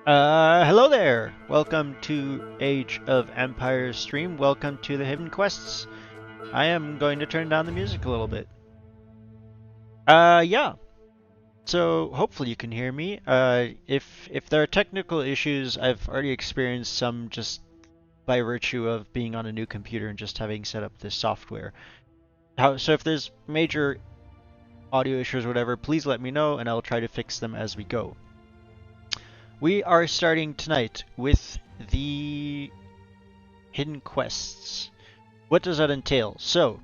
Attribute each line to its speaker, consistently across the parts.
Speaker 1: Hello there! Welcome to Age of Empires stream. Welcome to the Hidden Quests. I am going to turn down the music a little bit. Yeah. So hopefully you can hear me. If there are technical issues, I've already experienced some just by virtue of being on a new computer and just having set up this software. So if there's major audio issues or whatever, please let me know and I'll try to fix them as we go. We are starting tonight with the Hidden Quests. What does that entail? So,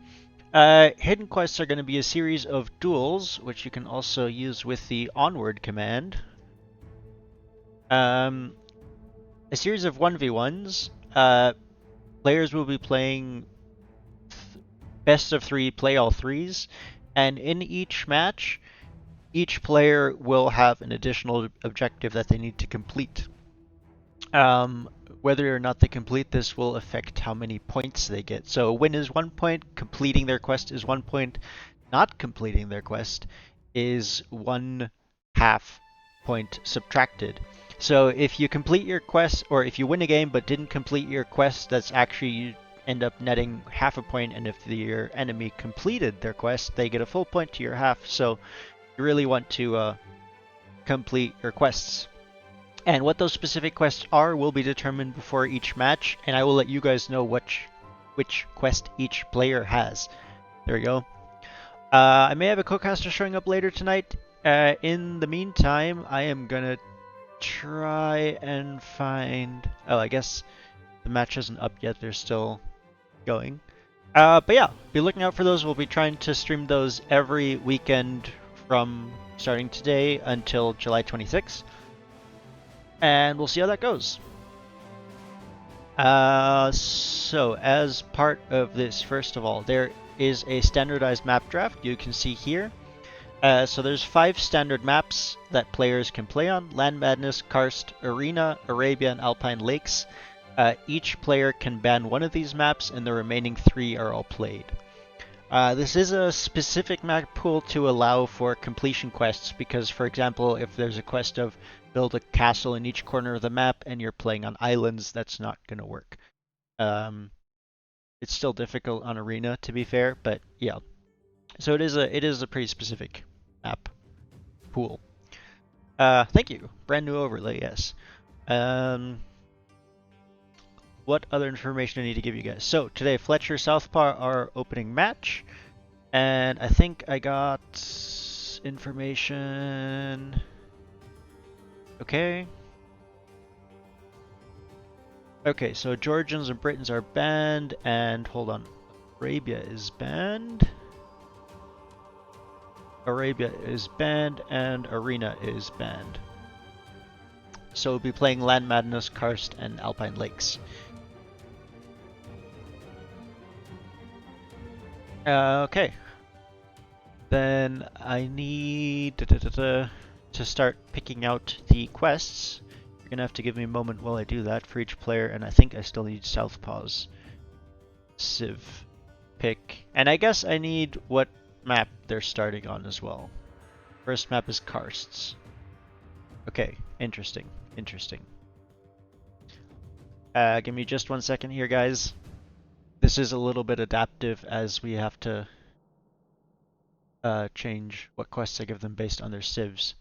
Speaker 1: hidden quests are going to be a series of duels, which you can also use with the onward command. A series of 1v1s. Players will be playing best of three, play all threes, and in each match, each player will have an additional objective that they need to complete. Whether or not they complete this will affect how many points they get. So a win is 1 point, completing their quest is 1 point, not completing their quest is 1/2 point subtracted. So if you complete your quest, or if you win a game but didn't complete your quest, that's actually you end up netting 1/2 point, and if your enemy completed their quest, they get a full point to your half. So you really want to complete your quests. And what those specific quests are will be determined before each match, and I will let you guys know which quest each player has. There we go. I may have a co-caster showing up later tonight. In the meantime, I am gonna try and find... Oh, I guess the match isn't up yet. They're still going. But yeah, be looking out for those. We'll be trying to stream those every weekend from starting today until July 26th. And we'll see how that goes. So as part of this, first of all, there is a standardized map draft you can see here. So there's 5 standard maps that players can play on: Land Madness, Karst, Arena, Arabia, and Alpine Lakes. Each player can ban one of these maps, and the remaining 3 are all played. This is a specific map pool to allow for completion quests because, for example, if there's a quest of build a castle in each corner of the map and you're playing on islands, that's not going to work. It's still difficult on Arena, to be fair, but yeah. So it is a pretty specific map pool. Thank you. Brand new overlay, yes. What other information I need to give you guys? So today, FletcheR Southpaw are opening match. And I think I got information. Okay. Okay, so Georgians and Britons are banned, and hold on. Arabia is banned. Arabia is banned, and Arena is banned. So we'll be playing Land Madness, Karst, and Alpine Lakes. Okay. Then I need to start picking out the quests. You're gonna have to give me a moment while I do that for each player, and I think I still need Southpaw's Civ pick. And I guess I need what map they're starting on as well. First map is Karst's. Okay, interesting, interesting. Give me just 1 second here, guys. This is a little bit adaptive as we have to change what quests I give them based on their civs.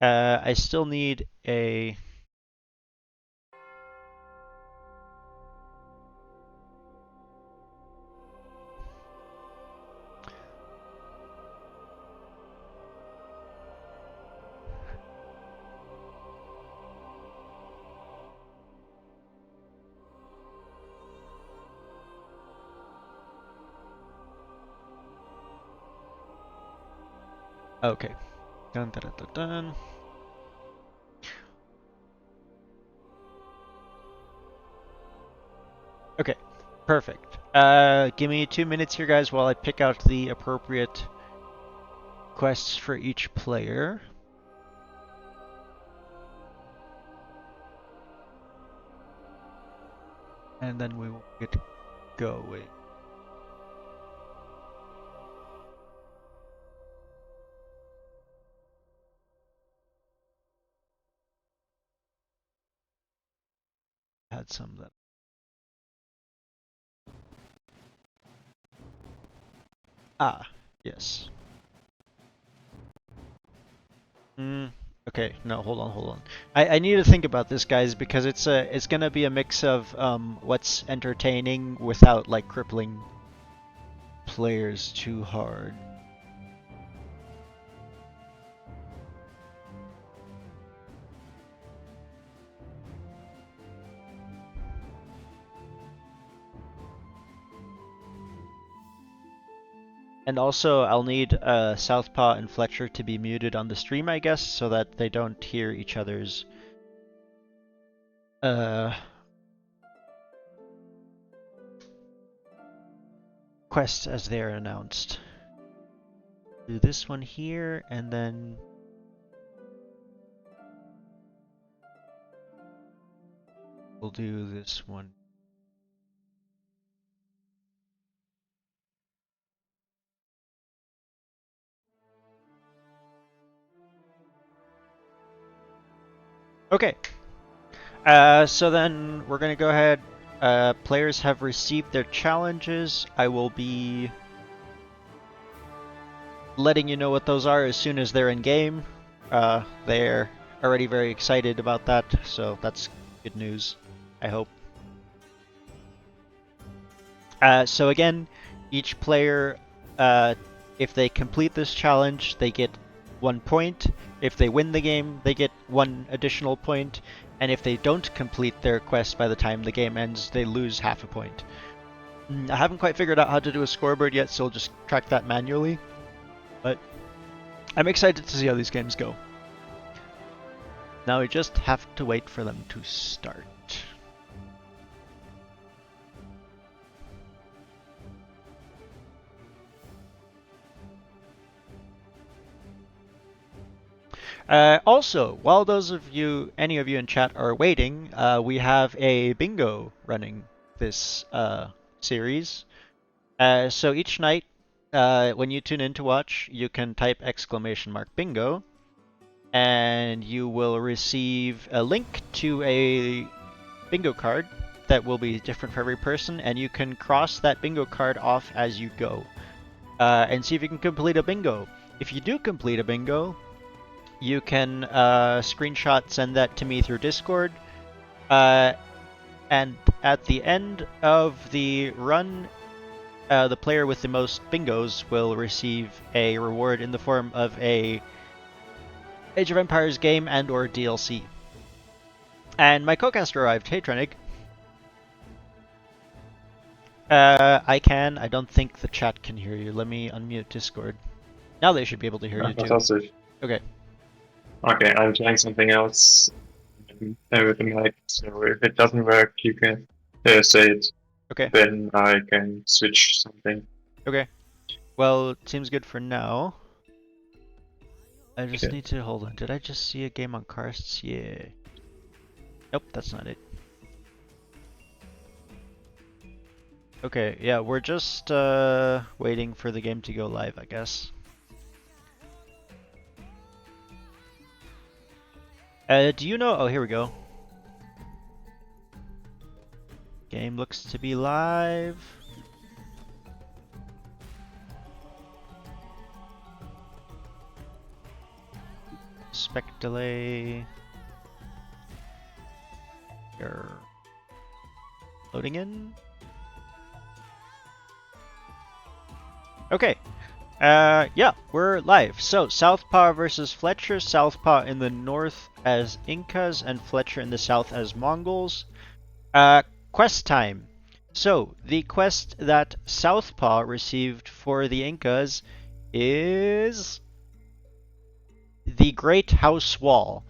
Speaker 1: I still need a... Okay. Dun, dun, dun, dun, dun. Okay, perfect. Give me 2 minutes here, guys, while I pick out the appropriate quests for each player. And then we will get going. add some that. Ah, yes. Okay, no, hold on. I need to think about this, guys, because it's gonna be a mix of what's entertaining without like crippling players too hard. And also, I'll need Southpaw and FletcheR to be muted on the stream, I guess, so that they don't hear each other's quests as they are announced. Do this one here, and then we'll do this one. Okay. So then we're gonna go ahead. Players have received their challenges. I will be letting you know what those are as soon as they're in game. They're already very excited about that, so that's good news, I hope. So again, each player, if they complete this challenge, they get 1 point. If they win the game, they get 1 additional point. And if they don't complete their quest by the time the game ends, they lose half a point. I haven't quite figured out how to do a scoreboard yet, so I'll just track that manually. But I'm excited to see how these games go. Now we just have to wait for them to start. Also, while any of you in chat are waiting, we have a bingo running this series. So each night, when you tune in to watch, you can type !bingo, and you will receive a link to a bingo card that will be different for every person, and you can cross that bingo card off as you go, and see if you can complete a bingo. If you do complete a bingo, you can screenshot, send that to me through Discord, and at the end of the run, the player with the most bingos will receive a reward in the form of a Age of Empires game and/or DLC. And my co-caster arrived. Hey, Trenig. I can. I don't think the chat can hear you. Let me unmute Discord. Now they should be able to hear you too.
Speaker 2: Fantastic.
Speaker 1: Okay.
Speaker 2: Okay, I'm trying something else with the mic, so if it doesn't work, you can say it.
Speaker 1: Okay.
Speaker 2: Then I can switch something.
Speaker 1: Okay. Well, it seems good for now. I just need to hold on. Did I just see a game on Karsts? Yeah. Nope, that's not it. Okay, yeah, we're just waiting for the game to go live, I guess. Do you know? Oh, here we go. Game looks to be live. Spec delay. You're loading in. Okay. Yeah, we're live. So, Southpaw versus FletcheR. Southpaw in the north as Incas and FletcheR in the south as Mongols. Quest time. So, the quest that Southpaw received for the Incas is the Great House Wall.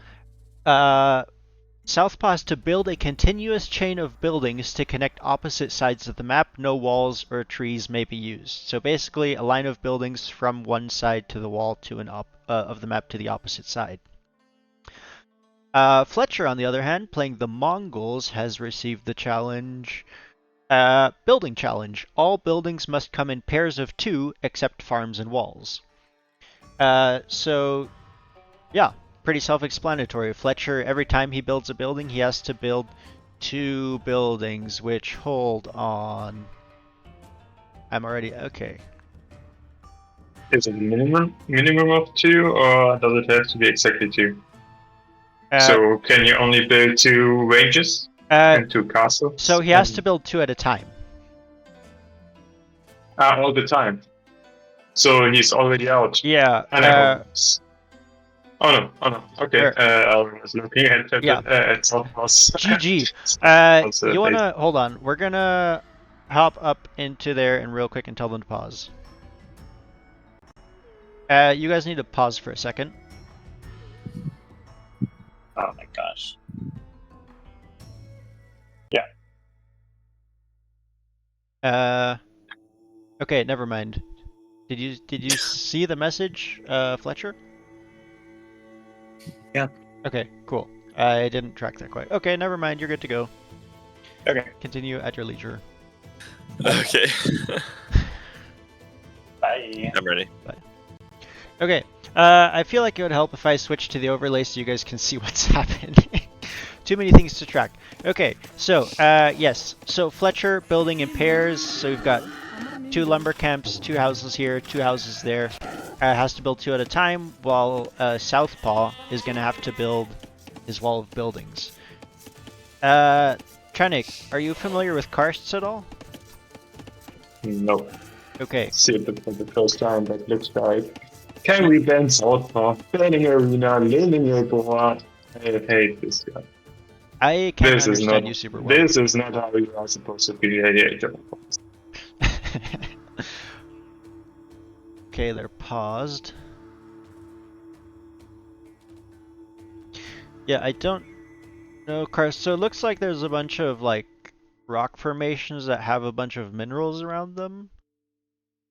Speaker 1: Southpaw has to build a continuous chain of buildings to connect opposite sides of the map. No walls or trees may be used. So basically, a line of buildings from one side to the wall to of the map to the opposite side. FletcheR, on the other hand, playing the Mongols, has received the challenge. Building challenge. All buildings must come in pairs of 2, except farms and walls. So, yeah. Pretty self-explanatory. FletcheR, every time he builds a building, he has to build 2 buildings, which hold on. I'm already okay.
Speaker 2: Is it minimum of 2, or does it have to be exactly 2? So can you only build 2 ranges and 2 castles?
Speaker 1: So he has to build 2 at a time.
Speaker 2: All the time. So he's already out.
Speaker 1: Yeah.
Speaker 2: Oh no. Okay. I was looking at Southpaw's.
Speaker 1: GG. You wanna hold on? We're gonna hop up into there and real quick and tell them to pause. You guys need to pause for a second.
Speaker 3: Oh my gosh.
Speaker 2: Yeah.
Speaker 1: Okay, never mind. Did you see the message, FletcheR?
Speaker 3: Yeah.
Speaker 1: Okay, cool. I didn't track that quite. Okay, never mind. You're good to go.
Speaker 3: Okay.
Speaker 1: Continue at your leisure.
Speaker 4: Okay.
Speaker 3: Bye.
Speaker 4: I'm ready.
Speaker 1: Bye. Okay. I feel like it would help if I switch to the overlay so you guys can see what's happening. Too many things to track. Okay, so yes. So FletcheR building in pairs. So we've got 2 lumber camps, 2 houses here, 2 houses there. Has to build 2 at a time, while Southpaw is going to have to build his wall of buildings. Trenik, are you familiar with karsts at all?
Speaker 2: No.
Speaker 1: Okay.
Speaker 2: See it for the first time, but looks like. Can we ban Southpaw? Banning arena, leaning your board. I hate this guy.
Speaker 1: I can't understand you super well.
Speaker 2: This is not how you are supposed to be a developer.
Speaker 1: Okay, they're paused. Yeah, I don't know karst. So it looks like there's a bunch of like rock formations that have a bunch of minerals around them,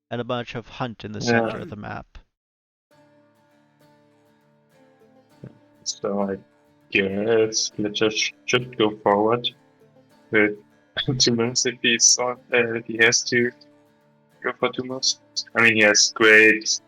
Speaker 1: and a bunch of hunt in the center of the map.
Speaker 2: So I guess let's just should go forward with 2 moves if if he has to go for 2 moves. I mean, he has great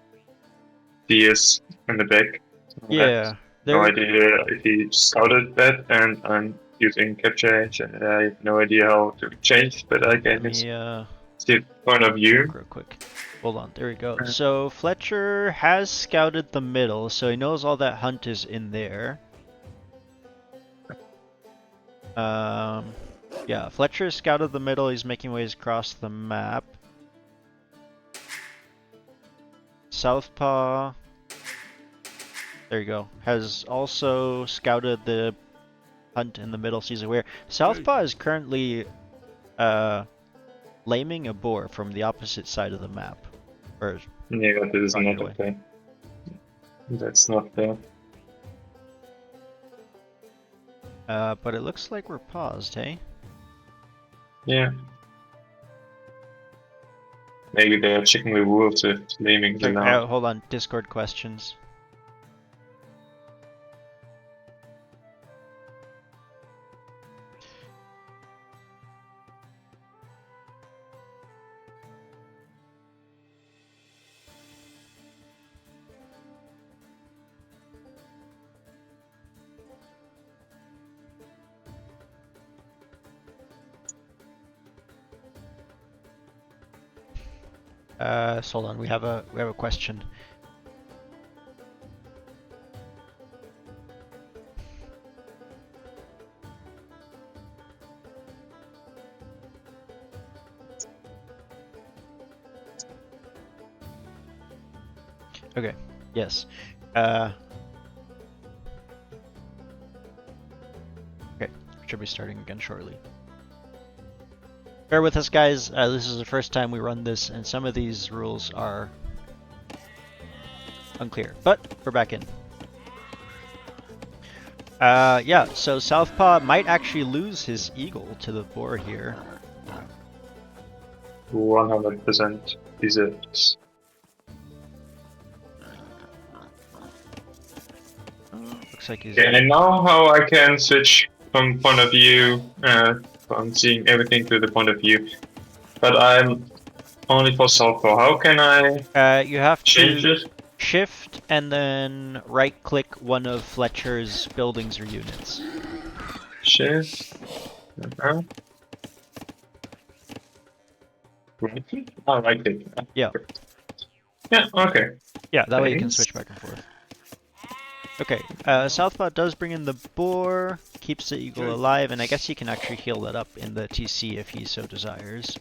Speaker 2: DS in the back.
Speaker 1: Yeah.
Speaker 2: No idea if he scouted that, and I'm using capture edge, and I have no idea how to change, but I can see the point of view.
Speaker 1: Real quick. Hold on, there we go. So FletcheR has scouted the middle, so he knows all that hunt is in there. Yeah, FletcheR scouted the middle, he's making ways across the map. Southpaw, there you go, has also scouted the hunt in the middle, sees aware. Southpaw is currently laming a boar from the opposite side of the map. Or
Speaker 2: yeah, that is not okay. That's not fair.
Speaker 1: But it looks like we're paused, hey?
Speaker 2: Yeah. Maybe they're checking the wolves if laming them out.
Speaker 1: Hold on, Discord questions. So hold on, we have a question. Okay, yes. Okay, should be starting again shortly. Bear with us, guys. This is the first time we run this, and some of these rules are unclear, but we're back in. Yeah, so Southpaw might actually lose his eagle to the boar here.
Speaker 2: 100% deserves.
Speaker 1: Looks like he's.
Speaker 2: Okay, and now how I can switch from point of view, from seeing everything to the point of view, but I'm only for Southpaw. How can I
Speaker 1: you have
Speaker 2: change
Speaker 1: to
Speaker 2: it?
Speaker 1: shift and then right-click one of FletcheR's buildings or units.
Speaker 2: Shift. Oh, right click.
Speaker 1: Yeah.
Speaker 2: Yeah, okay.
Speaker 1: Yeah, that way you can
Speaker 2: Thanks.
Speaker 1: switch back and forth. Okay, Southpaw does bring in the boar, keeps the eagle alive, and I guess he can actually heal that up in the TC if he so desires.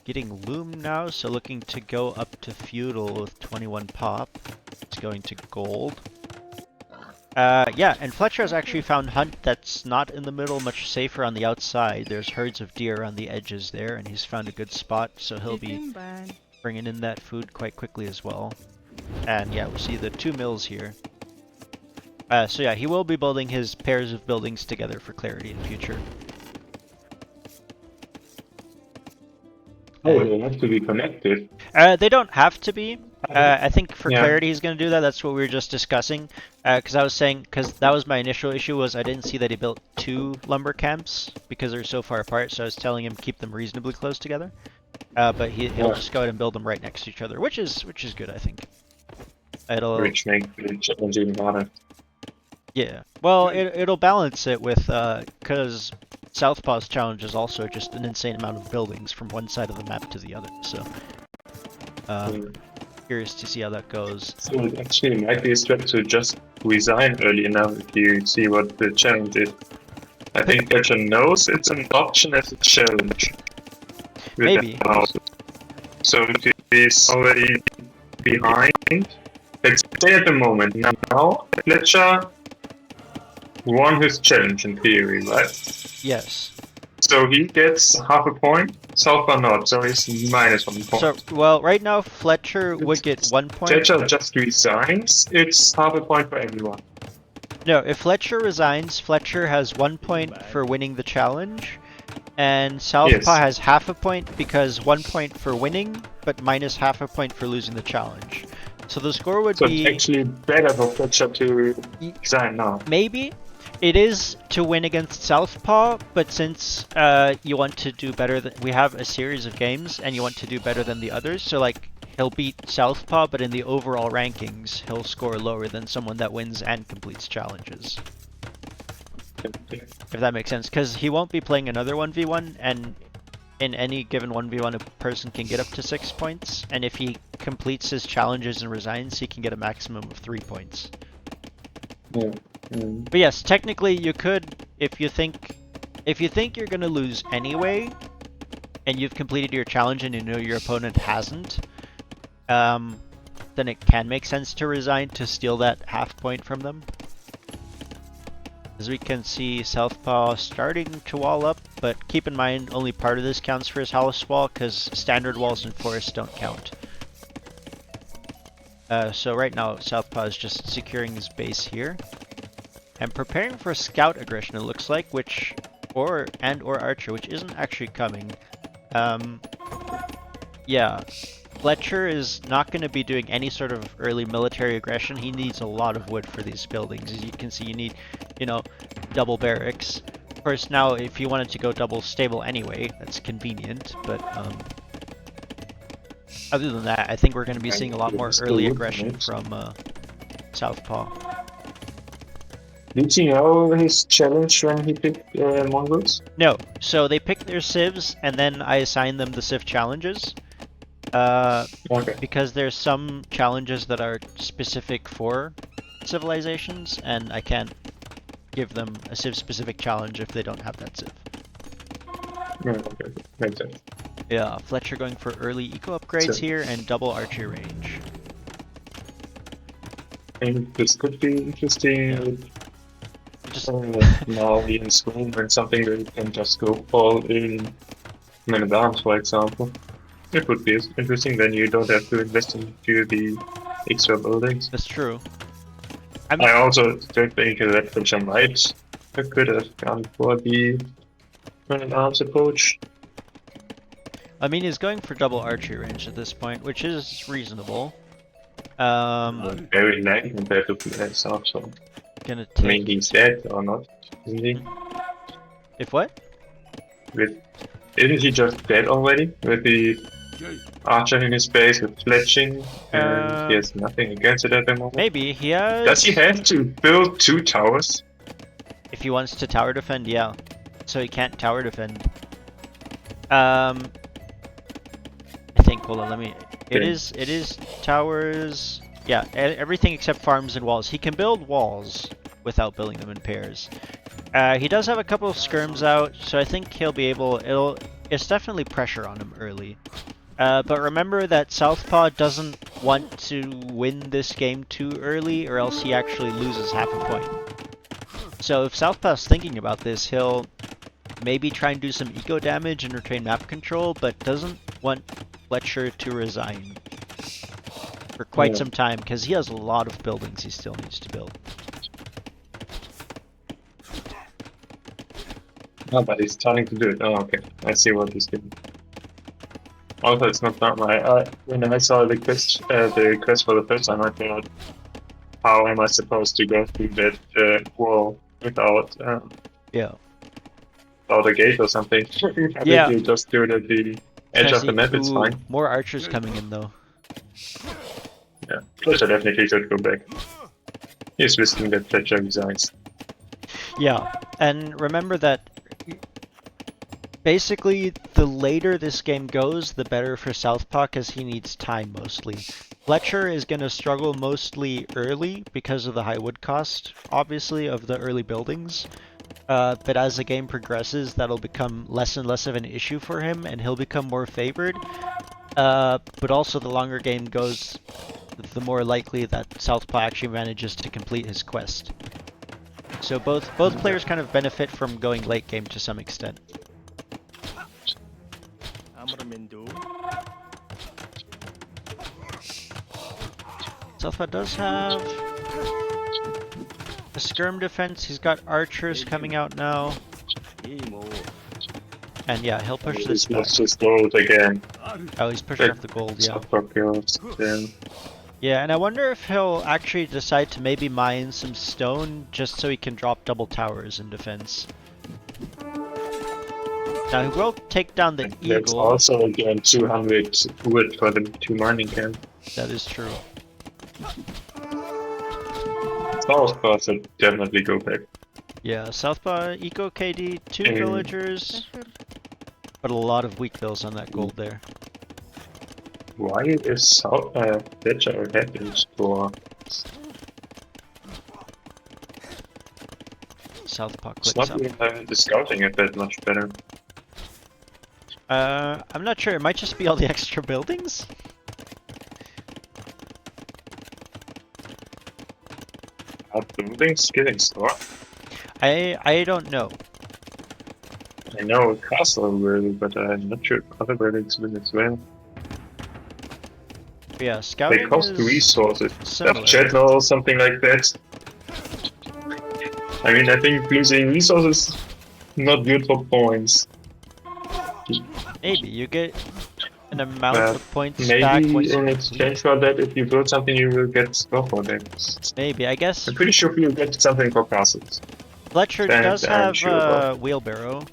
Speaker 1: Getting loom now, so looking to go up to feudal with 21 pop. It's going to gold. Yeah, and FletcheR has actually found hunt that's not in the middle, much safer on the outside. There's herds of deer on the edges there, and he's found a good spot, so he'll be bringing in that food quite quickly as well. And yeah, we see the 2 mills here. So yeah, he will be building his pairs of buildings together for clarity in future.
Speaker 2: Oh, they have to be connected.
Speaker 1: They don't have to be. I think for
Speaker 2: Yeah.
Speaker 1: clarity he's going to do that. That's what we were just discussing. Because I was saying, because that was my initial issue, was I didn't see that he built 2 lumber camps because they're so far apart. So I was telling him keep them reasonably close together. But he'll just go ahead and build them right next to each other, which is good, I think. It'll
Speaker 2: Which makes the challenge even harder.
Speaker 1: yeah. Well, it'll balance it with because Southpaw's challenge is also just an insane amount of buildings from one side of the map to the other. So curious to see how that goes.
Speaker 2: So it actually might be a strat to just resign early enough if you see what the challenge is. I think FletcheR knows it's an option as a challenge. with
Speaker 1: Maybe.
Speaker 2: that house. So if he's already behind, let's say at the moment, now FletcheR won his challenge in theory, right?
Speaker 1: Yes.
Speaker 2: So he gets half a point, Southpaw not, so he's minus 1 point.
Speaker 1: So well, right now FletcheR would get 1 point.
Speaker 2: FletcheR just resigns, it's half a point for everyone.
Speaker 1: No, if FletcheR resigns, FletcheR has 1 point for winning the challenge, and Southpaw has half a point because 1 point for winning, but minus half a point for losing the challenge. So the score would
Speaker 2: So
Speaker 1: be
Speaker 2: it's actually better for FletcheR to resign now.
Speaker 1: maybe. It is to win against Southpaw, but since you want to do better, we have a series of games, and you want to do better than the others. So like he'll beat Southpaw, but in the overall rankings, he'll score lower than someone that wins and completes challenges. If that makes sense, because he won't be playing another 1v1, and in any given 1v1, a person can get up to 6 points, and if he completes his challenges and resigns, he can get a maximum of 3 points.
Speaker 2: Yeah.
Speaker 1: But yes, technically you could, if you think you're gonna lose anyway, and you've completed your challenge and you know your opponent hasn't, then it can make sense to resign to steal that half point from them. As we can see, Southpaw starting to wall up, but keep in mind only part of this counts for his house wall, because standard walls in forests don't count. So right now Southpaw is just securing his base here. And preparing for scout aggression, it looks like, or archer, which isn't actually coming. Yeah, FletcheR is not going to be doing any sort of early military aggression. He needs a lot of wood for these buildings. As you can see, you need, double barracks. Of course, now if you wanted to go double stable anyway, that's convenient, but other than that, I think we're going to be seeing a lot more early aggression from Southpaw.
Speaker 2: Did you know his challenge when he picked Mongols?
Speaker 1: No, so they pick their civs, and then I assign them the civ challenges.
Speaker 2: Okay.
Speaker 1: Because there's some challenges that are specific for civilizations, and I can't give them a civ-specific challenge if they don't have that civ.
Speaker 2: Yeah, okay. Makes sense.
Speaker 1: Yeah, FletcheR going for early eco upgrades here, and double archery range.
Speaker 2: And this could be interesting.
Speaker 1: Just
Speaker 2: Now in school when something where you can just go all in men at arms, for example. It would be interesting, then you don't have to invest into the extra buildings.
Speaker 1: that's true.
Speaker 2: I also don't think that FletcheR might could have gone for the men at arms approach.
Speaker 1: I mean, he's going for double archery range at this point, which is reasonable.
Speaker 2: Very lag compared to himself, so
Speaker 1: Gonna
Speaker 2: I mean
Speaker 1: take.
Speaker 2: he's dead or not, isn't he?
Speaker 1: If what?
Speaker 2: Isn't he just dead already with the archer in his base with fletching, and he has nothing against it at the moment?
Speaker 1: Maybe he has.
Speaker 2: Does he have to build 2 towers?
Speaker 1: If he wants to tower defend, yeah. so he can't tower defend. I think. Hold on, let me. It is towers. Yeah, everything except farms and walls. He can build walls without building them in pairs. He does have a couple of skirms out, so I think he'll be able. It's definitely pressure on him early. But remember that Southpaw doesn't want to win this game too early, or else he actually loses half a point. So if Southpaw's thinking about this, he'll maybe try and do some eco damage and retain map control, but doesn't want FletcheR to resign for quite some time, because he has a lot of buildings he still needs to build.
Speaker 2: Oh, but he's starting to do it. Oh, okay. I see what he's doing. Also, it's not my. When I saw the request for the first time, I thought, how am I supposed to go through that wall without without a gate or something? I think you just do it at the edge of the map. It's fine.
Speaker 1: More archers coming in though.
Speaker 2: Yeah, FletcheR definitely should go back. He's risking that FletcheR resigns.
Speaker 1: Yeah, and remember that basically the later this game goes, the better for Southpaw, because he needs time mostly. FletcheR is going to struggle mostly early because of the high wood cost, obviously, of the early buildings. But as the game progresses, that'll become less and less of an issue for him, and he'll become more favored. But also, the longer game goes, the more likely that Southpaw actually manages to complete his quest. So both players kind of benefit from going late game to some extent. Southpaw does have a skirm defense. He's got archers coming out now. And yeah, he'll push this back.
Speaker 2: Let's just gold again.
Speaker 1: Oh, he's pushing off the gold, yeah. Yeah, and I wonder if he'll actually decide to maybe mine some stone just so he can drop double towers in defense. Now he will take down the eagle.
Speaker 2: That's also again 200 wood for the 2 mining camp.
Speaker 1: That is true.
Speaker 2: Southpaw should definitely go back.
Speaker 1: Yeah, Southpaw, Eco KD, 2 villagers, but a lot of weak bills on that gold there.
Speaker 2: Why is FletcheR happy for
Speaker 1: Southpaw
Speaker 2: it's
Speaker 1: clicks
Speaker 2: not
Speaker 1: up.
Speaker 2: even the scouting at that much better.
Speaker 1: I'm not sure, it might just be all the extra buildings?
Speaker 2: Are buildings getting store?
Speaker 1: I don't know.
Speaker 2: I know castle will, but I'm not sure if other buildings will as well.
Speaker 1: Yeah, scouting
Speaker 2: They cost
Speaker 1: is
Speaker 2: resources.
Speaker 1: similar.
Speaker 2: Chattel or something like that. I mean, I think losing resources not good for points.
Speaker 1: Maybe, you get an amount of points back
Speaker 2: Maybe
Speaker 1: once you
Speaker 2: in
Speaker 1: complete.
Speaker 2: exchange for that, if you build something, you will get score for that.
Speaker 1: Maybe, I guess
Speaker 2: I'm pretty sure you'll get something for castles.
Speaker 1: FletcheR
Speaker 2: That
Speaker 1: does
Speaker 2: I'm
Speaker 1: have
Speaker 2: sure about.
Speaker 1: wheelbarrow,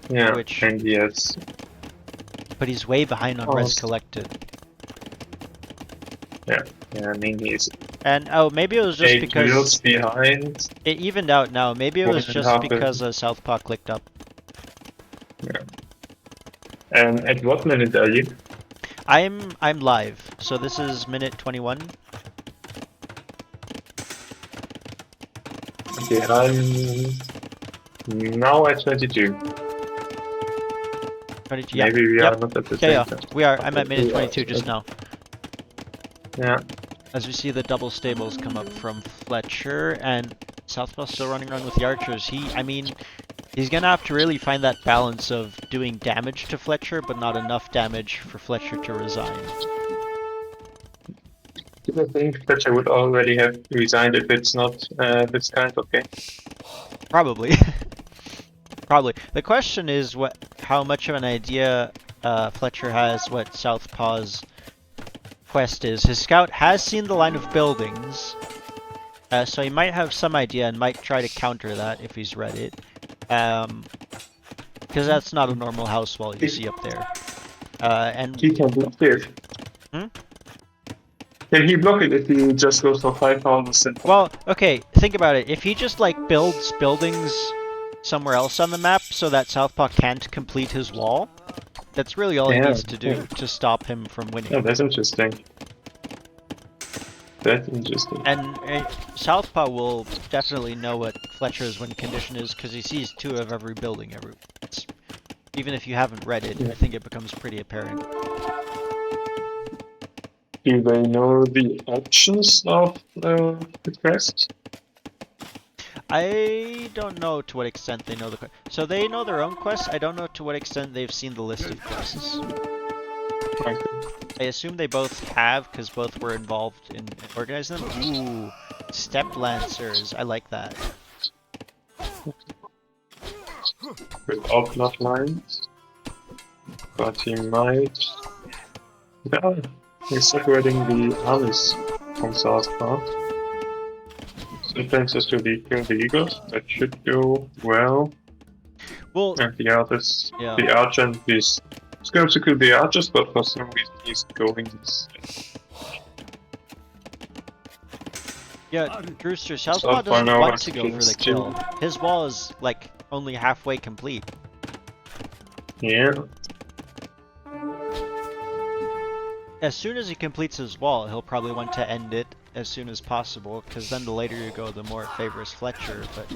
Speaker 2: Yeah,
Speaker 1: Which-
Speaker 2: and yes.
Speaker 1: but he's way behind on
Speaker 2: Oh,
Speaker 1: res
Speaker 2: s-
Speaker 1: collected.
Speaker 2: Yeah, I mean, he's
Speaker 1: And oh, maybe it was just
Speaker 2: 8
Speaker 1: because
Speaker 2: wheels behind.
Speaker 1: it evened out now. Maybe it was
Speaker 2: 1.5
Speaker 1: just because Southpaw clicked up.
Speaker 2: At what minute are you?
Speaker 1: I'm live, so this is minute 21.
Speaker 2: Okay, I'm now at 22.
Speaker 1: 22. Yeah,
Speaker 2: Maybe we
Speaker 1: yep.
Speaker 2: are not at the
Speaker 1: Yeah,
Speaker 2: same time.
Speaker 1: we are. I'm at minute
Speaker 2: We are,
Speaker 1: 22 just
Speaker 2: okay.
Speaker 1: now.
Speaker 2: Yeah.
Speaker 1: As we see the double stables come up from FletcheR, and Southpaw still running around with the archers. I mean, he's gonna have to really find that balance of doing damage to FletcheR, but not enough damage for FletcheR to resign.
Speaker 2: Do you think FletcheR would already have resigned if it's not this kind of game?
Speaker 1: Probably. Probably. The question is how much of an idea FletcheR has what Southpaw's quest is. His scout has seen the line of buildings, so he might have some idea and might try to counter that if he's read it. Because that's not a normal house wall you see up there. And
Speaker 2: He can block it.
Speaker 1: Hmm?
Speaker 2: Can he block it if he just goes for 5,000?
Speaker 1: well, okay, think about it. If he just like builds buildings somewhere else on the map so that Southpaw can't complete his wall. That's really all he
Speaker 2: Yeah,
Speaker 1: needs to do
Speaker 2: yeah.
Speaker 1: to stop him from winning.
Speaker 2: Oh, that's interesting. That's interesting.
Speaker 1: And Southpaw will definitely know what FletcheR's win condition is because he sees 2 of every building every. Even if you haven't read it, I think it becomes pretty apparent.
Speaker 2: Do they know the options of the quest?
Speaker 1: I don't know to what extent they know the quest. So they know their own quests. I don't know to what extent they've seen the list of quests.
Speaker 2: Okay.
Speaker 1: I assume they both have because both were involved in organizing them. Ooh, Step Lancers. I like that.
Speaker 2: With all bloodlines. But he might. Yeah, he's separating the armies from Southpaw. Sometimes just to kill the eagles. That should go well.
Speaker 1: Well,
Speaker 2: And the others,
Speaker 1: yeah.
Speaker 2: the archer, he's going to kill the archers, but for some reason he's going.
Speaker 1: Yeah, Brewster, Southpaw doesn't
Speaker 2: now
Speaker 1: want
Speaker 2: has
Speaker 1: to go for the
Speaker 2: kings too.
Speaker 1: kill. His wall is, like, only halfway complete.
Speaker 2: Yeah.
Speaker 1: As soon as he completes his wall, he'll probably want to end it as soon as possible, because then the later you go, the more it favors FletcheR, but...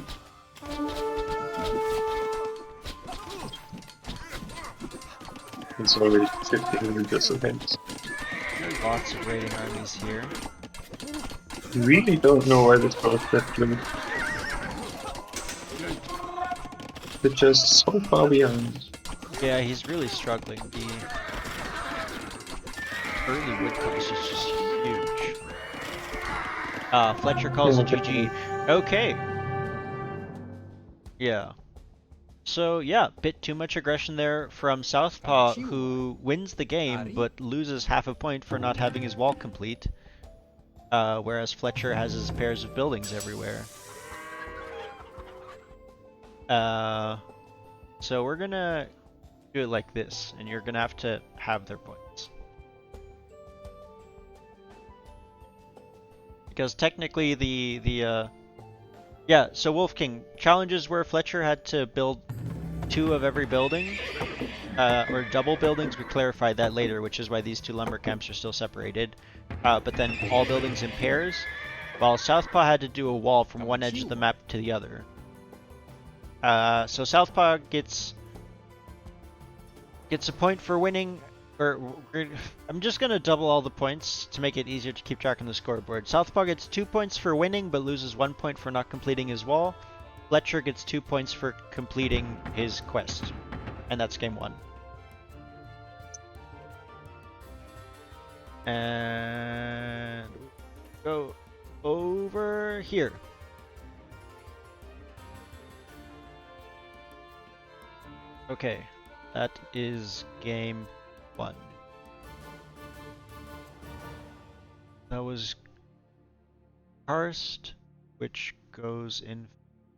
Speaker 2: It's already 15 meters ahead.
Speaker 1: Lots of raiding armies here.
Speaker 2: Really don't know why this goes that way. They're just so far behind.
Speaker 1: Yeah, he's really struggling. The early wood price is just huge. FletcheR calls it GG. Okay. Yeah. So yeah, bit too much aggression there from Southpaw, who wins the game but loses half a point for not having his wall complete. Whereas FletcheR has his pairs of buildings everywhere. So we're gonna do it like this, and you're gonna have their points. Because technically yeah, so Wolf King, challenges where FletcheR had to build 2 of every building, or double buildings, we clarified that later, which is why these 2 lumber camps are still separated. But then all buildings in pairs, while Southpaw had to do a wall from one edge of the map to the other. So Southpaw gets a point for winning, I'm just gonna double all the points to make it easier to keep track on the scoreboard. Southpaw gets 2 points for winning, but loses 1 point for not completing his wall. FletcheR gets 2 points for completing his quest, and that's game 1. And go over here. Okay, that is game 1. That was Karst, which goes in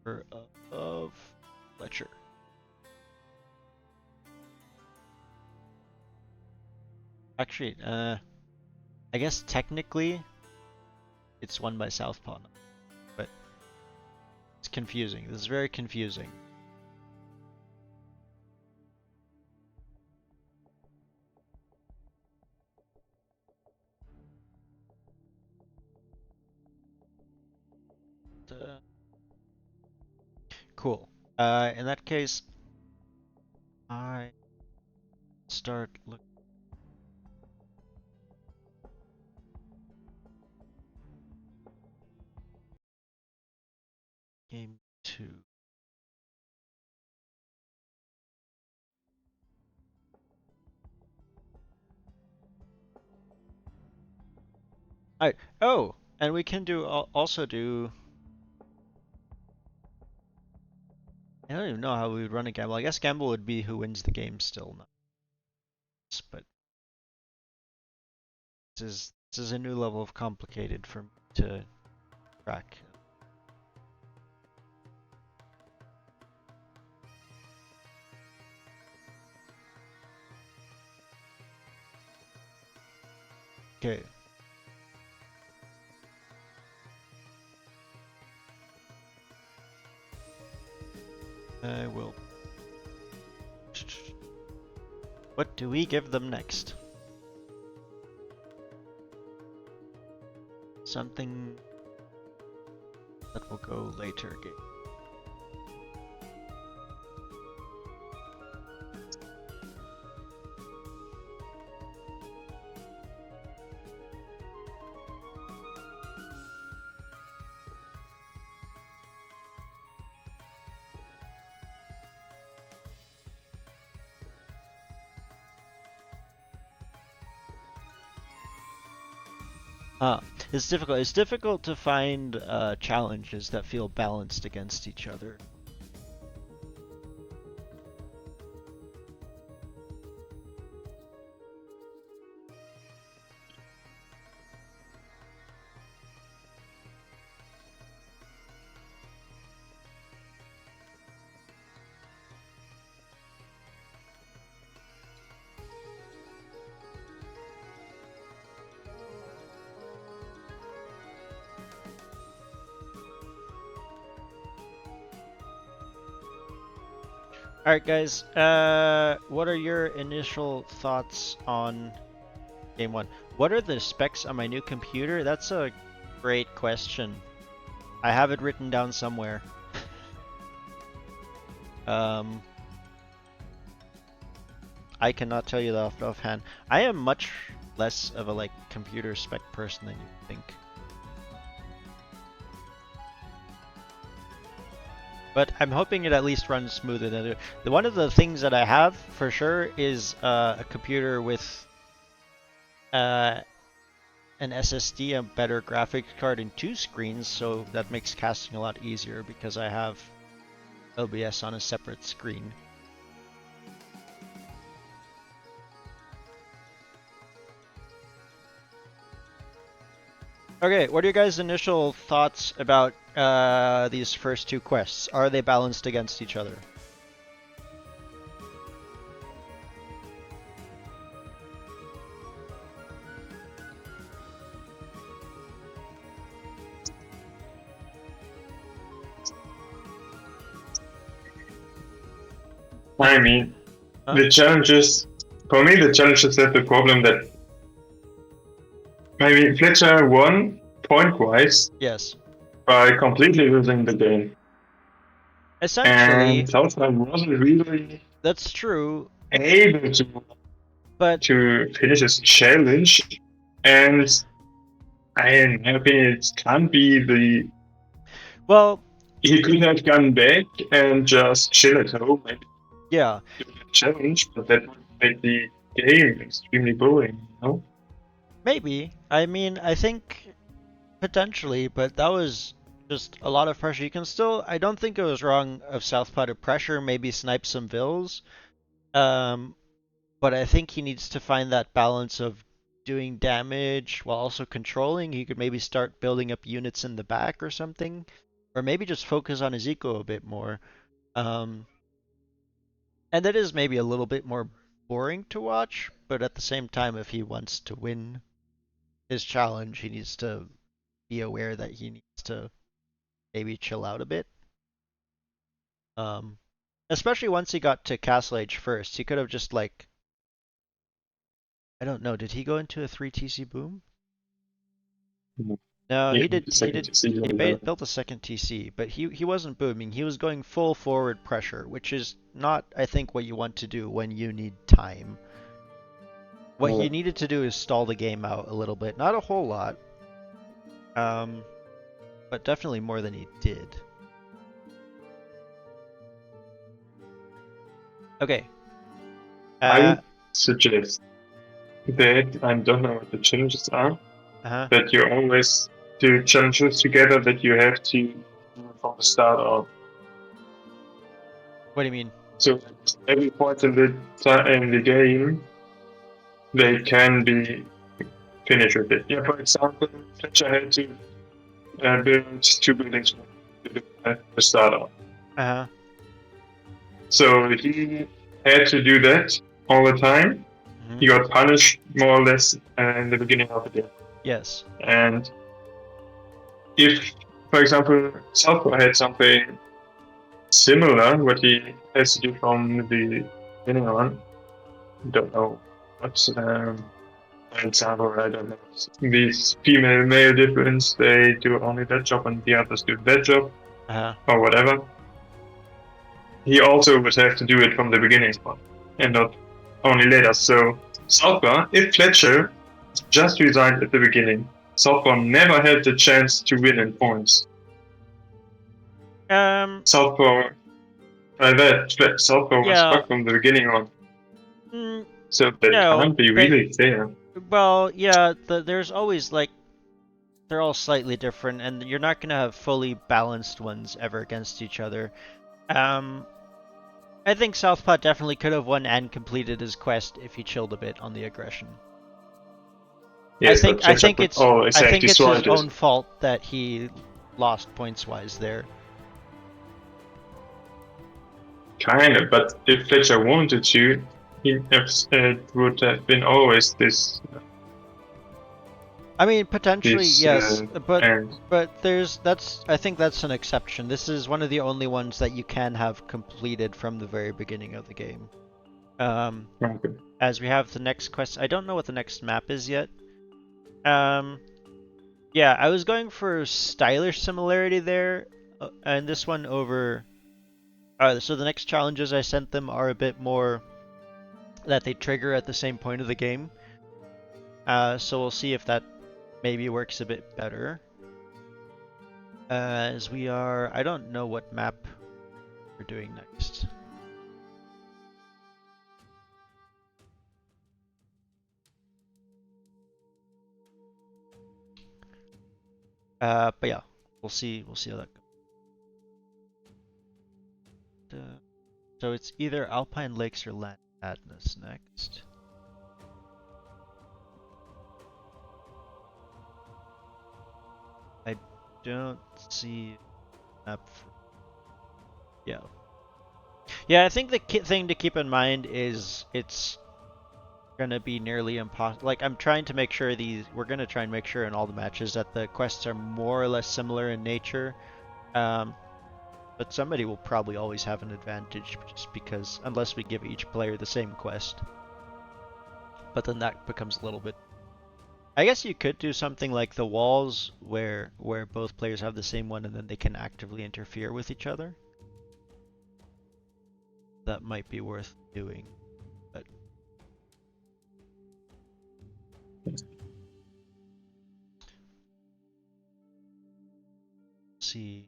Speaker 1: favor of FletcheR. Actually, I guess technically it's won by Southpaw, but it's confusing. This is very confusing. Cool. In that case, I start looking. Game 2. Alright. Oh, and we can also do. I don't even know how we would run a gamble. I guess gamble would be who wins the game still, not us, but this is a new level of complicated for me to track. Okay. I will. What do we give them next? Something that will go later game. It's difficult. It's difficult to find challenges that feel balanced against each other. Alright guys, what are your initial thoughts on game 1? What are the specs on my new computer? That's a great question. I have it written down somewhere. I cannot tell you that offhand. I am much less of a computer spec person than you think. But I'm hoping it at least runs smoother than it. One of the things that I have for sure is a computer with an SSD, a better graphics card, and 2 screens, so that makes casting a lot easier because I have OBS on a separate screen. Okay, what are your guys' initial thoughts about these first 2 quests? Are they balanced against each other?
Speaker 2: I mean, the challenges, for me, the challenges have the problem that, I mean, FletcheR won point-wise
Speaker 1: Yes.
Speaker 2: by completely losing the game.
Speaker 1: Essentially,
Speaker 2: And Southpaw wasn't really
Speaker 1: that's true,
Speaker 2: able
Speaker 1: but
Speaker 2: to finish his challenge, and in my opinion, it can't be the.
Speaker 1: well,
Speaker 2: He could have gone back and just chill at home and
Speaker 1: yeah.
Speaker 2: do the challenge, but that would make the game extremely boring, you know?
Speaker 1: Maybe. I mean, I think potentially, but that was just a lot of pressure. You can still, I don't think it was wrong of Southpaw to pressure, maybe snipe some vills. But I think he needs to find that balance of doing damage while also controlling. He could maybe start building up units in the back or something, or maybe just focus on his eco a bit more. And that is maybe a little bit more boring to watch, but at the same time, if he wants to win his challenge, he needs to be aware that he needs to maybe chill out a bit. Especially once he got to Castle Age first, he could have just I don't know, did he go into a 3 TC boom? No,
Speaker 2: Yeah,
Speaker 1: he did.
Speaker 2: the second TC
Speaker 1: He
Speaker 2: on the-
Speaker 1: built a second TC, but he wasn't booming. He was going full forward pressure, which is not, I think, what you want to do when you need time. What he needed to do is stall the game out a little bit, not a whole lot, but definitely more than he did. Okay.
Speaker 2: I would suggest that, I don't know what the challenges are, that you always do challenges together that you have to do from the start of.
Speaker 1: What do you mean?
Speaker 2: So at every point in the game, they can be finished with it. Yeah, for example, FletcheR had to build 2 buildings at the start of. So he had to do that all the time. He got punished more or less in the beginning of the game.
Speaker 1: Yes.
Speaker 2: And if, for example, Southpaw had something similar what he has to do from the beginning on. Don't know what's an example. I don't know. These female-male difference. They do only that job, and the others do that job, or whatever. He also would have to do it from the beginning on, and not only later. So Southpaw, if FletcheR just resigned at the beginning, Southpaw never had the chance to win in points. Southpaw, Southpaw was stuck from the beginning on. So that can't be really fair.
Speaker 1: Well, yeah, there's always like they're all slightly different, and you're not gonna have fully balanced ones ever against each other. I think Southpaw definitely could have won and completed his quest if he chilled a bit on the aggression.
Speaker 2: Yes,
Speaker 1: I think it's his own fault that he lost points wise there.
Speaker 2: Kind of, but if FletcheR wanted to, it would have been always this.
Speaker 1: I mean, potentially yes, but I think that's an exception. This is one of the only ones that you can have completed from the very beginning of the game.
Speaker 2: Okay.
Speaker 1: As we have the next quest, I don't know what the next map is yet. Yeah, I was going for stylish similarity there, and this one over. So the next challenges I sent them are a bit more that they trigger at the same point of the game. So we'll see if that maybe works a bit better. As we are, I don't know what map we're doing next. But yeah, we'll see how that goes. So it's either Alpine Lakes or Land Madness next. I don't see a map for... Yeah, I think the thing to keep in mind is it's gonna be nearly impossible. Like, I'm trying to make sure we're gonna try and make sure in all the matches that the quests are more or less similar in nature. But somebody will probably always have an advantage just because, unless we give each player the same quest. But then that becomes a little bit... I guess you could do something like the walls where both players have the same one and then they can actively interfere with each other. That might be worth doing, but... see...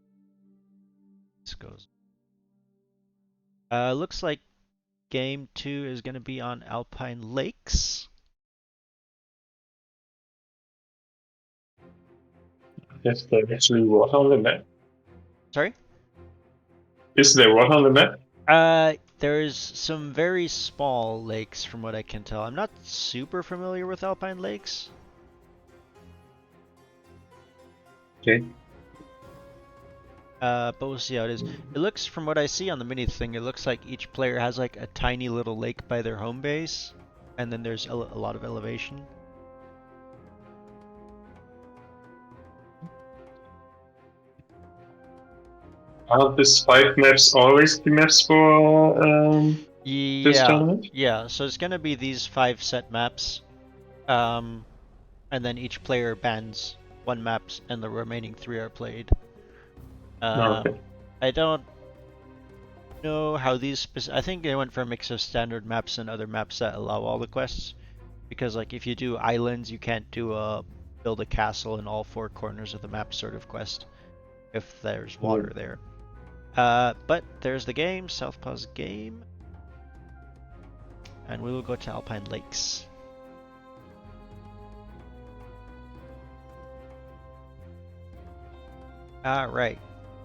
Speaker 1: this goes. Looks like game 2 is going to be on Alpine Lakes.
Speaker 2: Is there actually water on the map?
Speaker 1: Sorry?
Speaker 2: Is there water on the map?
Speaker 1: There's some very small lakes from what I can tell. I'm not super familiar with Alpine Lakes.
Speaker 2: Okay.
Speaker 1: But we'll see how it is. It looks, from what I see on the mini thing, it looks like each player has like a tiny little lake by their home base, and then there's a lot of elevation.
Speaker 2: Are these 5 maps always the maps for this tournament?
Speaker 1: Yeah, so it's gonna be these 5 set maps. And then each player bans 1 map and the remaining 3 are played.
Speaker 2: Okay.
Speaker 1: I don't know how these I think they went for a mix of standard maps and other maps that allow all the quests. Because like if you do islands, you can't do a build a castle in all 4 corners of the map sort of quest if there's water there. But there's the game, Southpaw's game. And we will go to Alpine Lakes. Alright,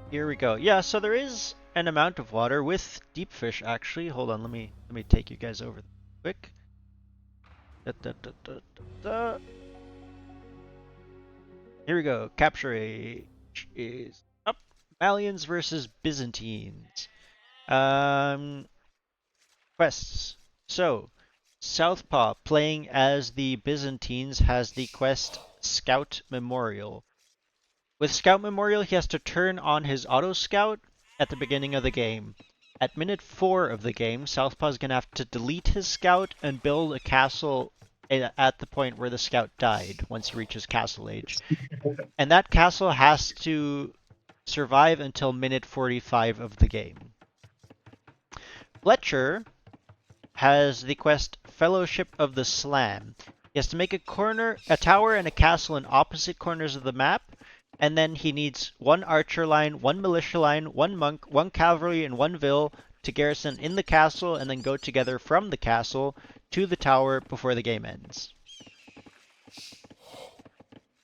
Speaker 1: here we go. Yeah, so there is an amount of water with deep fish actually. Hold on, let me take you guys over quick. Here we go. Capture Age is up. Malians versus Byzantines. Quests. So, Southpaw, playing as the Byzantines, has the quest Scout Memorial. With Scout Memorial, he has to turn on his auto scout at the beginning of the game. At minute 4 of the game, Southpaw's gonna have to delete his scout and build a castle at the point where the scout died, once he reaches castle age. And that castle has to survive until minute 45 of the game. FletcheR has the quest Fellowship of the Slam. He has to make a tower and a castle in opposite corners of the map, and then he needs 1 archer line, 1 militia line, 1 monk, 1 cavalry, and 1 vil to garrison in the castle and then go together from the castle to the tower before the game ends.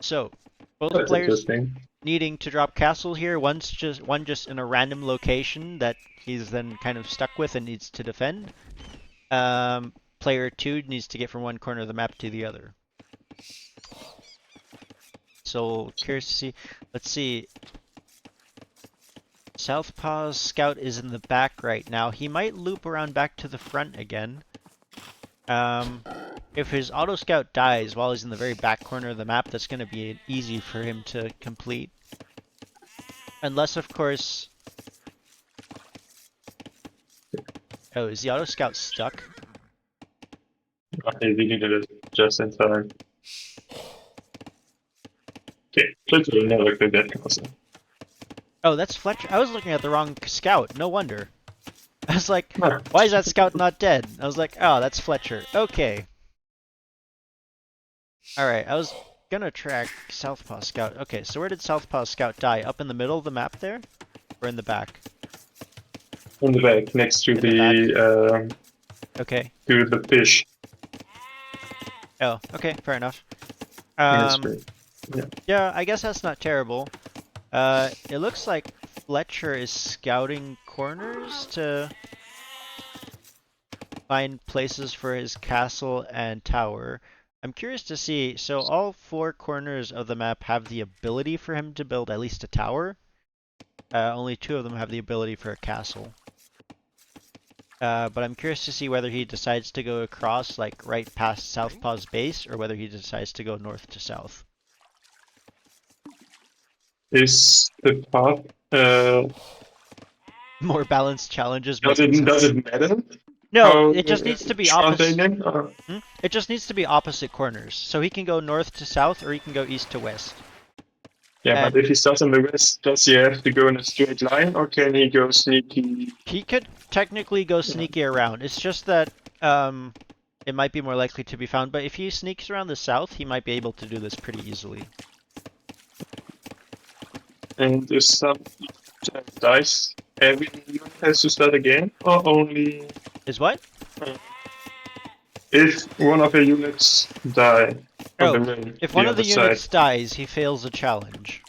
Speaker 1: So, both
Speaker 2: That's
Speaker 1: players
Speaker 2: interesting.
Speaker 1: needing to drop castle here, one just in a random location that he's then kind of stuck with and needs to defend. Player 2 needs to get from one corner of the map to the other. So, curious to see. Let's see. Southpaw's scout is in the back right now. He might loop around back to the front again. If his auto scout dies while he's in the very back corner of the map, that's going to be easy for him to complete. Unless, of course... Oh, is the auto scout stuck?
Speaker 2: He deleted it just in time. Okay, FletcheR will never clear that castle.
Speaker 1: Oh, that's FletcheR. I was looking at the wrong scout. No wonder. I was like,
Speaker 2: Huh.
Speaker 1: why is that scout not dead? I was like, oh, that's FletcheR. Okay. Alright, I was gonna track Southpaw scout. Okay, so where did Southpaw scout die? Up in the middle of the map there? Or in the back?
Speaker 2: In the back, next to
Speaker 1: In the Okay.
Speaker 2: to the fish.
Speaker 1: Oh, okay, fair enough.
Speaker 2: That's great.
Speaker 1: Yeah, I guess that's not terrible. It looks like FletcheR is scouting corners to find places for his castle and tower. I'm curious to see, so all 4 corners of the map have the ability for him to build at least a tower. Only 2 of them have the ability for a castle. But I'm curious to see whether he decides to go across, like, right past Southpaw's base, or whether he decides to go north to south.
Speaker 2: Is the path
Speaker 1: More balanced challenges.
Speaker 2: does
Speaker 1: making
Speaker 2: it
Speaker 1: sense.
Speaker 2: matter?
Speaker 1: No,
Speaker 2: How,
Speaker 1: it just needs to be
Speaker 2: short they
Speaker 1: opposite.
Speaker 2: then, or-
Speaker 1: It just needs to be opposite corners. So he can go north to south, or he can go east to west.
Speaker 2: Yeah,
Speaker 1: And-
Speaker 2: but if he starts on the west, does he have to go in a straight line, or can he go sneaky?
Speaker 1: He could technically go sneaky around. It's just that it might be more likely to be found. But if he sneaks around the south, he might be able to do this pretty easily.
Speaker 2: And if some dice, every unit has to start again, or only
Speaker 1: Is what?
Speaker 2: if one of the units die?
Speaker 1: Oh,
Speaker 2: on the main,
Speaker 1: If one of the
Speaker 2: other
Speaker 1: units
Speaker 2: side.
Speaker 1: dies, he fails a challenge.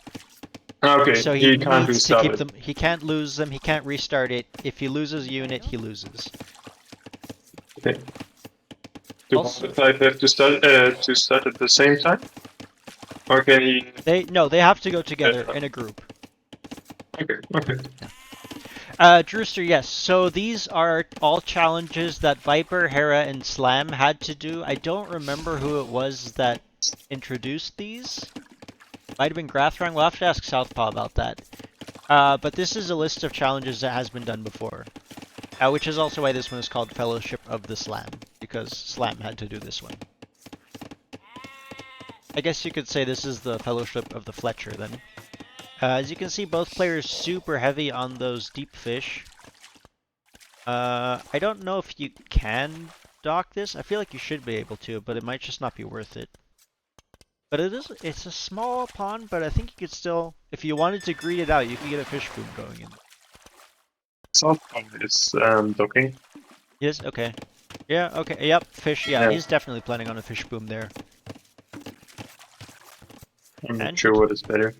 Speaker 2: Okay,
Speaker 1: So he
Speaker 2: can't
Speaker 1: needs to
Speaker 2: restart
Speaker 1: keep
Speaker 2: it.
Speaker 1: them. He can't lose them. He can't restart it. If he loses a unit, he loses.
Speaker 2: Okay. Do
Speaker 1: Also-
Speaker 2: both sides have to start at the same time, or can he?
Speaker 1: They have to go together in a group.
Speaker 2: Okay.
Speaker 1: Drewster, yes. So these are all challenges that Viper, Hera, and Slam had to do. I don't remember who it was that introduced these. Might have been Grathrang. We'll have to ask Southpaw about that. But this is a list of challenges that has been done before. Which is also why this one is called Fellowship of the Slam, because Slam had to do this one. I guess you could say this is the Fellowship of the FletcheR then. As you can see, both players super heavy on those deep fish. I don't know if you can dock this. I feel like you should be able to, but it might just not be worth it. But it's a small pond, but I think you could still, if you wanted to greed it out, you could get a fish boom going in.
Speaker 2: Southpaw is docking.
Speaker 1: Yes, okay. Yeah, okay, yep, fish, yeah,
Speaker 2: Yeah.
Speaker 1: he's definitely planning on a fish boom there.
Speaker 2: I'm not
Speaker 1: And-
Speaker 2: sure what is better.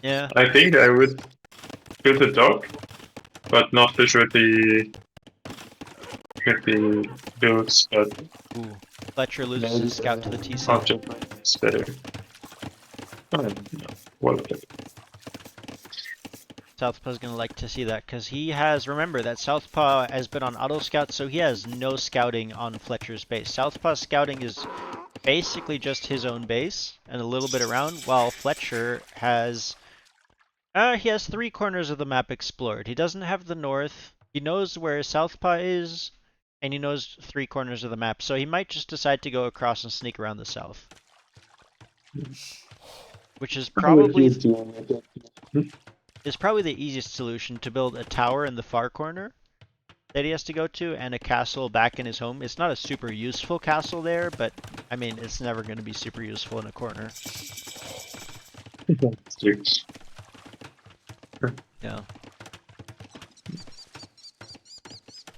Speaker 1: Yeah,
Speaker 2: I think I would build a dock, but not fish with the builds, but
Speaker 1: ooh. FletcheR loses
Speaker 2: maybe
Speaker 1: his scout to the TC.
Speaker 2: object is better. I don't know. Whatever.
Speaker 1: Southpaw's gonna like to see that, because he has, remember that Southpaw has been on auto scout, so he has no scouting on FletcheR's base. Southpaw's scouting is basically just his own base, and a little bit around, while FletcheR has He has 3 corners of the map explored. He doesn't have the north. He knows where Southpaw is, and he knows 3 corners of the map. So he might just decide to go across and sneak around the south. Which is probably the easiest solution, to build a tower in the far corner that he has to go to, and a castle back in his home. It's not a super useful castle there, but I mean, it's never going to be super useful in a corner. Yeah.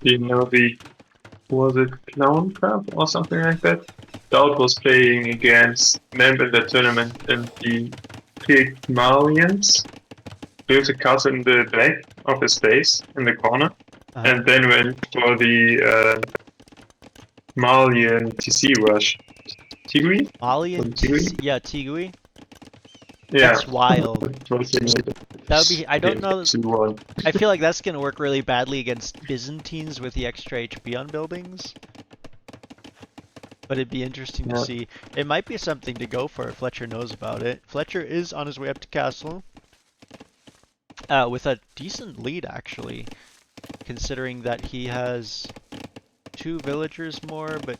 Speaker 2: Do you know was it Clown Cup or something like that? Dowd was playing against Memb in the tournament, and he picked Malians, built a castle in the back of his base, in the corner, and then went for the Malian TC rush. Tigui?
Speaker 1: Malian?
Speaker 2: Tigui?
Speaker 1: Yeah, Tigui.
Speaker 2: Yeah.
Speaker 1: That's wild. That would be. I don't know. I feel like that's gonna work really badly against Byzantines with the extra HP on buildings. But it'd be interesting to see. It might be something to go for if FletcheR knows about it. FletcheR is on his way up to castle. With a decent lead, actually. Considering that he has 2 villagers more, but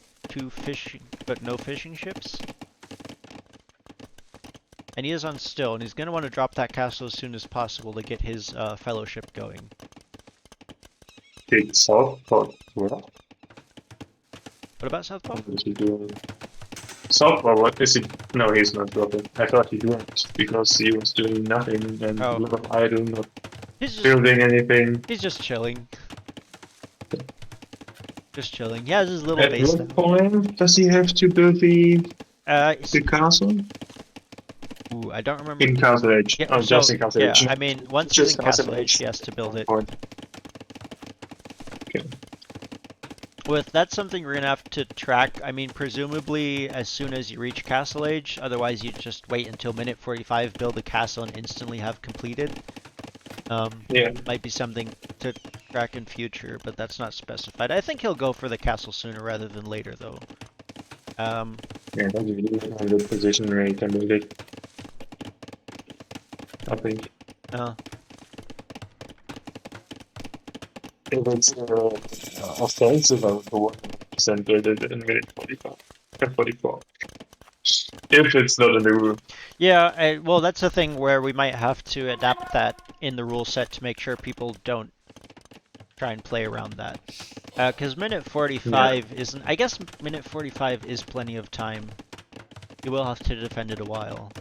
Speaker 1: no fishing ships. And he is on still, and he's going to want to drop that castle as soon as possible to get his fellowship going.
Speaker 2: Did Southpaw
Speaker 1: What about Southpaw?
Speaker 2: What is he doing? Southpaw, what is he? No, he's not dropping. I thought he was, because he was doing nothing and a lot of idle, not building anything.
Speaker 1: He's just chilling. Just chilling. He has his little base.
Speaker 2: At what point does he have to build the castle?
Speaker 1: Ooh, I don't remember.
Speaker 2: In Castle Age.
Speaker 1: Yeah,
Speaker 2: just in Castle Age.
Speaker 1: Yeah, I mean, once he's in Castle Age, he has to build it.
Speaker 2: Okay.
Speaker 1: That's something we're gonna have to track. I mean, presumably as soon as you reach Castle Age. Otherwise, you just wait until minute 45, build a castle, and instantly have completed.
Speaker 2: Yeah.
Speaker 1: Might be something to track in future, but that's not specified. I think he'll go for the castle sooner rather than later, though.
Speaker 2: Yeah, that's really on the position rate and build it. I think. If it's offensive, I would go 100% build it in minute 45. 44. If it's not in the rule.
Speaker 1: Yeah, well, that's the thing where we might have to adapt that in the rule set to make sure people don't try and play around that. Because minute 45 isn't... I guess minute 45 is plenty of time. You will have to defend it a while.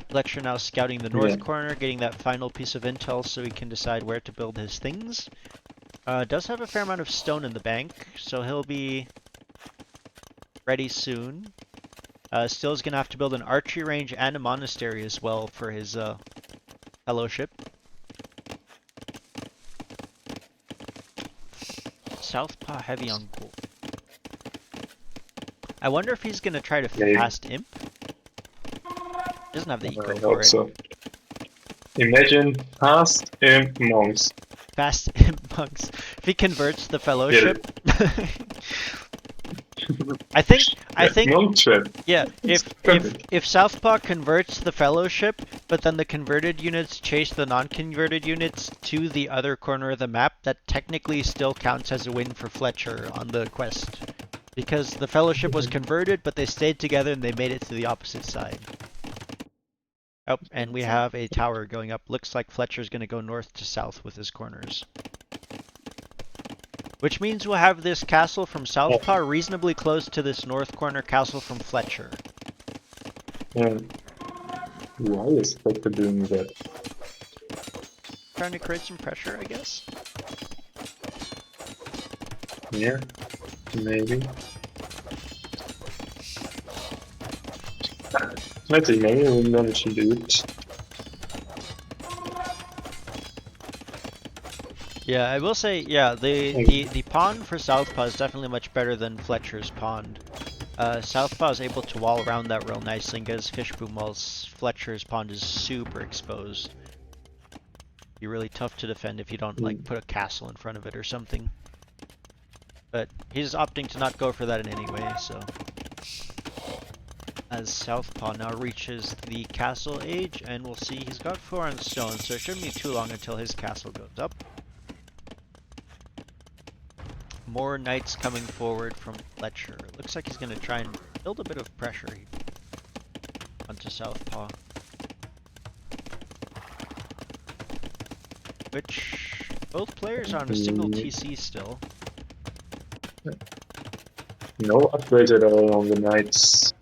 Speaker 1: FletcheR now scouting the north corner, getting that final piece of intel so he can decide where to build his things. Does have a fair amount of stone in the bank, so he'll be ready soon. Still is going to have to build an archery range and a monastery as well for his fellowship. Southpaw heavy on gold. I wonder if he's going to try to fast imp. Doesn't have the eco for it.
Speaker 2: So. Imagine fast imp monks.
Speaker 1: Fast imp monks. If he converts the fellowship. I think
Speaker 2: monk trap.
Speaker 1: Yeah, if Southpaw converts the fellowship, but then the converted units chase the non-converted units to the other corner of the map, that technically still counts as a win for FletcheR on the quest. Because the fellowship was converted, but they stayed together and they made it to the opposite side. Oh, and we have a tower going up. Looks like FletcheR's going to go north to south with his corners. Which means we'll have this castle from Southpaw reasonably close to this north corner castle from FletcheR.
Speaker 2: Why is FletcheR doing that?
Speaker 1: Trying to create some pressure, I guess?
Speaker 2: Yeah, maybe. I think maybe we'll manage to do it.
Speaker 1: Yeah, I will say, yeah, the pond for Southpaw is definitely much better than FletcheR's pond. Southpaw is able to wall around that real nicely and get his fish boom, while FletcheR's pond is super exposed. Be really tough to defend if you don't like put a castle in front of it or something. But he's opting to not go for that in any way, so. as Southpaw now reaches the castle age, and we'll see he's got 4 on stone, so it shouldn't be too long until his castle goes up. More knights coming forward from FletcheR. Looks like he's going to try and build a bit of pressure onto Southpaw. Which, both players are on a single TC still.
Speaker 2: No upgrades at all on the knights.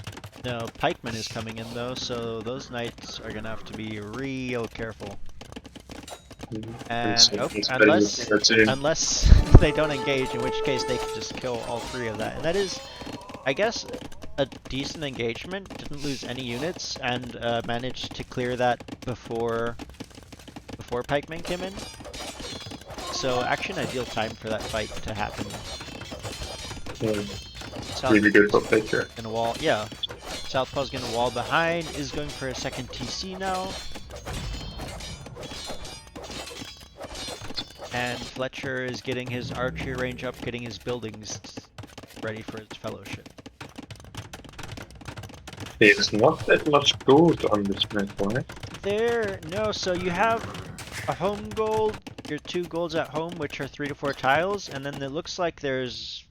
Speaker 1: No, pikeman is coming in though, so those knights are going to have to be real careful. And
Speaker 2: So it's better
Speaker 1: unless
Speaker 2: to get in.
Speaker 1: unless they don't engage, in which case they can just kill all 3 of that. And that is, I guess, a decent engagement. Didn't lose any units and managed to clear that before pikemen came in. So actually an ideal time for that fight to happen.
Speaker 2: Really good for FletcheR.
Speaker 1: Gonna wall, yeah. Southpaw's gonna wall behind. Is going for a second TC now. And FletcheR is getting his archery range up, getting his buildings ready for his fellowship.
Speaker 2: There's not that much gold on this map, right?
Speaker 1: No, so you have a home gold, your 2 golds at home, which are 3 to 4 tiles, and then it looks like there's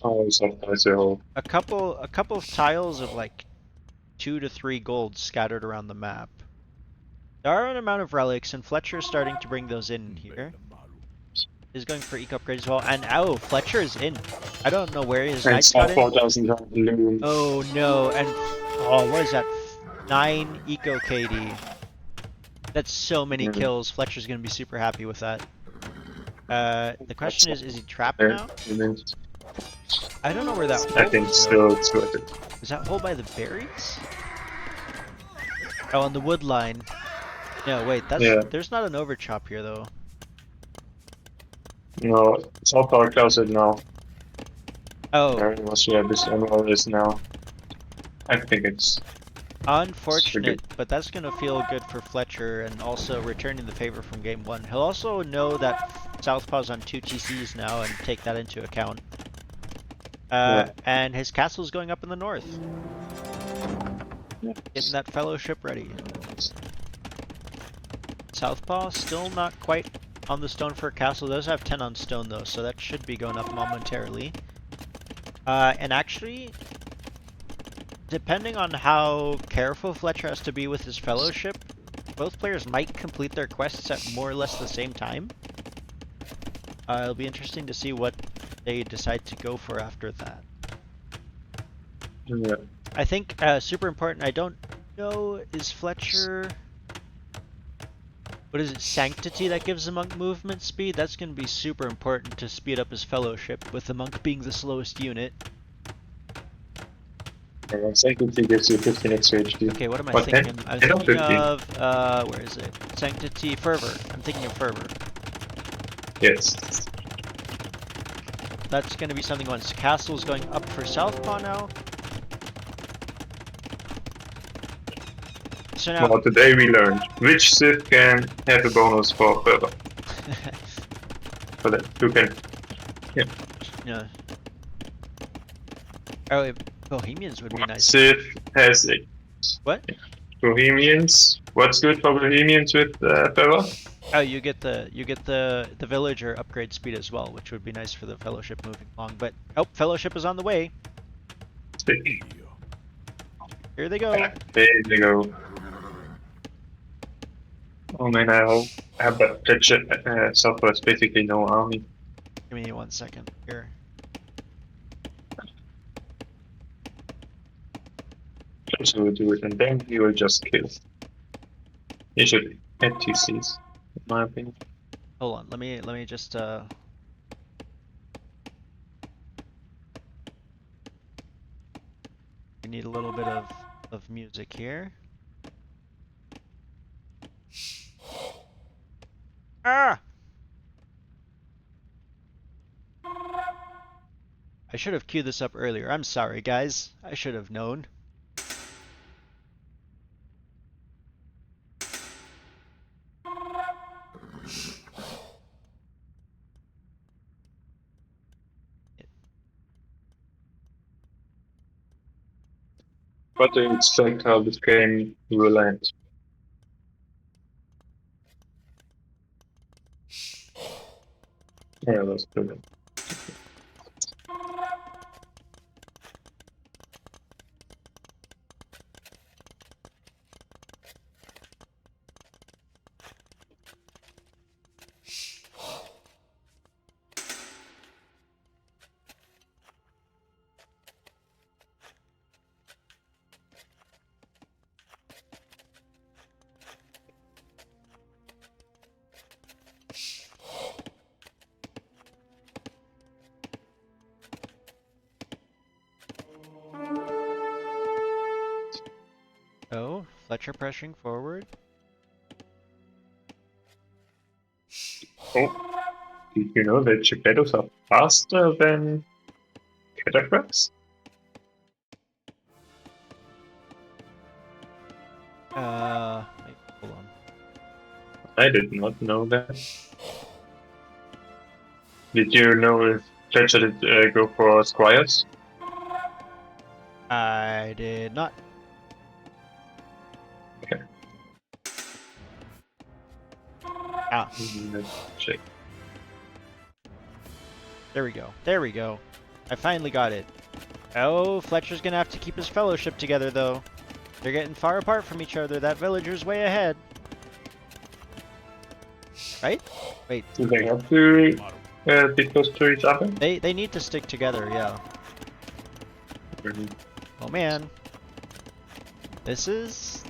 Speaker 2: Oh, sometimes they're all.
Speaker 1: a couple of tiles of like 2 to 3 golds scattered around the map. There are an amount of relics, and FletcheR is starting to bring those in here. He's going for eco upgrade as well, and oh, FletcheR is in. I don't know where his
Speaker 2: And
Speaker 1: knights got in.
Speaker 2: Southpaw doesn't have loom.
Speaker 1: Oh no, and oh, what is that? 9 eco KD. That's so many kills. FletcheR's gonna be super happy with that. The question is he trapped now? I don't know where that hole
Speaker 2: I think
Speaker 1: is, though.
Speaker 2: still it's worth it.
Speaker 1: Is that hole by the berries? Oh, on the wood line. No, wait, there's not an overchop here though.
Speaker 2: No, Southpaw closet now.
Speaker 1: Oh,
Speaker 2: Unless you have this emerald is now. I think it's
Speaker 1: unfortunate, but that's gonna feel good for FletcheR and also returning the favor from game 1. He'll also know that Southpaw's on 2 TCs now and take that into account. And his castle's going up in the north. Getting that fellowship ready. Southpaw still not quite on the stone for a castle. Does have 10 on stone though, so that should be going up momentarily. And actually, depending on how careful FletcheR has to be with his fellowship, both players might complete their quests at more or less the same time. It'll be interesting to see what they decide to go for after that.
Speaker 2: yeah.
Speaker 1: I think super important, I don't know, is FletcheR... What is it, Sanctity that gives the monk movement speed? That's going to be super important to speed up his fellowship, with the monk being the slowest unit.
Speaker 2: Sanctity gives you 15 extra HP.
Speaker 1: Okay, what am I
Speaker 2: What,
Speaker 1: thinking?
Speaker 2: 10?
Speaker 1: I'm
Speaker 2: 10 or
Speaker 1: thinking
Speaker 2: 15?
Speaker 1: of, where is it? Sanctity, Fervor. I'm thinking of Fervor.
Speaker 2: Yes.
Speaker 1: That's going to be something once. Castle's going up for Southpaw now. So now...
Speaker 2: Well, today we learned which Sith can have a bonus for further. For that, who can?
Speaker 1: Yeah. Oh, Bohemians would be nice.
Speaker 2: Sith has it.
Speaker 1: What?
Speaker 2: Bohemians. What's good for Bohemians with further?
Speaker 1: Oh, you get the villager upgrade speed as well, which would be nice for the fellowship moving along. But oh, fellowship is on the way. Here they go.
Speaker 2: There they go. Oh man, I have that FletcheR Southpaw has basically no army.
Speaker 1: Give me 1 second here.
Speaker 2: FletcheR will do it, and then he will just kill. He should add TCs, in my opinion.
Speaker 1: Hold on, let me just we need a little bit of music here. Ah! I should have queued this up earlier. I'm sorry, guys. I should have known.
Speaker 2: But to expect how this game will end. Yeah, that's good.
Speaker 1: Oh, FletcheR pressuring forward.
Speaker 2: Oh, did you know that Geppettos are faster than cataphracts?
Speaker 1: Wait, hold on.
Speaker 2: I did not know that. Did you know if FletcheR did go for squires?
Speaker 1: I did not.
Speaker 2: Okay.
Speaker 1: Ah,
Speaker 2: Let's check.
Speaker 1: there we go. There we go. I finally got it. Oh, FletcheR's gonna have to keep his fellowship together, though. They're getting far apart from each other. That villager's way ahead. Right? Wait,
Speaker 2: Do they have to be close to each other?
Speaker 1: they need to stick together, yeah.
Speaker 2: Mhm.
Speaker 1: Oh man. This is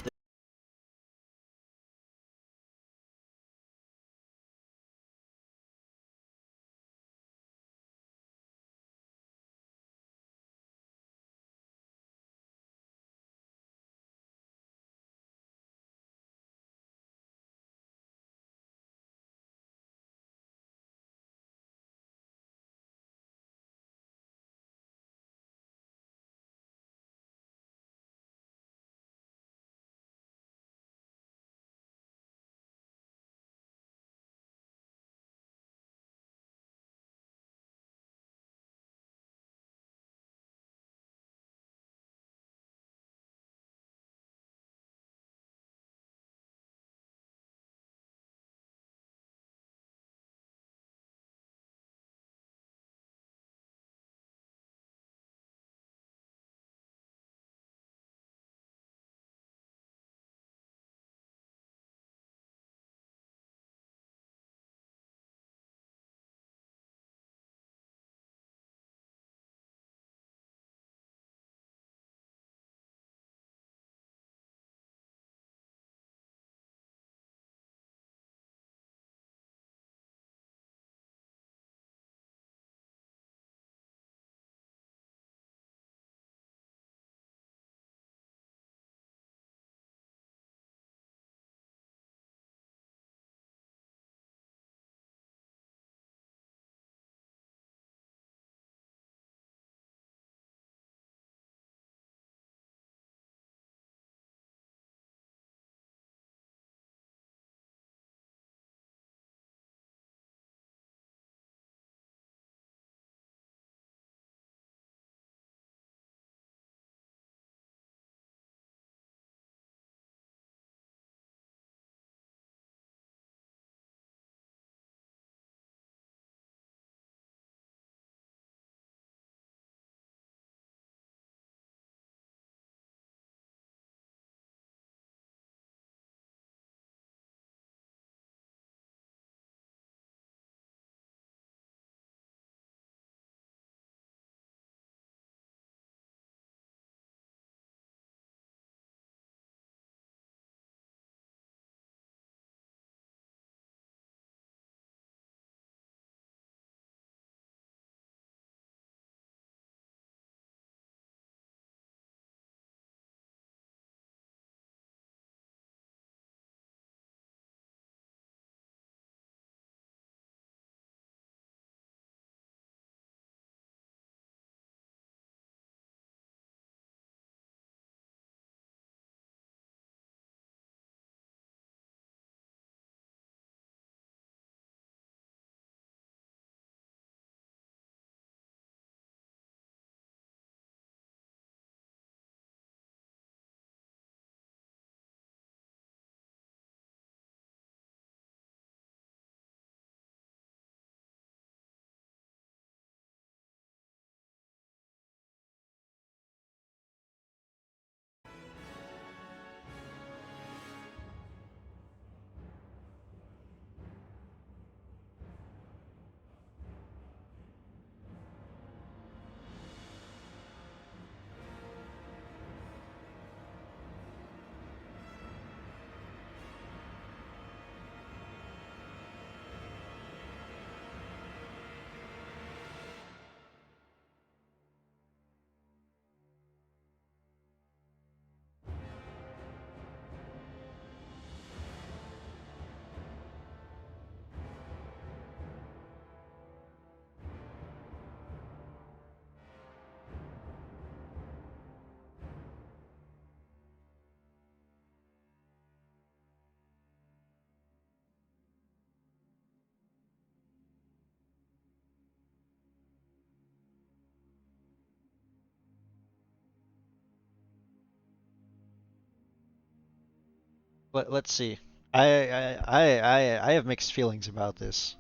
Speaker 1: Let's see. I have mixed feelings about this.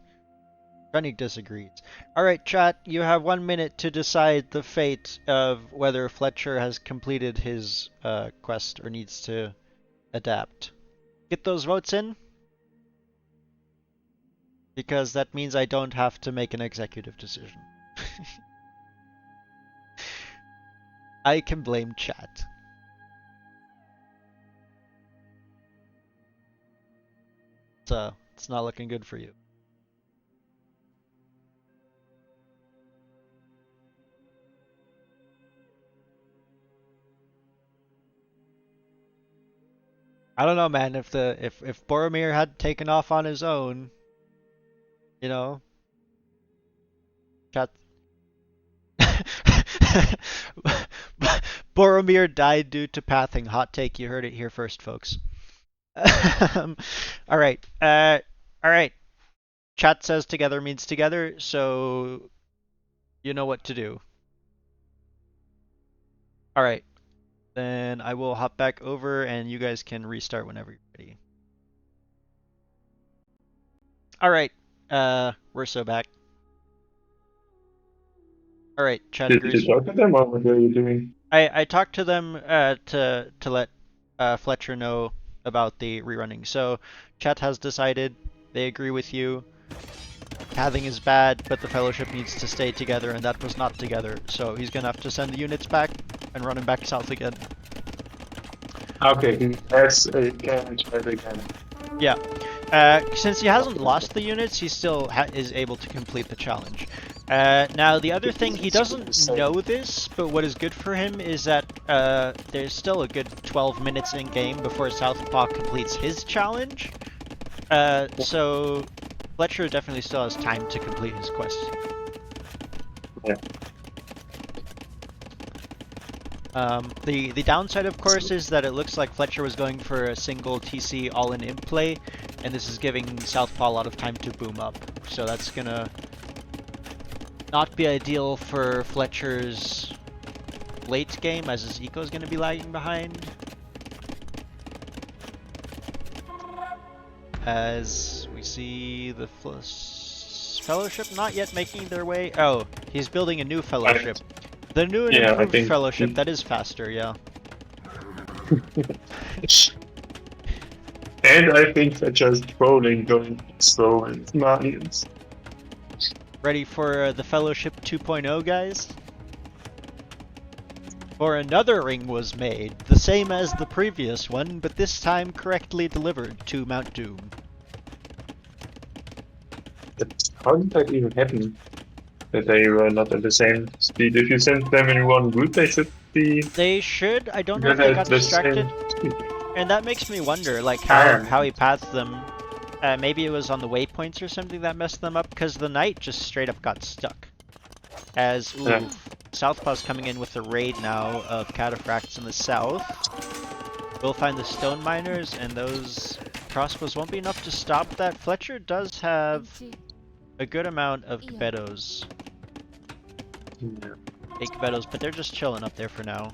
Speaker 1: Rennie disagrees. Alright, chat, you have 1 minute to decide the fate of whether FletcheR has completed his quest or needs to adapt. Get those votes in, because that means I don't have to make an executive decision. I can blame chat. So, it's not looking good for you. I don't know, man. If Boromir had taken off on his own, you know, chat. Boromir died due to pathing. Hot take. You heard it here first, folks. All right. All right. Chat says together means together, so you know what to do. All right. Then I will hop back over, and you guys can restart whenever you're ready. All right. We're so back. All right. Chat
Speaker 2: Did
Speaker 1: agrees.
Speaker 2: you talk to them or what were you doing?
Speaker 1: I talked to them to let FletcheR know about the rerunning. So chat has decided they agree with you. Pathing is bad, but the Fellowship needs to stay together, and that was not together. So he's gonna have to send the units back and run him back south again.
Speaker 2: Okay, he has a can try it again.
Speaker 1: Yeah. Since he hasn't lost the units, he still is able to complete the challenge. Now, the other thing, he doesn't know this, but what is good for him is that there's still a good 12 minutes in game before Southpaw completes his challenge. So FletcheR definitely still has time to complete his quest.
Speaker 2: Yeah.
Speaker 1: The downside, of course, is that it looks like FletcheR was going for a single TC all-in imp play, and this is giving Southpaw a lot of time to boom up. So that's gonna not be ideal for FletcheR's late game, as his eco is gonna be lagging behind. As we see the Fellowship not yet making their way. Oh, he's building a new Fellowship. The new and improved Fellowship, that is faster, yeah.
Speaker 2: And I think they're just trolling, going slow and Marlians.
Speaker 1: Ready for the Fellowship 2.0, guys? For another ring was made, the same as the previous one, but this time correctly delivered to Mount Doom.
Speaker 2: How did that even happen? That they were not at the same speed. If you send them in one group, they should be.
Speaker 1: They should. I don't know if they got distracted. And that makes me wonder, like, how he pathed them. Maybe it was on the waypoints or something that messed them up, because the knight just straight up got stuck. As, ooh, Southpaw's coming in with a raid now of cataphracts in the south. We'll find the stone miners, and those crossbows won't be enough to stop that. FletcheR does have a good amount of Gebettos. 8 Gebettos, but they're just chilling up there for now.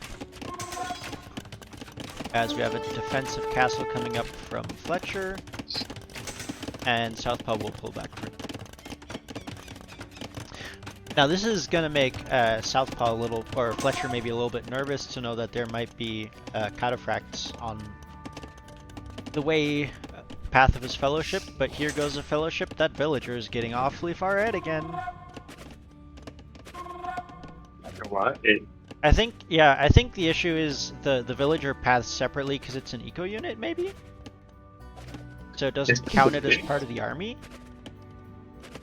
Speaker 1: As we have a defensive castle coming up from FletcheR, and Southpaw will pull back for it. Now this is going to make Southpaw a little, or FletcheR maybe a little bit nervous to know that there might be cataphracts on the way path of his Fellowship, but here goes a Fellowship. That villager is getting awfully far ahead again.
Speaker 2: What?
Speaker 1: I think the issue is the villager paths separately because it's an eco unit, maybe? So it doesn't count it as part of the army?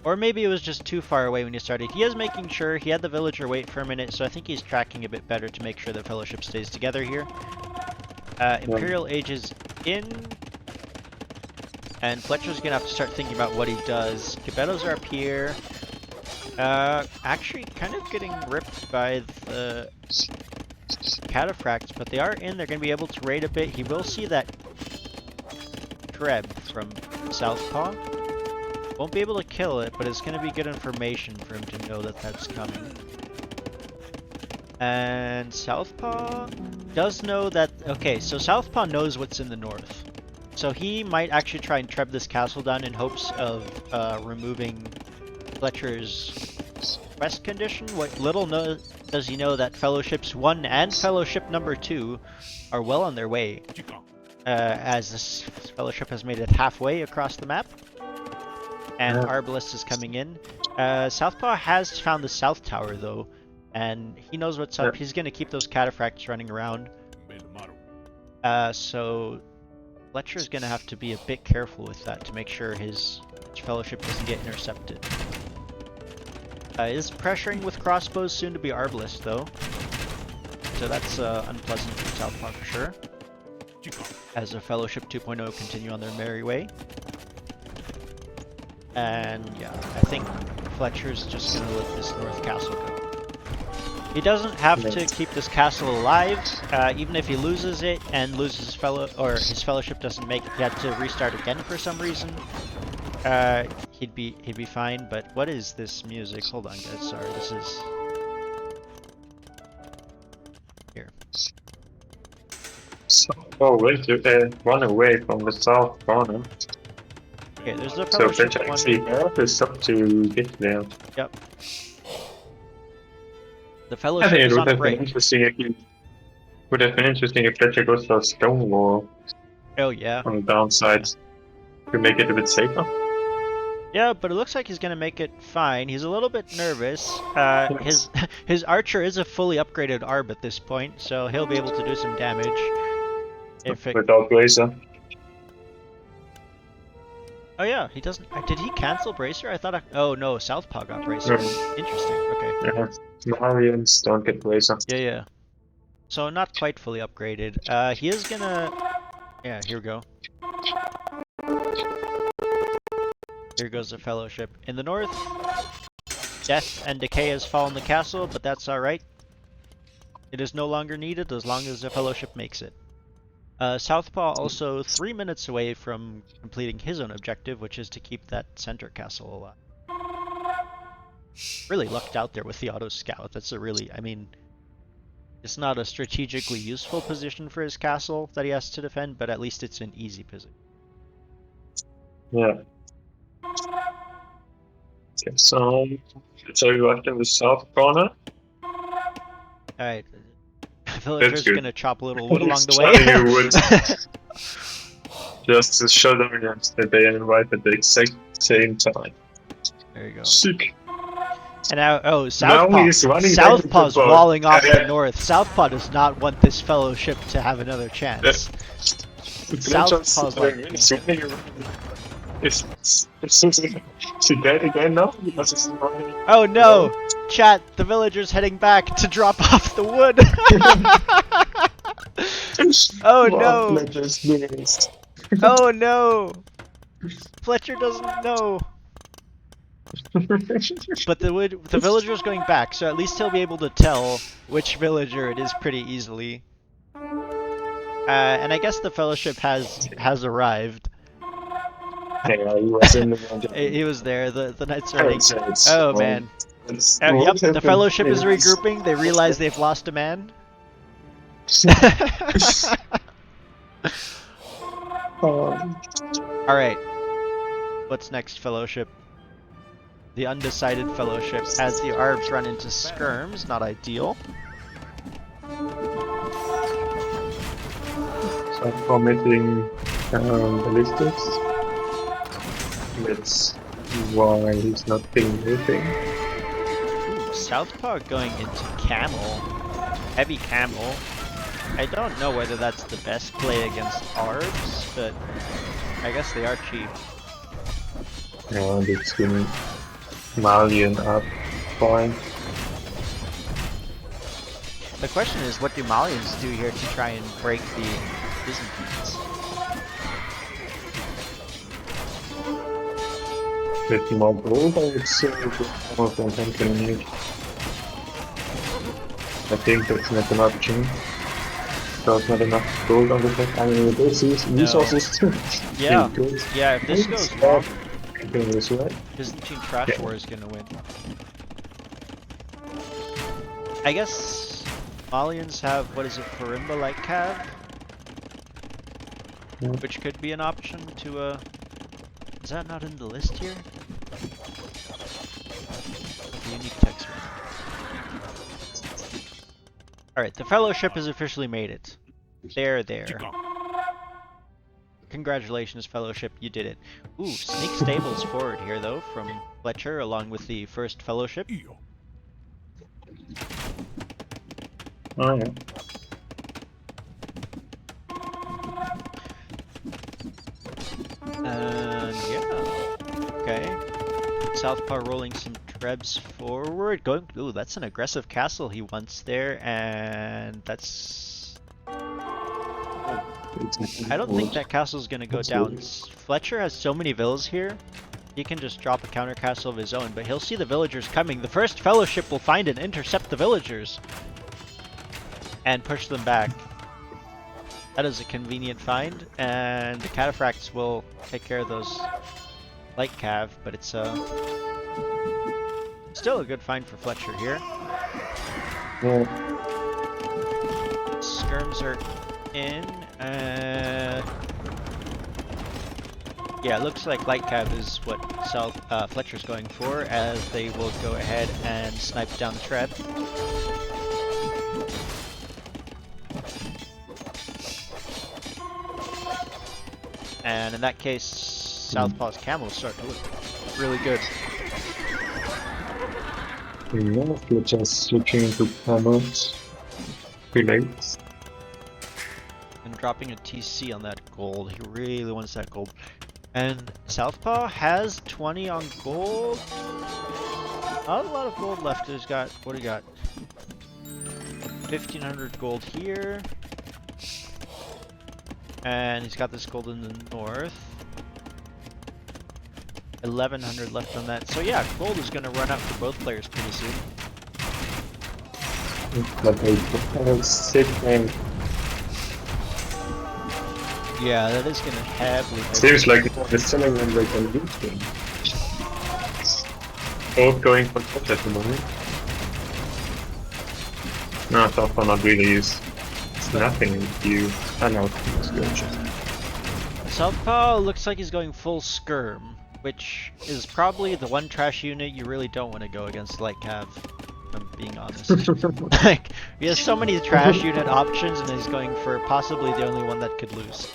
Speaker 1: Or maybe it was just too far away when you started. He is making sure, he had the villager wait for a minute, so I think he's tracking a bit better to make sure the Fellowship stays together here. Imperial Age is in, and FletcheR's gonna have to start thinking about what he does. Gebettos are up here. Actually kind of getting ripped by the cataphracts, but they are in. They're going to be able to raid a bit. He will see that Treb from Southpaw. Won't be able to kill it, but it's going to be good information for him to know that that's coming. And Southpaw does know that... Okay, so Southpaw knows what's in the north. So he might actually try and treb this castle down in hopes of removing FletcheR's quest condition. What little does he know that Fellowships 1 and Fellowship number 2 are well on their way, as this Fellowship has made it halfway across the map, and Arbalest is coming in. Southpaw has found the South Tower though, and he knows what's up. He's going to keep those cataphracts running around. So FletcheR is going to have to be a bit careful with that to make sure his Fellowship doesn't get intercepted. Is pressuring with crossbows, soon to be Arbalest though, so that's unpleasant for Southpaw for sure, as a Fellowship 2.0 continue on their merry way. And yeah, I think FletcheR's just gonna let this North Castle go. He doesn't have to keep this castle alive, even if he loses it and loses his Fellowship doesn't make it, he had to restart again for some reason. He'd be fine. But what is this music? Hold on, guys. Sorry, this is here.
Speaker 2: Oh, wait, to run away from the south corner.
Speaker 1: Okay, there's the
Speaker 2: So
Speaker 1: Fellowship
Speaker 2: FletcheR
Speaker 1: one.
Speaker 2: actually help is up to get there.
Speaker 1: Yep. The
Speaker 2: I
Speaker 1: Fellowship
Speaker 2: think it
Speaker 1: is
Speaker 2: would
Speaker 1: on a
Speaker 2: have been
Speaker 1: break.
Speaker 2: interesting if you would have been interesting if FletcheR goes for a stone wall
Speaker 1: Oh yeah.
Speaker 2: on the downside to make it a bit safer.
Speaker 1: Yeah, but it looks like he's gonna make it fine. He's a little bit nervous. His archer is a fully upgraded Arb at this point, so he'll be able to do some damage. If it...
Speaker 2: Without Bracer.
Speaker 1: Oh yeah, he doesn't. Did he cancel Bracer? I thought. Oh no, Southpaw got Bracer. Interesting. Okay.
Speaker 2: Yeah. Malians don't get Bracer.
Speaker 1: Yeah, yeah. So not quite fully upgraded. He is gonna. Yeah, here we go. Here goes the Fellowship. In the north, death and decay has fallen the castle, but that's alright. It is no longer needed as long as the Fellowship makes it. Southpaw also 3 minutes away from completing his own objective, which is to keep that center castle alive. Really lucked out there with the auto scout. That's a really, I mean, it's not a strategically useful position for his castle that he has to defend, but at least it's an easy position.
Speaker 2: Yeah. Okay, so you left in the south corner.
Speaker 1: Alright. Villager's
Speaker 2: good.
Speaker 1: gonna chop a little wood along the
Speaker 2: Chopping your
Speaker 1: way.
Speaker 2: wood. Just to show them against the day and right at the exact same time.
Speaker 1: There you go.
Speaker 2: Sick.
Speaker 1: And now, oh,
Speaker 2: Now
Speaker 1: Southpaw.
Speaker 2: he's running
Speaker 1: Southpaw's
Speaker 2: back to the boat.
Speaker 1: walling off
Speaker 2: Yeah.
Speaker 1: the north. Southpaw does not want this Fellowship to have another chance. Southpaw's like,
Speaker 2: Is she dead again now? Because it's not any-
Speaker 1: oh no! Chat, the Villager's heading back to drop off the wood! Oh no!
Speaker 2: FletcheR's losing.
Speaker 1: Oh no! FletcheR doesn't know! But the Villager's going back, so at least he'll be able to tell which Villager it is pretty easily. And I guess the Fellowship has arrived.
Speaker 2: Yeah, he was in the
Speaker 1: He was there, the Knights are ready.
Speaker 2: Oh,
Speaker 1: Oh man. Yep, the Fellowship is regrouping, they realize they've lost a man. Alright. What's next, Fellowship? The undecided Fellowship as the Arbs run into skirms, not ideal.
Speaker 2: So committing ballistics. That's why he's not doing anything.
Speaker 1: Ooh, Southpaw going into camel. Heavy camel. I don't know whether that's the best play against Arbs, but I guess they are cheap.
Speaker 2: And it's been Malian up fine.
Speaker 1: The question is, what do Malians do here to try and break the Byzantines?
Speaker 2: With more gold, I would say more than 10 cannon. I think that's not an option. There's not enough gold on the deck. I mean, this is resources too.
Speaker 1: Yeah,
Speaker 2: Good.
Speaker 1: yeah, if this goes wrong,
Speaker 2: This way.
Speaker 1: Byzantine Trash War is gonna win. I guess Malians have, what is it, Farimba like Cav? which could be an option to is that not in the list here? The unique text. Alright, the Fellowship has officially made it. There. Congratulations, Fellowship, you did it. Ooh, sneak stables forward here, though, from FletcheR, along with the first Fellowship.
Speaker 2: Oh, yeah.
Speaker 1: And yeah, okay. Southpaw rolling some trebs forward, going. Ooh, that's an aggressive castle he wants there, and that's. I don't think that castle's gonna go down. FletcheR has so many villas here, he can just drop a counter castle of his own, but he'll see the villagers coming. The first Fellowship will find and intercept the villagers and push them back. That is a convenient find, and the cataphracts will take care of those light cav, but it's still a good find for FletcheR here.
Speaker 2: Yeah.
Speaker 1: Skirms are in, yeah, it looks like light cav is what FletcheR's going for, as they will go ahead and snipe down the treb. And in that case, Southpaw's camels start to look really good.
Speaker 2: Yeah, we're just switching into camels. Relates.
Speaker 1: And dropping a TC on that gold. He really wants that gold. And Southpaw has 20 on gold. Not a lot of gold left. He's got, what do you got? 1500 gold here. And he's got this gold in the north. 1100 left on that. So yeah, gold is going to run out for both players pretty soon.
Speaker 2: But they sick man.
Speaker 1: Yeah, that is going to heavily.
Speaker 2: Seems like they're selling them like a loot game. Both going for top at the moment. No, Southpaw not really use. It's nothing if you. I know it's good.
Speaker 1: Southpaw looks like he's going full skirm, which is probably the one trash unit you really don't want to go against light cav, if I'm being honest. Like, he has so many trash unit options and he's going for possibly the only one that could lose.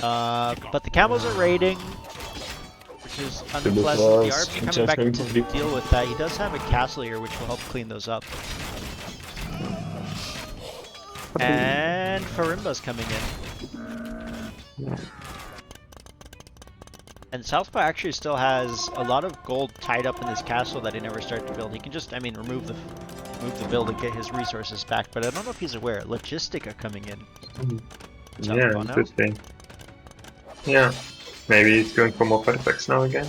Speaker 1: But the camels are raiding, which is unpleasant. The army coming back to deal with that. He does have a castle here which will help clean those up. And Farimba's coming in. And Southpaw actually still has a lot of gold tied up in this castle that he never started to build. He can just, I mean, remove the build and get his resources back, but I don't know if he's aware. Logistica coming in.
Speaker 2: Yeah, interesting. Yeah, maybe he's going for more artifacts now again.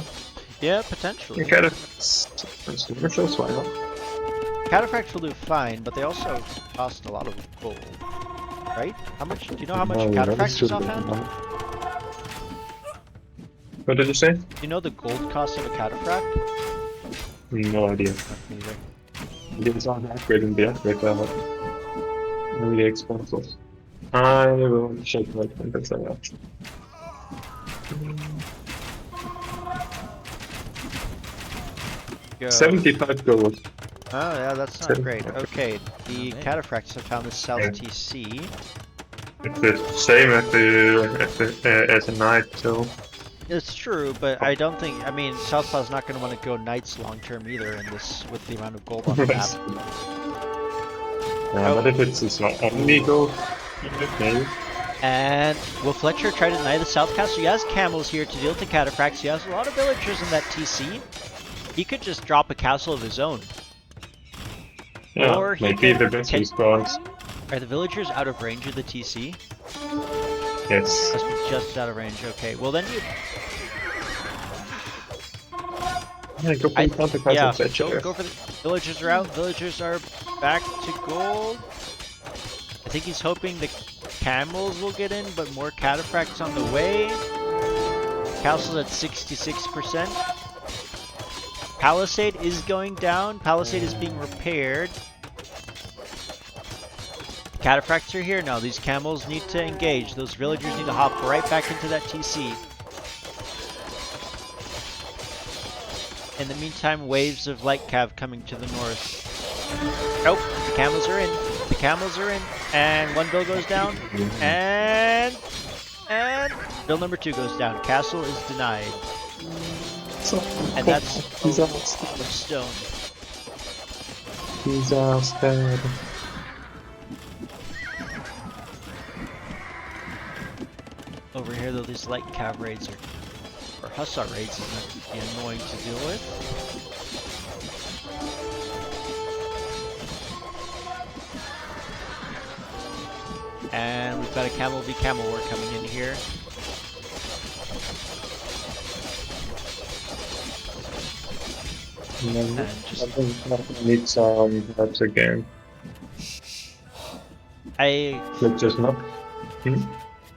Speaker 1: Yeah, potentially.
Speaker 2: Commercials, why not?
Speaker 1: Cataphracts will do fine, but they also cost a lot of gold, right? How much? Do you know how much cataphracts is offhand?
Speaker 2: What did you say?
Speaker 1: Do you know the gold cost of a cataphract?
Speaker 2: No idea.
Speaker 1: Me neither.
Speaker 2: These are upgrading the upgrade level. Really expensive. I will check my contents out.
Speaker 1: Go.
Speaker 2: 75 gold.
Speaker 1: Oh yeah, that's not great. Okay, the cataphracts have found the south TC.
Speaker 2: It's the same as a knight, so.
Speaker 1: It's true, but I don't think. I mean, Southpaw's not going to want to go knights long term either in this with the amount of gold on the map.
Speaker 2: Yeah, but if it's only gold, maybe.
Speaker 1: And will FletcheR try to deny the South Castle? He has camels here to deal with the cataphracts. He has a lot of villagers in that TC. He could just drop a castle of his own.
Speaker 2: Yeah,
Speaker 1: or he
Speaker 2: maybe
Speaker 1: could
Speaker 2: the best response.
Speaker 1: Are the villagers out of range of the TC?
Speaker 2: Yes.
Speaker 1: Must be just out of range. Okay, well then you.
Speaker 2: Yeah, go for the counter castle.
Speaker 1: Yeah, go for the villagers are out. Villagers are back to gold. I think he's hoping the camels will get in, but more cataphracts on the way. Castle's at 66%. Palisade is going down. Palisade is being repaired. Cataphracts are here now. These camels need to engage. Those villagers need to hop right back into that TC. In the meantime, waves of light cav coming to the north. Nope, the camels are in. The camels are in. And one bill goes down. And bill number 2 goes down. Castle is denied. And that's stone.
Speaker 2: Disaster.
Speaker 1: Over here, though, these light cav raids or hussar raids is going to be annoying to deal with. And we've got a camel v camel war coming in here. And just
Speaker 2: I think I need some help again. But just not.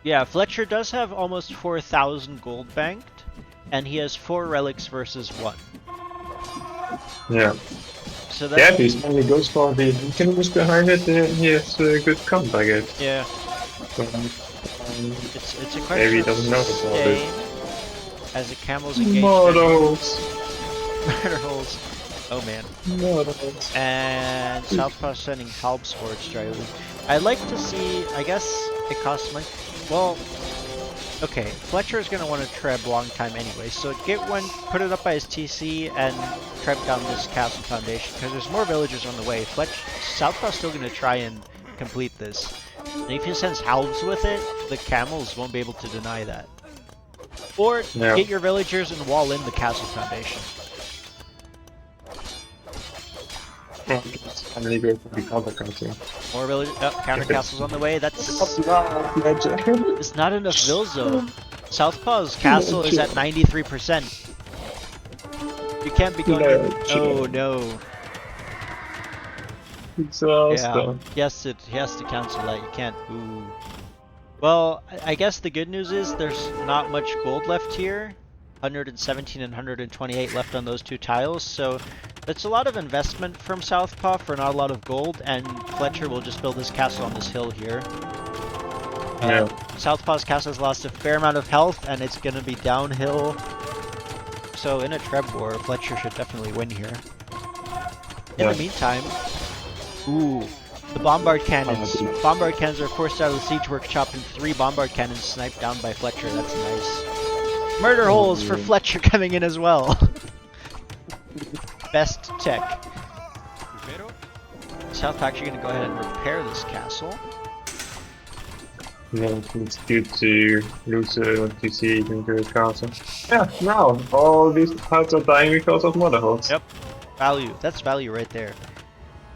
Speaker 1: Yeah, FletcheR does have almost 4,000 gold banked, and he has 4 relics versus 1.
Speaker 2: Yeah.
Speaker 1: So that's,
Speaker 2: Yeah, if he mainly goes for the economics behind it, then he has a good comp, I guess.
Speaker 1: yeah,
Speaker 2: So,
Speaker 1: it's a question
Speaker 2: maybe he
Speaker 1: of
Speaker 2: doesn't know about
Speaker 1: staying
Speaker 2: it.
Speaker 1: as the camels engage
Speaker 2: Models!
Speaker 1: murder holes. Oh man.
Speaker 2: Models!
Speaker 1: And Southpaw sending Halb Swords directly. I'd like to see, I guess it costs money. Well, okay, FletcheR is going to want to treb long time anyway, so get one, put it up by his TC, and treb down this castle foundation, because there's more villagers on the way. Southpaw's still going to try and complete this. And if he sends halves with it, the camels won't be able to deny that. Or get your villagers and wall in the castle foundation.
Speaker 2: I'm gonna go for the counter castle.
Speaker 1: More village counter castles on the way. That's
Speaker 2: FletcheR.
Speaker 1: it's not enough vills though. Southpaw's castle is at 93%. You can't be going. Oh no. Yeah. Yes, he has to cancel that. You can't. Ooh. Well, I guess the good news is there's not much gold left here. 117 and 128 left on those 2 tiles, so it's a lot of investment from Southpaw for not a lot of gold, and FletcheR will just build his castle on this hill here. Southpaw's castle has lost a fair amount of health, and it's going to be downhill. So in a treb war, FletcheR should definitely win here. In the meantime, ooh, the bombard cannons. Bombard cannons are forced out of the siege workshop, and 3 bombard cannons sniped down by FletcheR. That's nice. Murder holes for FletcheR coming in as well. Best tech. Southpaw actually going to go ahead and repair this castle.
Speaker 2: Yeah, it's good to lose TC into the castle. Yeah, now all these tiles are dying because of mother holes.
Speaker 1: Yep. Value. That's value right there.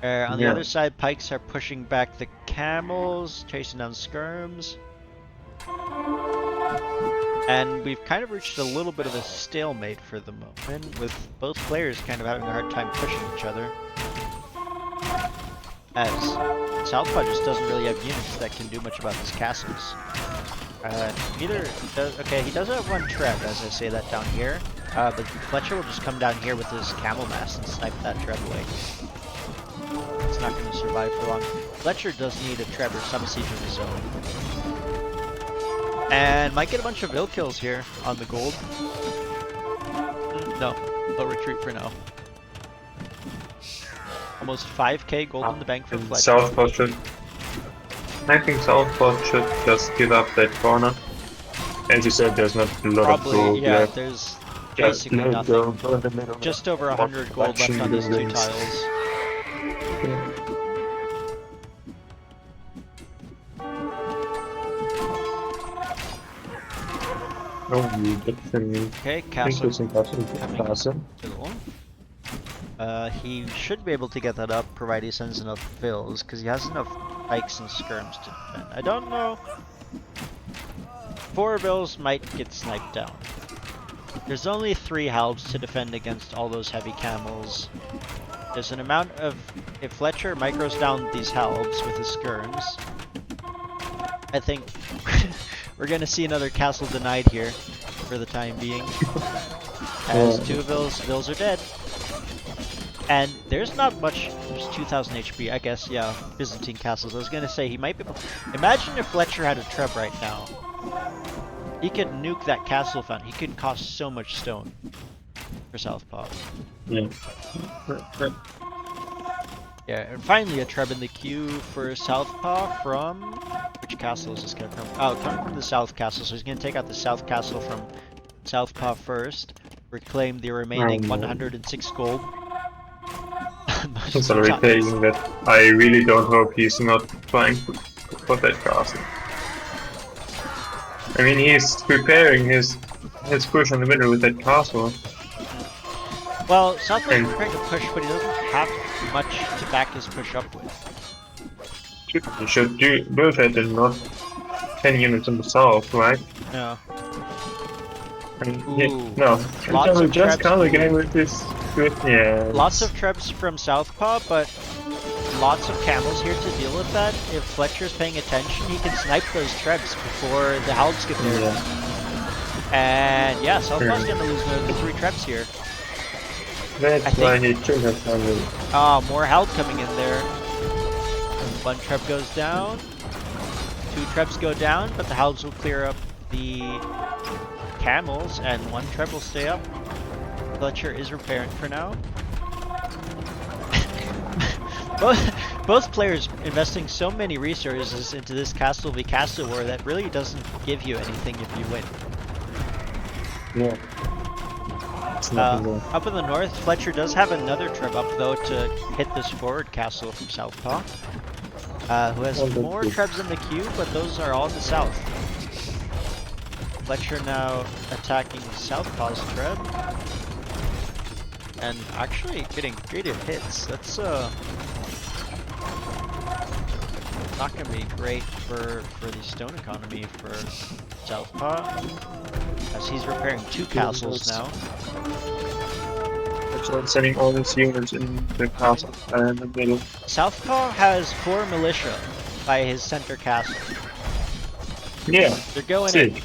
Speaker 1: On the other side, pikes are pushing back the camels, chasing down skirms. And we've kind of reached a little bit of a stalemate for the moment, with both players kind of having a hard time pushing each other. As Southpaw just doesn't really have units that can do much about his castles. He does have 1 treb, as I say that down here. But FletcheR will just come down here with his camel mass and snipe that treb away. It's not going to survive for long. FletcheR does need a treb or some siege of his own. And might get a bunch of vill kills here on the gold. No, they'll retreat for now. Almost 5k gold in the bank for FletcheR.
Speaker 2: Southpaw should. I think Southpaw should just give up that corner. As you said, there's not a lot of gold left.
Speaker 1: There's basically nothing. Just over 100 gold left on these 2 tiles. Okay, castle coming to the wall. He should be able to get that up, provided he sends enough fills, because he has enough pikes and skirms to defend. I don't know. 4 bills might get sniped down. There's only 3 halbs to defend against all those heavy camels. There's an amount of... If FletcheR micros down these halbs with his skirms, I think we're going to see another castle denied here for the time being. As 2 vills are dead. And there's not much, there's 2000 HP, I guess, yeah, Byzantine castles. I was gonna say, he might be able, imagine if FletcheR had a Treb right now. He could nuke that castle fountain. He could cost so much stone for Southpaw.
Speaker 2: Yeah.
Speaker 1: Yeah, and finally a Treb in the queue for Southpaw from, which castle is this gonna come? Oh, coming from the South Castle, so he's gonna take out the South Castle from Southpaw first, reclaim the remaining 106 gold.
Speaker 2: He's already saying that I really don't hope he's not trying to put that castle. I mean, he's preparing his push in the middle with that castle.
Speaker 1: Well, Southpaw is preparing to push, but he doesn't have much to back his push up with.
Speaker 2: He should build it and not 10 units in the south, right?
Speaker 1: No.
Speaker 2: I mean,
Speaker 1: Ooh.
Speaker 2: no.
Speaker 1: Lots of
Speaker 2: just
Speaker 1: traps.
Speaker 2: kind of game with this good, yeah.
Speaker 1: Lots of Trebs from Southpaw, but lots of camels here to deal with that. If FletcheR's paying attention, he can snipe those Trebs before the Halds get there.
Speaker 2: Yeah.
Speaker 1: And yeah, Southpaw's gonna lose the 3 Trebs here.
Speaker 2: That's why he should have done it.
Speaker 1: Ah, more Hald coming in there. 1 Treb goes down. 2 Trebs go down, but the Halds will clear up the camels, and 1 Treb will stay up. FletcheR is repairing for now. Both players investing so many resources into this castle v castle war that really doesn't give you anything if you win.
Speaker 2: Yeah. It's nothing more.
Speaker 1: Up in the north, FletcheR does have another Treb up though to hit this forward castle from Southpaw, who has more Trebs in the queue, but those are all in the south. FletcheR now attacking Southpaw's Treb, and actually getting creative hits. That's not gonna be great for the stone economy for Southpaw, as he's repairing 2 castles now.
Speaker 2: So sending all his units in the castle and the middle.
Speaker 1: Southpaw has 4 militia by his center castle.
Speaker 2: Yeah.
Speaker 1: They're going in.
Speaker 2: Sick.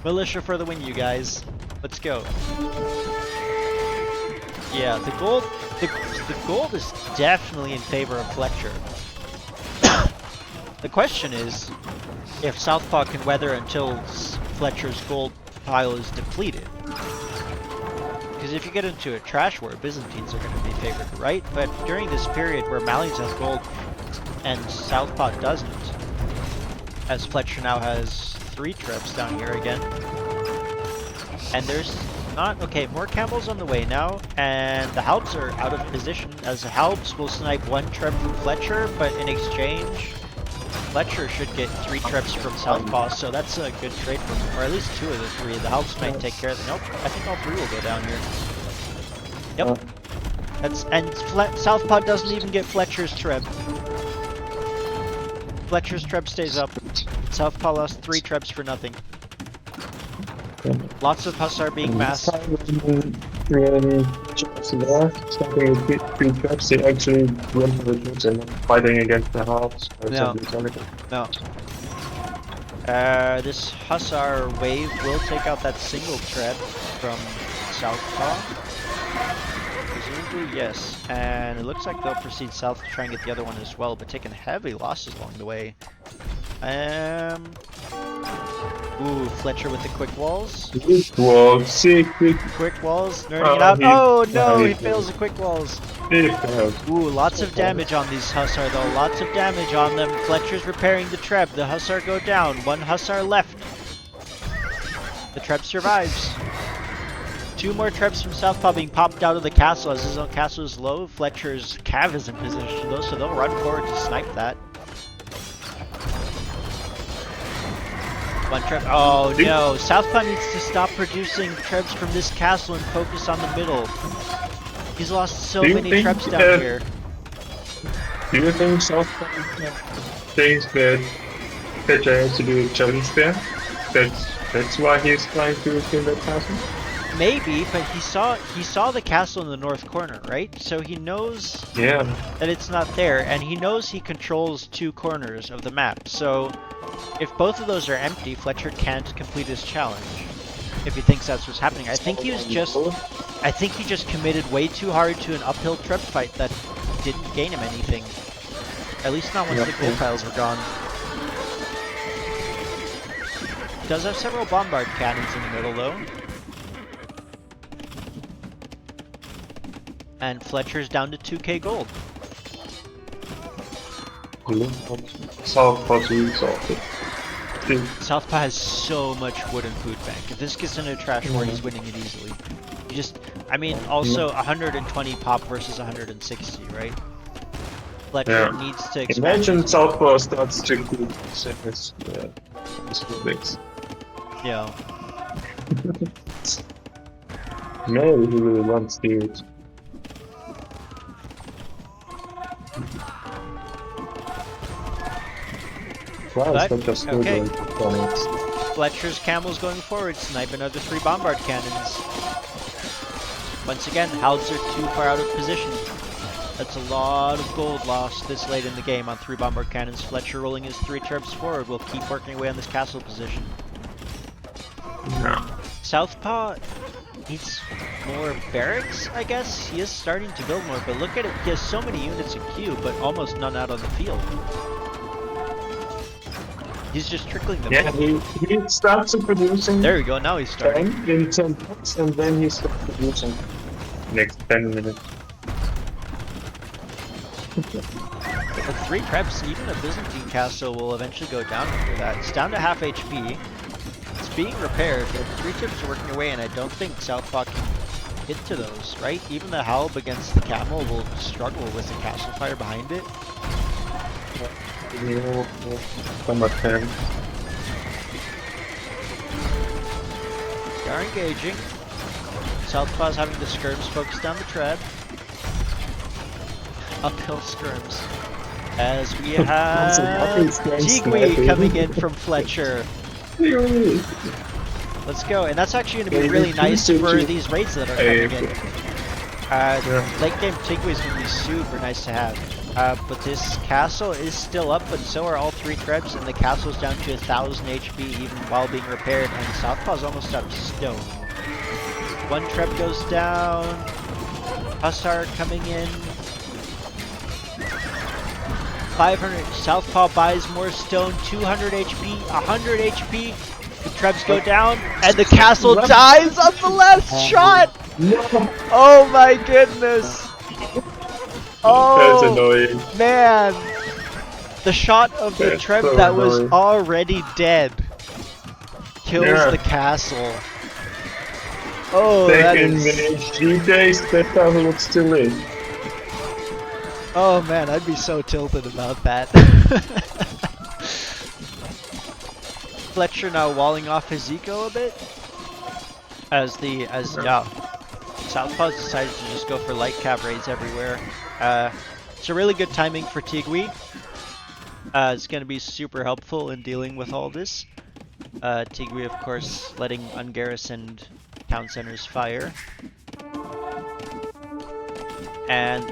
Speaker 1: Militia for the win, you guys. Let's go. Yeah, the gold is definitely in favor of FletcheR. The question is if Southpaw can weather until FletcheR's gold pile is depleted. Because if you get into a trash war, Byzantines are going to be favored, right? But during this period where Malians has gold and Southpaw doesn't, as FletcheR now has 3 Trebs down here again. And there's not, okay, more camels on the way now, and the Halbs are out of position, as the Halbs will snipe 1 Treb from FletcheR, but in exchange, FletcheR should get 3 Trebs from Southpaw, so that's a good trade for him, or at least 2 of the 3. The Halbs might take care of them. Nope, I think all 3 will go down here. Yep. Southpaw doesn't even get FletcheR's Treb. FletcheR's Treb stays up. Southpaw lost 3 Trebs for nothing. Lots of Hussar being massed.
Speaker 2: When starting with 3 traps, they actually win the troops and not fighting against the halves or
Speaker 1: No.
Speaker 2: something like that.
Speaker 1: No. This Hussar wave will take out that single Treb from Southpaw. Presumably, yes. And it looks like they'll proceed south to try and get the other one as well, but taking heavy losses along the way. Ooh, FletcheR with the quick walls.
Speaker 2: Whoa, sick, quick.
Speaker 1: Quick walls, nerding it out. Oh no, he fails the quick walls. Ooh, lots of damage on these Hussar though. Lots of damage on them. FletcheR's repairing the Treb. The Hussar go down. 1 Hussar left. The Treb survives. 2 more Trebs from Southpaw being popped out of the castle as his own castle is low. FletcheR's cav is in position though, so they'll run forward to snipe that. 1 Treb. Oh no, Southpaw needs to stop producing Trebs from this castle and focus on the middle. He's lost so many Trebs down here.
Speaker 2: Do you think Southpaw thinks that FletcheR has to do a challenge there? That's why he's trying to kill that castle?
Speaker 1: Maybe, but he saw the castle in the north corner, right? So he knows that it's not there, and he knows he controls 2 corners of the map. So if both of those are empty, FletcheR can't complete his challenge. If he thinks that's what's happening. I think he was just I think he just committed way too hard to an uphill trip fight that didn't gain him anything. At least not once the gold tiles were gone. Does have several bombard cannons in the middle though. And FletcheR's down to 2k gold.
Speaker 2: Southpaw too,
Speaker 1: Southpaw has so much wood and food bank. If this gets into a trash war, he's winning it easily. You just, I mean, also 120 pop versus 160, right? FletcheR needs to expand.
Speaker 2: Imagine Southpaw starts to do his buildings.
Speaker 1: Yeah.
Speaker 2: No, he really wants to do it. Wow,
Speaker 1: But,
Speaker 2: it's not just
Speaker 1: okay.
Speaker 2: Comics.
Speaker 1: FletcheR's camel's going forward, snipe another 3 bombard cannons. Once again, Halds are too far out of position. That's a lot of gold lost this late in the game on 3 bombard cannons. FletcheR rolling his 3 troops forward will keep working away on this castle position.
Speaker 2: No.
Speaker 1: Southpaw needs more barracks, I guess. He is starting to build more, but look at it. He has so many units in queue, but almost none out on the field. He's just trickling them.
Speaker 2: Yeah, he starts producing.
Speaker 1: There we go, now he's starting.
Speaker 2: 10 in 10 minutes, and then he starts producing next 10 minutes.
Speaker 1: With 3 preps, even a Byzantine castle will eventually go down after that. It's down to half HP. It's being repaired, but 3 tips are working away, and I don't think Southpaw can hit to those, right? Even the Halb against the camel will struggle with the castle fire behind it.
Speaker 2: Combat 10.
Speaker 1: They are engaging. Southpaw's having the skirms focus down the tread. Uphill skirms. As we have Tigui coming in from FletcheR. Let's go, and that's actually going to be really nice for these raids that are coming in. Late game Tigui is going to be super nice to have. But this castle is still up, but so are all 3 trebs, and the castle's down to 1000 HP even while being repaired, and Southpaw's almost out of stone. 1 treb goes down. Hussar coming in. 500. Southpaw buys more stone. 200 HP. 100 HP. The trebs go down, and the castle dies on the last shot! Oh my goodness! Oh,
Speaker 2: that's annoying.
Speaker 1: Man! The shot of the treb
Speaker 2: so
Speaker 1: that was
Speaker 2: annoying.
Speaker 1: already dead kills the castle. Oh, that is...
Speaker 2: G-Days, that castle looks still in.
Speaker 1: Oh man, I'd be so tilted about that. FletcheR now walling off his eco a bit. Southpaw's decided to just go for light cav raids everywhere. It's a really good timing for Tigui. It's going to be super helpful in dealing with all this. Tigui, of course, letting ungarrisoned town centers fire. And...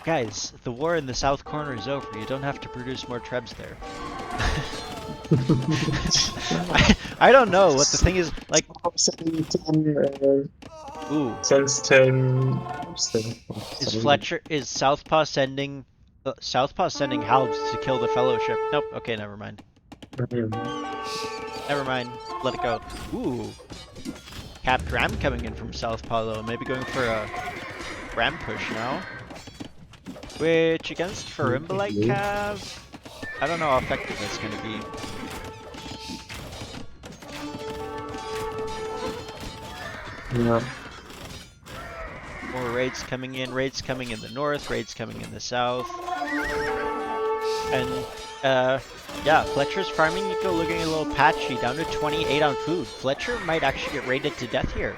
Speaker 1: guys, the war in the south corner is over. You don't have to produce more trebs there. I don't know what the thing is, like... Ooh.
Speaker 2: Sends 10...
Speaker 1: Is Southpaw sending... Southpaw sending Halbs to kill the Fellowship. Nope, okay, never mind. Never mind, let it go. Ooh. Capped Ram coming in from Southpaw though, maybe going for a Ram push now. Which against Farimbalite Cav, I don't know how effective that's going to be.
Speaker 2: Yeah.
Speaker 1: More raids coming in the north, raids coming in the south. And yeah, FletcheR's farming eco looking a little patchy, down to 28 on food. FletcheR might actually get raided to death here.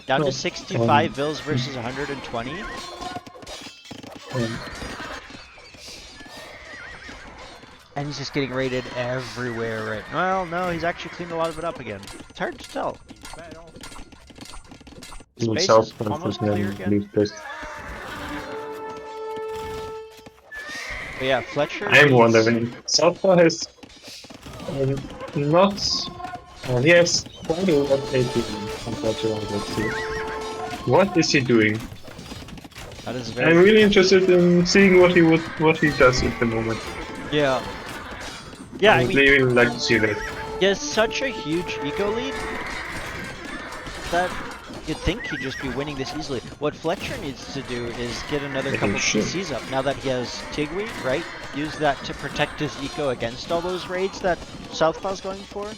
Speaker 1: Down to 65 vills versus 120. And he's just getting raided everywhere right now. Well, no, he's actually cleaned a lot of it up again. It's hard to tell. Space is almost clear again. But yeah, FletcheR.
Speaker 2: I'm wondering. Southpaw has not And he has quite a lot of AP compared to other two. What is he doing?
Speaker 1: That is
Speaker 2: I'm
Speaker 1: very
Speaker 2: really interested in seeing what he does at the moment.
Speaker 1: yeah.
Speaker 2: I
Speaker 1: Yeah, I
Speaker 2: would
Speaker 1: mean,
Speaker 2: really like to see that.
Speaker 1: he has such a huge eco lead that you'd think he'd just be winning this easily. What FletcheR needs to do is get another
Speaker 2: Yeah, he
Speaker 1: couple
Speaker 2: should.
Speaker 1: PCs up now that he has Tigui, right? Use that to protect his eco against all those raids that Southpaw's going for.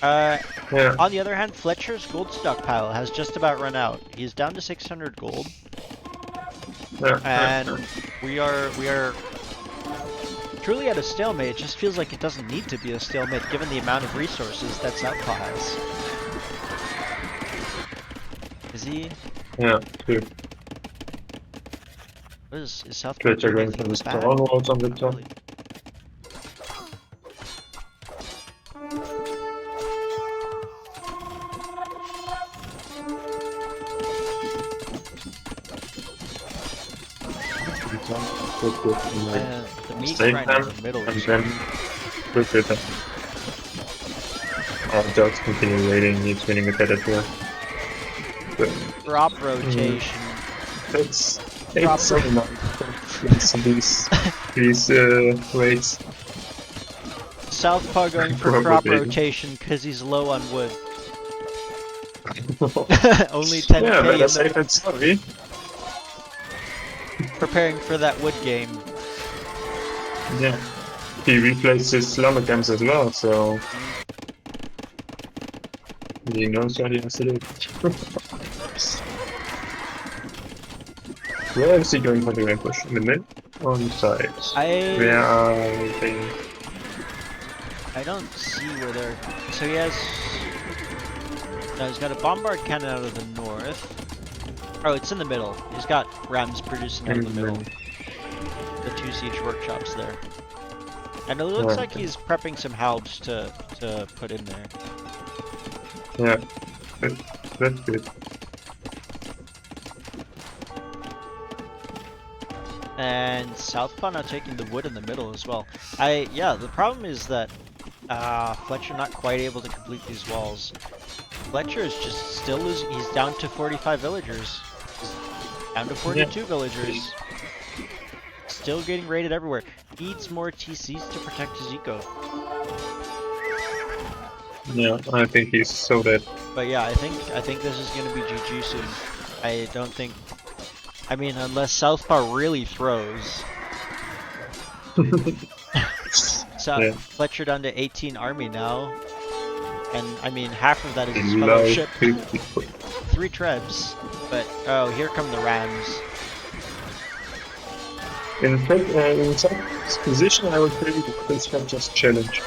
Speaker 2: Yeah.
Speaker 1: On the other hand, FletcheR's gold stockpile has just about run out. He's down to 600 gold, and we are truly at a stalemate. It just feels like it doesn't need to be a stalemate given the amount of resources that Southpaw has. Is he?
Speaker 2: Yeah, true.
Speaker 1: What is Southpaw
Speaker 2: FletcheR
Speaker 1: doing
Speaker 2: going for
Speaker 1: anything
Speaker 2: the
Speaker 1: bad?
Speaker 2: strongholds on the
Speaker 1: Not
Speaker 2: top.
Speaker 1: really. The meat
Speaker 2: Save
Speaker 1: grind
Speaker 2: them,
Speaker 1: in the middle
Speaker 2: and
Speaker 1: is
Speaker 2: then look at them. Oh, Dogs continue raiding, he's winning a better here. But
Speaker 1: drop rotation.
Speaker 2: it's
Speaker 1: Drop
Speaker 2: so nice these raids.
Speaker 1: Southpaw going for
Speaker 2: Crop
Speaker 1: crop
Speaker 2: rotation.
Speaker 1: rotation because he's low on wood. Only 10k
Speaker 2: Yeah, better
Speaker 1: in
Speaker 2: safe than sorry.
Speaker 1: preparing for that wood game.
Speaker 2: Yeah. He replaced his slumber camps as well, so he knows what he has to do. Where is he going for the rain push? In the mid? On the side? Where are they?
Speaker 1: I don't see where they're. So he has. No, he's got a bombard cannon out of the north. Oh, it's in the middle. He's got rams producing out of the middle. The 2 siege workshops there. And it looks like he's prepping some halbs to put in there.
Speaker 2: Yeah, that's good.
Speaker 1: And Southpaw now taking the wood in the middle as well. Yeah, the problem is that FletcheR not quite able to complete these walls. FletcheR is just still losing. He's down to 45 villagers. He's down to 42 villagers. Still getting raided everywhere. Needs more TCs to protect his eco.
Speaker 2: Yeah, I think he's so dead.
Speaker 1: But yeah, I think this is gonna be GG soon. I don't think. I mean, unless Southpaw really throws. So
Speaker 2: Yeah.
Speaker 1: FletcheR down to 18 army now, and I mean half of that is his
Speaker 2: Low
Speaker 1: fellowship.
Speaker 2: 50.
Speaker 1: 3 trebs, but oh, here come the rams.
Speaker 2: In fact, in some position, I would maybe this can just challenge.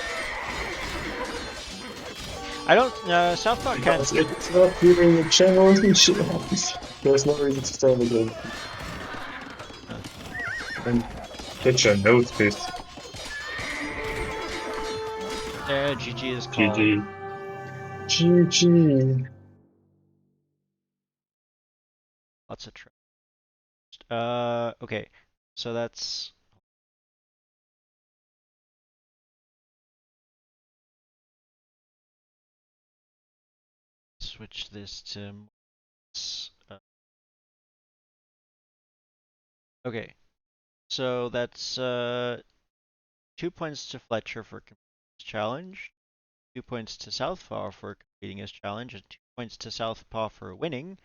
Speaker 1: I don't. Southpaw can't.
Speaker 2: Because if it's not giving the channels and shit happens, there's no reason to stay in the game. And FletcheR knows this.
Speaker 1: GG is called.
Speaker 2: GG. GG.
Speaker 1: Lots of trebs. Okay, so that's. Switch this to. Okay, so that's 2 points to FletcheR for completing his challenge, 2 points to Southpaw for completing his challenge, and 2 points to Southpaw for winning.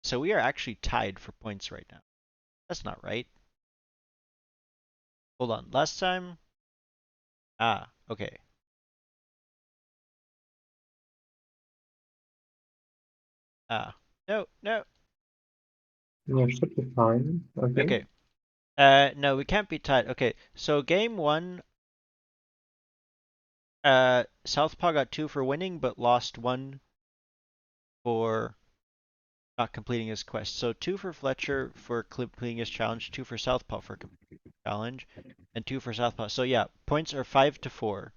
Speaker 1: So we are actually tied for points right now. That's not right. Hold on. Last time. Okay. No.
Speaker 2: Yeah, should be fine.
Speaker 1: Okay. No, we can't be tied. Okay, so game 1, Southpaw got 2 for winning, but lost 1 for not completing his quest. So 2 for FletcheR for completing his challenge, 2 for Southpaw for completing his challenge, and 2 for Southpaw. So yeah, points are 5 to 4.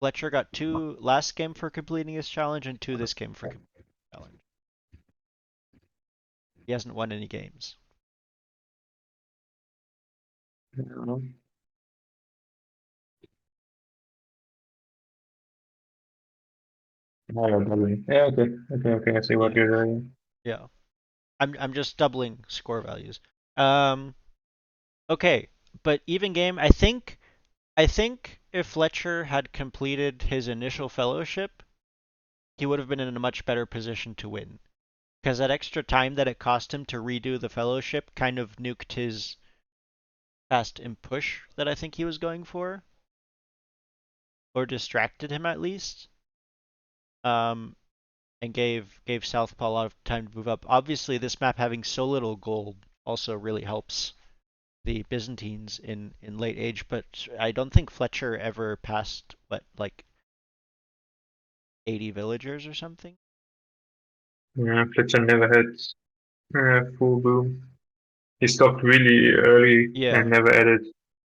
Speaker 1: FletcheR got 2 last game for completing his challenge, and 2 this game for completing his challenge. He hasn't won any games.
Speaker 2: I don't know. Oh, you're doubling. Yeah, okay. I see what
Speaker 1: Yeah.
Speaker 2: you're doing.
Speaker 1: Yeah. I'm just doubling score values. Okay, but even game, I think if FletcheR had completed his initial fellowship, he would have been in a much better position to win. Because that extra time that it cost him to redo the fellowship kind of nuked his fast and push that I think he was going for. Or distracted him at least. Um, and gave Southpaw a lot of time to move up. Obviously, this map having so little gold also really helps the Byzantines in late age, but I don't think FletcheR ever passed like 80 villagers or something.
Speaker 2: Yeah, FletcheR never had full boom. He stopped really early
Speaker 1: Yeah,
Speaker 2: and never added,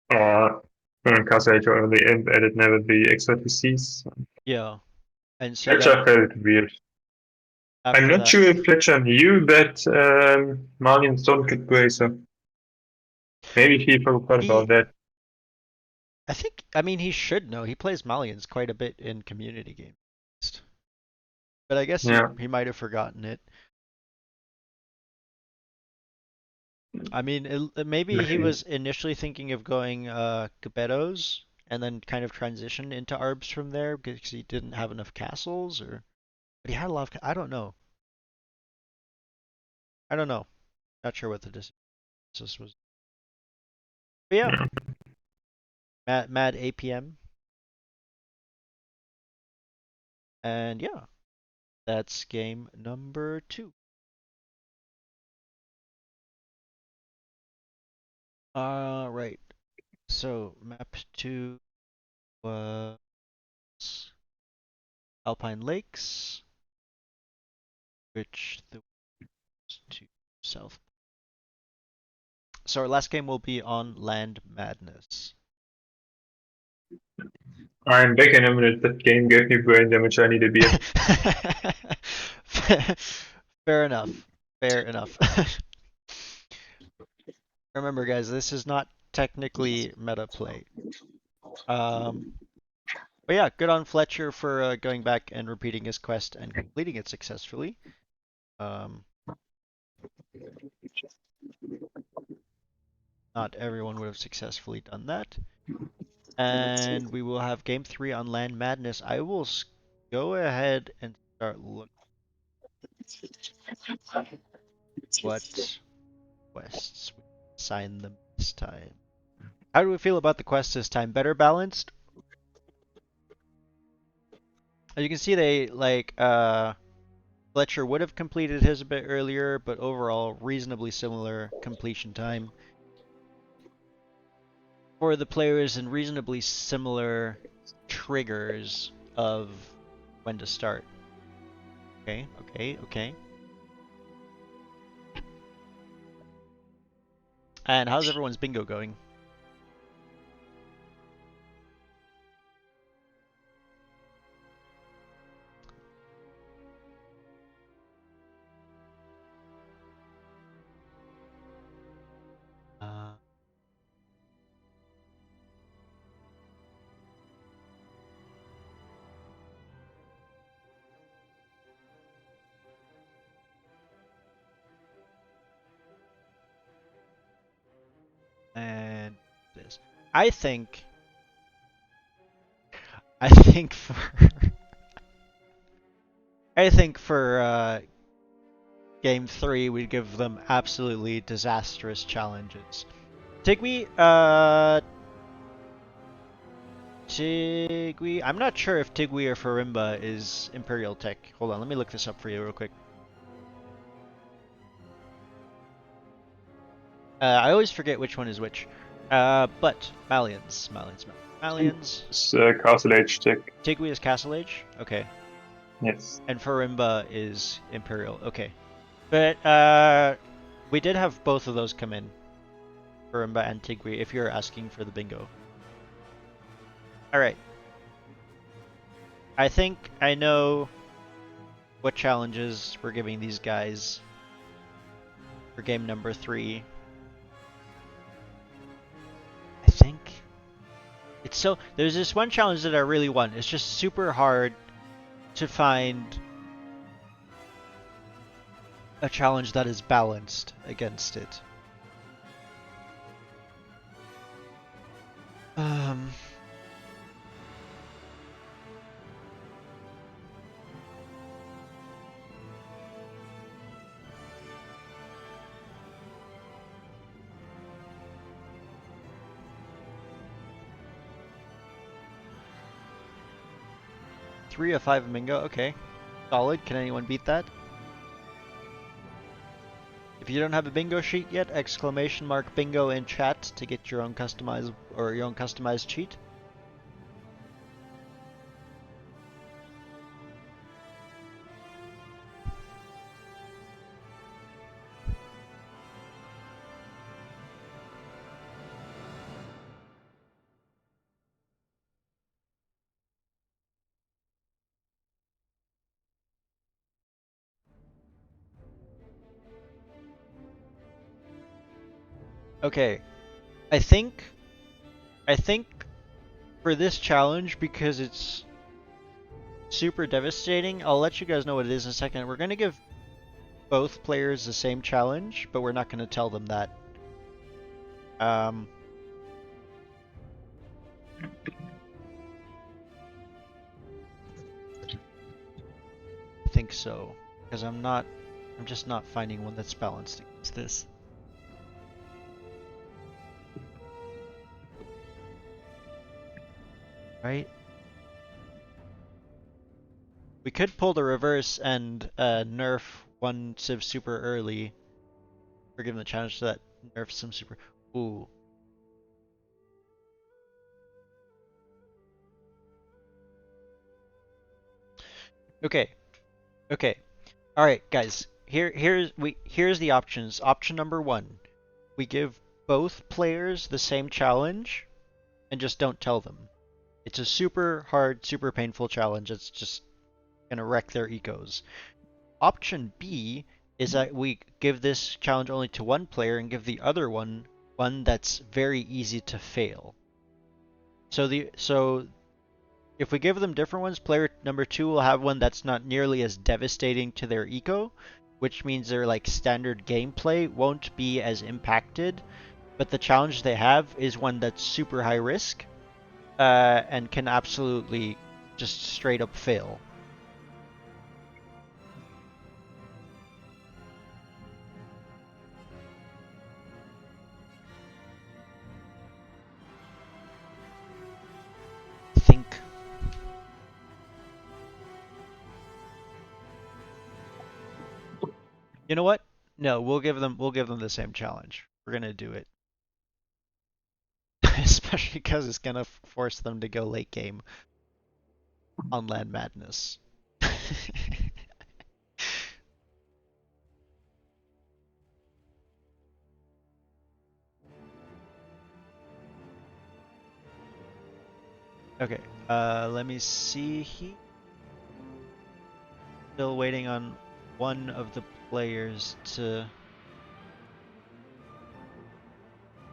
Speaker 2: Casa Age early and added never the extra PCs.
Speaker 1: yeah. And so
Speaker 2: FletcheR
Speaker 1: then
Speaker 2: felt weird. I'm
Speaker 1: after
Speaker 2: not
Speaker 1: that,
Speaker 2: sure if FletcheR knew that Marlians don't get Bracer. Maybe he forgot
Speaker 1: he,
Speaker 2: about that.
Speaker 1: I mean, he should know. He plays Malians quite a bit in community games, but I guess
Speaker 2: Yeah.
Speaker 1: he might have forgotten it. I mean, maybe he
Speaker 2: Maybe.
Speaker 1: was initially thinking of going Gebetos and then kind of transition into Arbs from there because he didn't have enough castles, or but he had a lot of. I don't know. I don't know. Not sure what the decision was. But yeah,
Speaker 2: Yeah.
Speaker 1: mad APM, and yeah, that's game number 2. Right. So map 2 was Alpine Lakes, which the to south. So our last game will be on Land Madness.
Speaker 2: I'm back in a minute. That game gave me brain damage. I need a beer.
Speaker 1: Fair enough. Fair enough. Remember, guys, this is not technically meta play. But yeah, good on FletcheR for going back and repeating his quest and completing it successfully. Um, not everyone would have successfully done that. And we will have game 3 on Land Madness. I will go ahead and start looking what quests we assign them this time. How do we feel about the quests this time? Better balanced? As you can see, they FletcheR would have completed his a bit earlier, but overall reasonably similar completion time for the players and reasonably similar triggers of when to start. Okay. And how's everyone's bingo going? Uh, and this. I think I think for I think for game 3 we'd give them absolutely disastrous challenges. Tigui. I'm not sure if Tigui or Farimba is Imperial Tech. Hold on, let me look this up for you real quick. I always forget which one is which. But Malians.
Speaker 2: It's Castle Age check.
Speaker 1: Tigui is Castle Age? Okay.
Speaker 2: Yes.
Speaker 1: And Farimba is Imperial. Okay. But we did have both of those come in. Farimba and Tigui, if you're asking for the bingo. Alright. I think I know what challenges we're giving these guys for game number 3. It's so there's this one challenge that I really want. It's just super hard to find a challenge that is balanced against it. Um. Three of 5 bingo, okay. Solid, can anyone beat that? If you don't have a bingo sheet yet, exclamation mark bingo in chat to get your own customized cheat. Okay, I think for this challenge, because it's super devastating, I'll let you guys know what it is in a second. We're gonna give both players the same challenge, but we're not gonna tell them that. I think so, because I'm just not finding one that's balanced against this. Right? We could pull the reverse and nerf one Civ super early. Or give him the challenge to that nerf some super. Ooh. Okay. Okay. Alright, guys. Here's the options. Option number 1. We give both players the same challenge and just don't tell them. It's a super hard, super painful challenge. It's just gonna wreck their ecos. Option B is that we give this challenge only to one player and give the other one that's very easy to fail. So if we give them different ones, player number 2 will have one that's not nearly as devastating to their eco, which means their like standard gameplay won't be as impacted, but the challenge they have is one that's super high risk and can absolutely just straight up fail. Think. You know what? No, we'll give them the same challenge. We're gonna do it. Especially because it's gonna force them to go late game on Land Madness. Okay, let me see here. Still waiting on one of the players to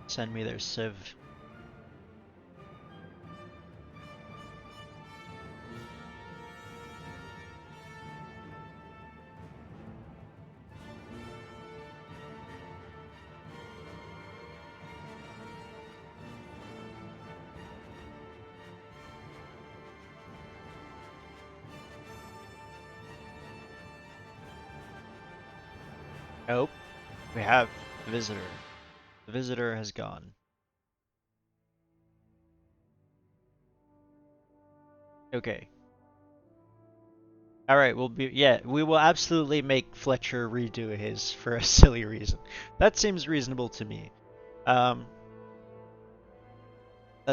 Speaker 1: send me their Civ. Nope. We have the visitor. The visitor has gone. Okay. Alright, we will absolutely make FletcheR redo his for a silly reason. That seems reasonable to me. That's...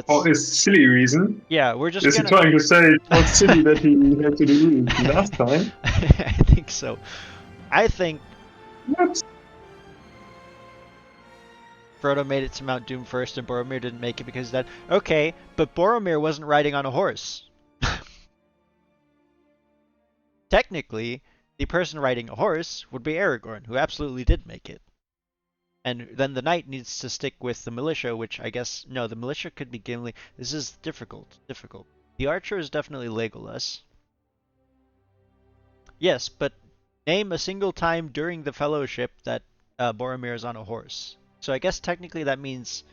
Speaker 2: Oh, it's a silly reason.
Speaker 1: Yeah, we're just
Speaker 2: Is
Speaker 1: gonna...
Speaker 2: he trying to say it was silly that he had to do it last time?
Speaker 1: I think so. I think
Speaker 2: What?
Speaker 1: Frodo made it to Mount Doom first and Boromir didn't make it because of that. Okay, but Boromir wasn't riding on a horse. Technically, the person riding a horse would be Aragorn, who absolutely did make it. And then the knight needs to stick with the militia, which I guess no, the militia could be Gimli. This is difficult. The archer is definitely Legolas. Yes, but name a single time during the fellowship that Boromir is on a horse. So I guess technically that means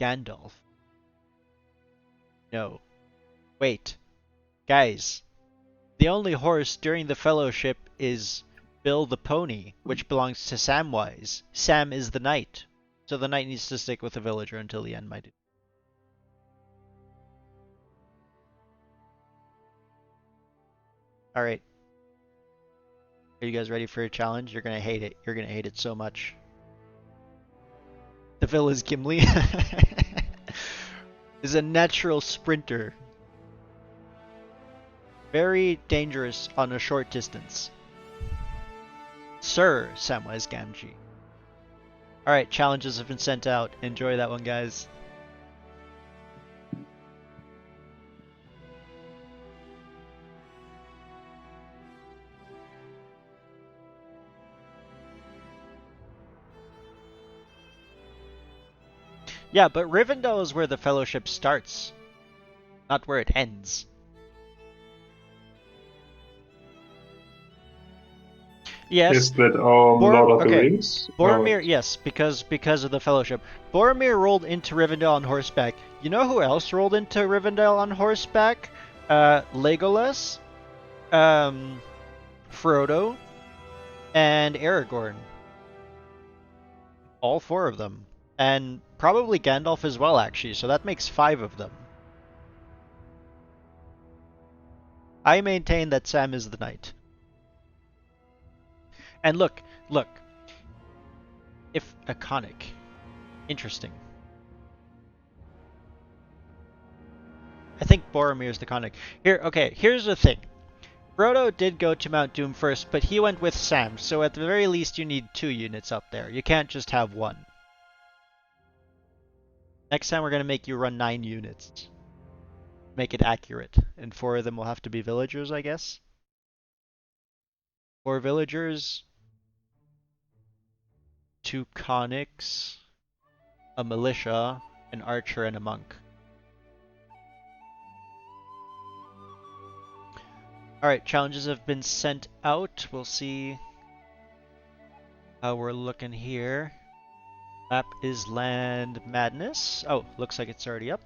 Speaker 1: Gandalf. No. Wait. Guys. The only horse during the fellowship is Bill the pony, which belongs to Samwise. Sam is the knight. So the knight needs to stick with the villager until the end, my dude. Alright. Are you guys ready for a challenge? You're gonna hate it. You're gonna hate it so much. The Vil is Gimli. Is a natural sprinter. Very dangerous on a short distance. Sir Samwise Gamgee. Alright, challenges have been sent out. Enjoy that one, guys. Yeah, but Rivendell is where the fellowship starts, not where it ends. Yes.
Speaker 2: Is that Lord of the Rings?
Speaker 1: Boromir, yes, because of the fellowship. Boromir rolled into Rivendell on horseback. You know who else rolled into Rivendell on horseback? Legolas, Frodo, and Aragorn. All four of them. And probably Gandalf as well, actually, so that makes 5 of them. I maintain that Sam is the knight. And look. If iconic. Interesting. I think Boromir's the iconic. Here's the thing. Frodo did go to Mount Doom first, but he went with Sam, so at the very least you need 2 units up there. You can't just have 1. Next time we're going to make you run 9 units. Make it accurate. And 4 of them will have to be villagers, I guess. 4 villagers. 2 conics. A militia. An archer and a monk. Alright, challenges have been sent out. We'll see how we're looking here. Map is Land Madness. Oh, looks like it's already up.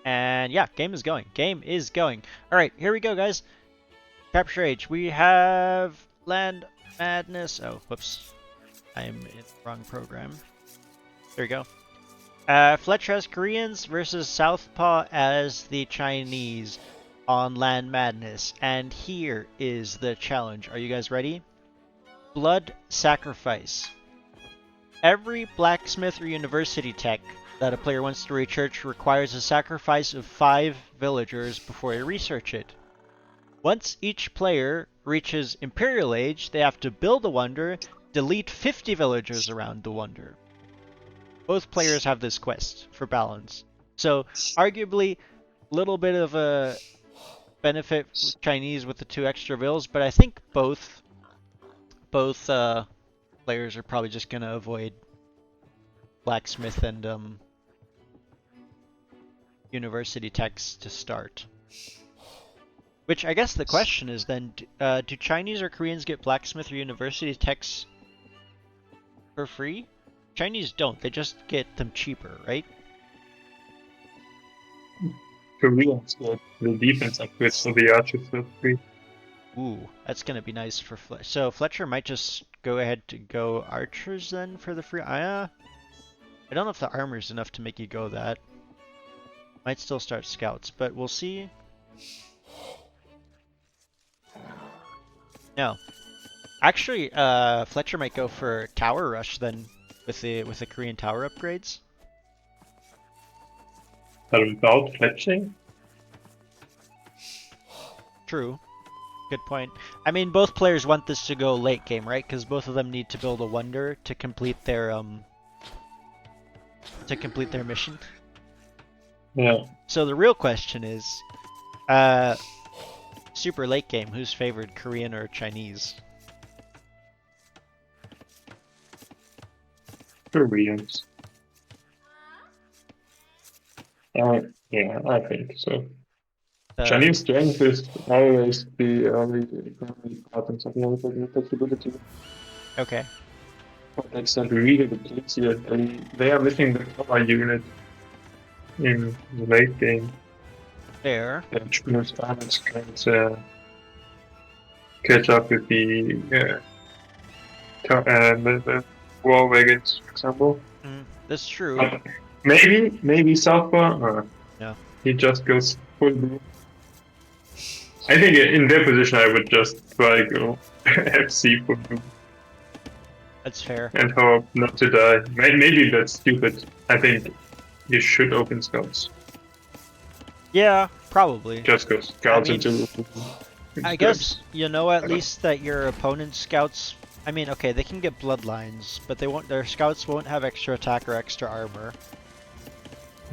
Speaker 1: And yeah, game is going. Alright, here we go, guys. Capture Age. We have Land Madness. Oh, whoops. I am in the wrong program. There we go. FletcheR as Koreans versus Southpaw as the Chinese on Land Madness. And here is the challenge. Are you guys ready? Blood Sacrifice. Every blacksmith or university tech that a player wants to research requires a sacrifice of 5 villagers before they research it. Once each player reaches Imperial Age, they have to build a wonder, delete 50 villagers around the wonder. Both players have this quest for balance. So, arguably, a little bit of a benefit with Chinese with the 2 extra vills, but I think both players are probably just going to avoid blacksmith and university techs to start. Which I guess the question is then, do Chinese or Koreans get blacksmith or university techs for free? Chinese don't, they just get them cheaper, right?
Speaker 2: Koreans get the defense upgrades, so the archers for free.
Speaker 1: Ooh, that's gonna be nice for So FletcheR might just go ahead to go archers then for the free. I don't know if the armor's enough to make you go that. Might still start scouts, but we'll see. No. Actually, FletcheR might go for Tower Rush then with the Korean tower upgrades.
Speaker 2: But without fletching?
Speaker 1: True. Good point. I mean, both players want this to go late game, right? Because both of them need to build a wonder to complete their mission.
Speaker 2: Yeah.
Speaker 1: So the real question is, super late game, who's favored, Korean or Chinese?
Speaker 2: Koreans. Yeah, I think so. Chinese strength is always the only part in something like that, flexibility.
Speaker 1: Okay.
Speaker 2: But that's not really the case here. They are missing the power unit in the late game.
Speaker 1: Fair.
Speaker 2: And China's armies can't catch up with the war wagons, for example.
Speaker 1: That's true.
Speaker 2: Maybe Southpaw.
Speaker 1: No.
Speaker 2: He just goes full blue. I think in their position, I would just try go FC full blue
Speaker 1: That's fair.
Speaker 2: and hope not to die. Maybe that's stupid. I think you should open scouts.
Speaker 1: Yeah, probably.
Speaker 2: Just go scouts into.
Speaker 1: I guess you know at least that your opponent's scouts. I mean, okay, they can get bloodlines, but they won't. Their scouts won't have extra attack or extra armor.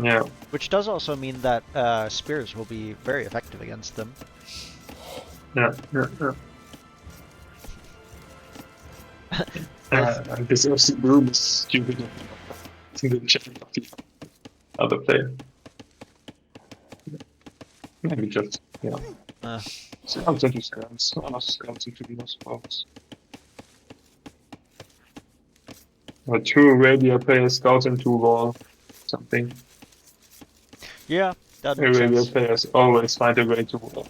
Speaker 2: Yeah.
Speaker 1: Which does also mean that spears will be very effective against them.
Speaker 2: Yeah. This FC room is stupid. In the chat of the other player. Maybe just scouts into scouts, or scouts into those spots. Or 2 radio players, scouts into wall, something.
Speaker 1: Yeah, that makes
Speaker 2: Radio
Speaker 1: sense.
Speaker 2: players always find a way to wall.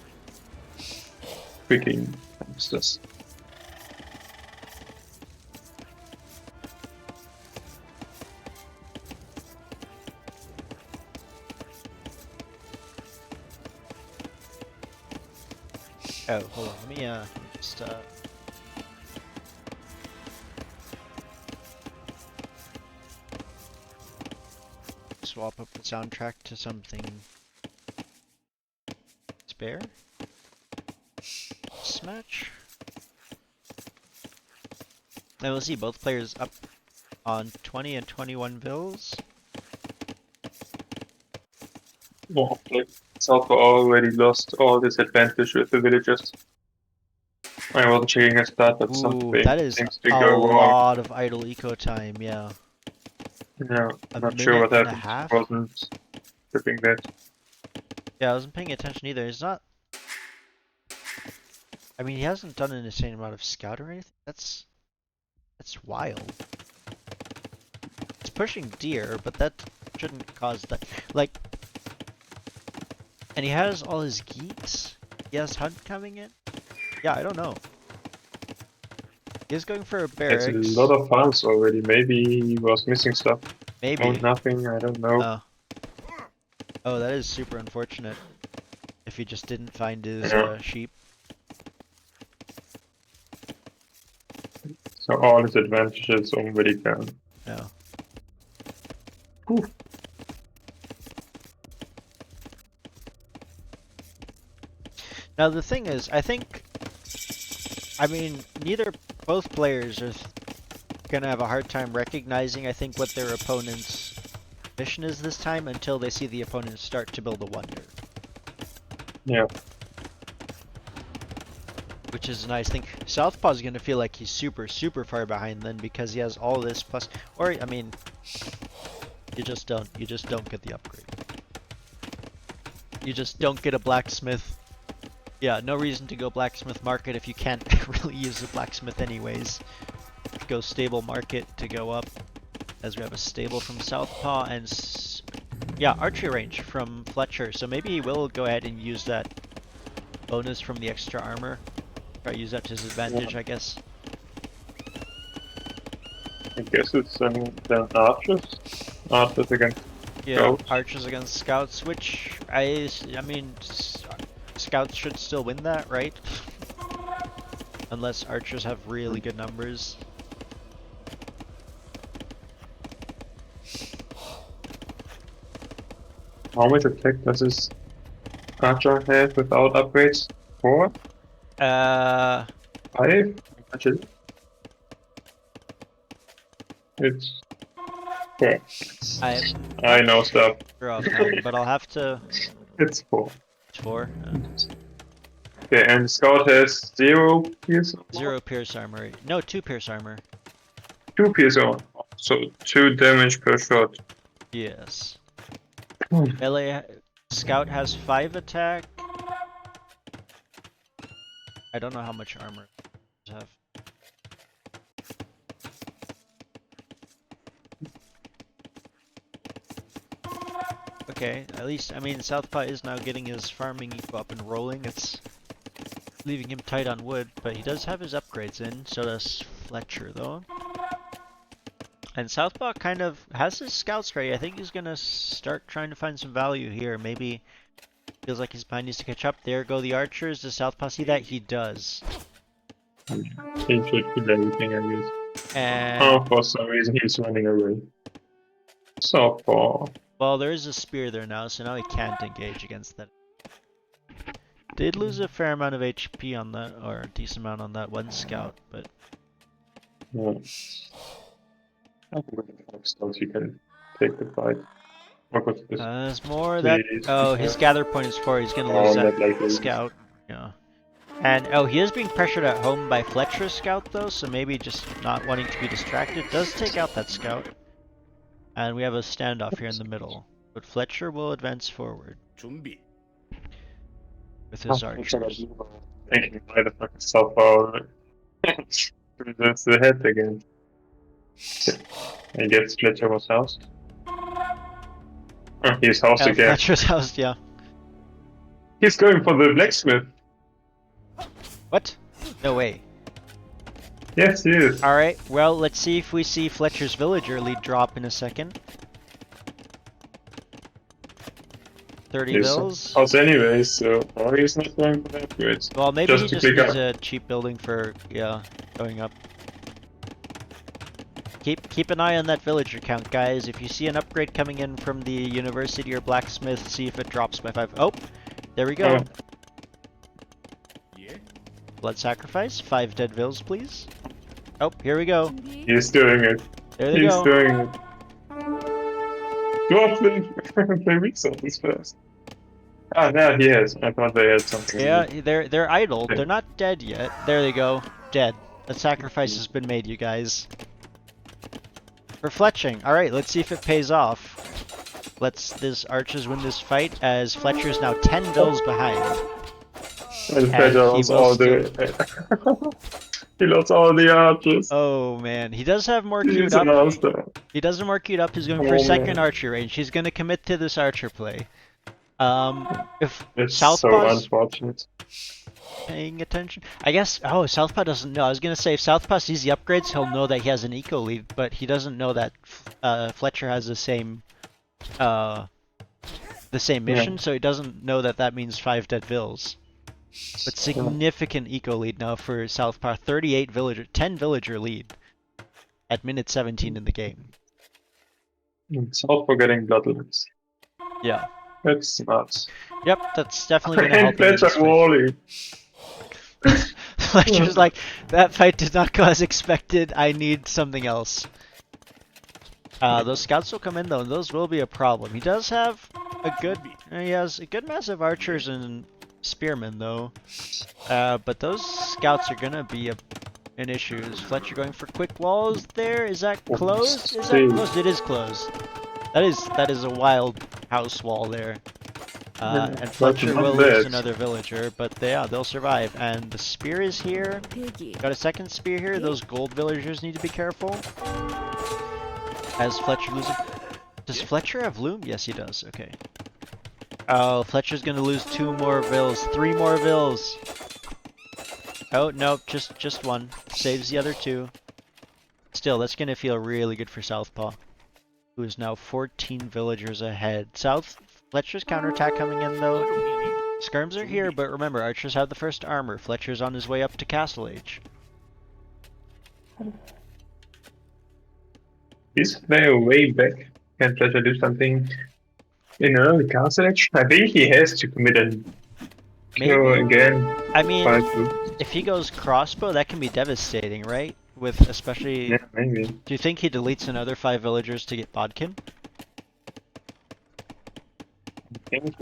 Speaker 2: Freaking hamsters.
Speaker 1: Oh, hold on. Let me just swap up the soundtrack to something spare. Smash. Now we'll see both players up on 20 and 21 vills.
Speaker 2: Oh, Southpaw already lost all this advantage with the villagers. I wasn't checking his stat, but
Speaker 1: Ooh,
Speaker 2: something
Speaker 1: that is
Speaker 2: seems
Speaker 1: a
Speaker 2: to go wrong.
Speaker 1: lot of idle eco time, yeah.
Speaker 2: Yeah,
Speaker 1: A
Speaker 2: I'm not sure what
Speaker 1: minute and a
Speaker 2: happened.
Speaker 1: half?
Speaker 2: I wasn't tripping that.
Speaker 1: Yeah, I wasn't paying attention either. He's not... I mean, he hasn't done an insane amount of scout or anything. That's wild. It's pushing deer, but that shouldn't cause that. Like... And he has all his geeks? He has hunt coming in? Yeah, I don't know. He's going for a barracks.
Speaker 2: It's a lot of farms already. Maybe he was missing stuff.
Speaker 1: Maybe.
Speaker 2: Oh, nothing. I don't know.
Speaker 1: Oh, that is super unfortunate. If he just didn't find his sheep.
Speaker 2: So all his advantages already gone.
Speaker 1: No.
Speaker 2: Whew.
Speaker 1: Now the thing is, I mean, both players are gonna have a hard time recognizing, I think, what their opponent's mission is this time until they see the opponent start to build a wonder.
Speaker 2: Yeah.
Speaker 1: Which is a nice thing. Southpaw's gonna feel like he's super, super far behind then because he has all this plus, or I mean, you just don't get the upgrade. You just don't get a blacksmith. Yeah, no reason to go blacksmith market if you can't really use the blacksmith anyways. Go stable market to go up, as we have a stable from Southpaw and yeah, archery range from FletcheR. So maybe he will go ahead and use that bonus from the extra armor. Try to use that to his advantage, I guess.
Speaker 2: I guess it's then archers. Archers against scouts.
Speaker 1: Archers against scouts, which I mean, scouts should still win that, right? Unless archers have really good numbers.
Speaker 2: How much attack does this archer have without upgrades? 4? 5? Actually, it's Okay.
Speaker 1: I'm
Speaker 2: I know stuff.
Speaker 1: sure offhand, but I'll have to.
Speaker 2: It's 4.
Speaker 1: It's 4.
Speaker 2: Okay, and Scout has 0 pierce.
Speaker 1: 0 pierce armor. No, 2 pierce armor.
Speaker 2: 2 pierce on. So 2 damage per shot.
Speaker 1: Yes.
Speaker 2: Hmm.
Speaker 1: Melee Scout has 5 attack. I don't know how much armor does have. Okay, at least, I mean, Southpaw is now getting his farming eco up and rolling. It's leaving him tight on wood, but he does have his upgrades in, so does FletcheR though. And Southpaw kind of has his scouts ready. I think he's gonna start trying to find some value here. Maybe feels like his mind needs to catch up. There go the archers. Does Southpaw see that? He does.
Speaker 2: He should kill everything, I guess.
Speaker 1: And
Speaker 2: Oh, for some reason he's running away. Southpaw.
Speaker 1: well, there is a spear there now, so now he can't engage against that. Did lose a fair amount of HP on that, or a decent amount on that one scout, but
Speaker 2: Yeah. I think with the 5 stars you can take the fight. What was this?
Speaker 1: there's more that.
Speaker 2: Please.
Speaker 1: Oh, his gather point is 4. He's gonna
Speaker 2: Oh,
Speaker 1: lose
Speaker 2: that
Speaker 1: that
Speaker 2: likely.
Speaker 1: scout. Yeah. And oh, he is being pressured at home by FletcheR's scout though, so maybe just not wanting to be distracted does take out that scout. And we have a standoff here in the middle, but FletcheR will advance forward with his archers.
Speaker 2: Thinking why the fuck is Southpaw that's the head again. I guess FletcheR was housed. Oh, he's housed again.
Speaker 1: FletcheR's house, yeah.
Speaker 2: He's going for the blacksmith.
Speaker 1: What? No way.
Speaker 2: Yes, he is.
Speaker 1: Alright, well, let's see if we see FletcheR's villager lead drop in a second. 30
Speaker 2: He's
Speaker 1: bills.
Speaker 2: housed anyway, so he's not going for the upgrades.
Speaker 1: Well, maybe he
Speaker 2: to
Speaker 1: just
Speaker 2: pick
Speaker 1: needs
Speaker 2: up.
Speaker 1: a cheap building for, yeah, going up. Keep an eye on that villager count, guys. If you see an upgrade coming in from the university or blacksmith, see if it drops by 5. Oh, there we go.
Speaker 2: Oh.
Speaker 1: Blood sacrifice, 5 dead vills, please. Oh, here we go.
Speaker 2: He's doing it.
Speaker 1: There they
Speaker 2: He's
Speaker 1: go.
Speaker 2: doing it. Go up the resources first. Ah, now he has. I thought they had something.
Speaker 1: Yeah, they're idle. They're not dead yet. There they go. Dead. The sacrifice has been made, you guys. For fletching. Alright, let's see if it pays off. Let's this archers win this fight as FletcheR is now 10 bills behind.
Speaker 2: And
Speaker 1: he
Speaker 2: FletcheR lost
Speaker 1: will
Speaker 2: all the. He lost all the archers.
Speaker 1: Oh man, he does have more queued
Speaker 2: He's
Speaker 1: up.
Speaker 2: an monster.
Speaker 1: He does have more queued up. He's going for
Speaker 2: Oh,
Speaker 1: second
Speaker 2: man.
Speaker 1: archer range. He's going to commit to this archer play. If
Speaker 2: It's so
Speaker 1: Southpaw's
Speaker 2: unfortunate.
Speaker 1: paying attention, I guess. Oh, Southpaw doesn't know. I was going to say if Southpaw sees the upgrades, he'll know that he has an eco lead, but he doesn't know that FletcheR has the same mission, so he doesn't know that that means 5 dead vills. But significant eco lead now for Southpaw. 38 villager, 10 villager lead at minute 17 in the game.
Speaker 2: It's all for getting bloodlines.
Speaker 1: Yeah.
Speaker 2: That's nuts.
Speaker 1: Yep, that's definitely gonna help
Speaker 2: And
Speaker 1: him in this
Speaker 2: FletcheR
Speaker 1: fight.
Speaker 2: Wally.
Speaker 1: FletcheR's like, that fight did not go as expected. I need something else. Those scouts will come in though, and those will be a problem. He does have a good, he has a good mass of archers and spearmen though. But those scouts are gonna be an issue. Is FletcheR going for quick walls there? Is that closed? Is that closed? It is closed. That is a wild house wall there. And FletcheR will lose another villager, but they'll survive. And the spear is here. Got a second spear here. Those gold villagers need to be careful. As FletcheR loses. Does FletcheR have loom? Yes, he does. Okay. Oh, FletcheR's gonna lose 2 more vills. 3 more vills. Oh, no, just 1. Saves the other 2. Still, that's gonna feel really good for Southpaw, who is now 14 villagers ahead. FletcheR's counterattack coming in though. Skirms are here, but remember, archers have the first armor. FletcheR's on his way up to Castle Age.
Speaker 2: Is there a way back? Can FletcheR do something in early Castle Age? I think he has to commit an kill again.
Speaker 1: I mean,
Speaker 2: But
Speaker 1: if he goes crossbow, that can be devastating, right? with especially...
Speaker 2: Yeah, maybe.
Speaker 1: Do you think he deletes another 5 villagers to get Bodkin?
Speaker 2: I think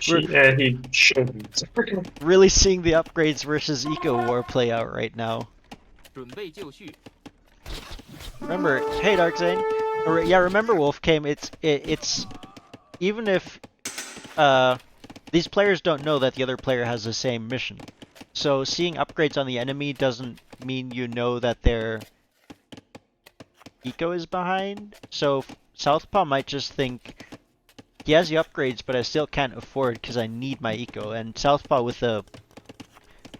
Speaker 2: he shouldn't.
Speaker 1: Really seeing the upgrades versus eco war play out right now.
Speaker 5: 准备就绪。
Speaker 1: Remember, hey Darkzane, yeah, remember Wolf came. It's even if these players don't know that the other player has the same mission. So seeing upgrades on the enemy doesn't mean you know that their eco is behind. So Southpaw might just think he has the upgrades, but I still can't afford because I need my eco. And Southpaw with the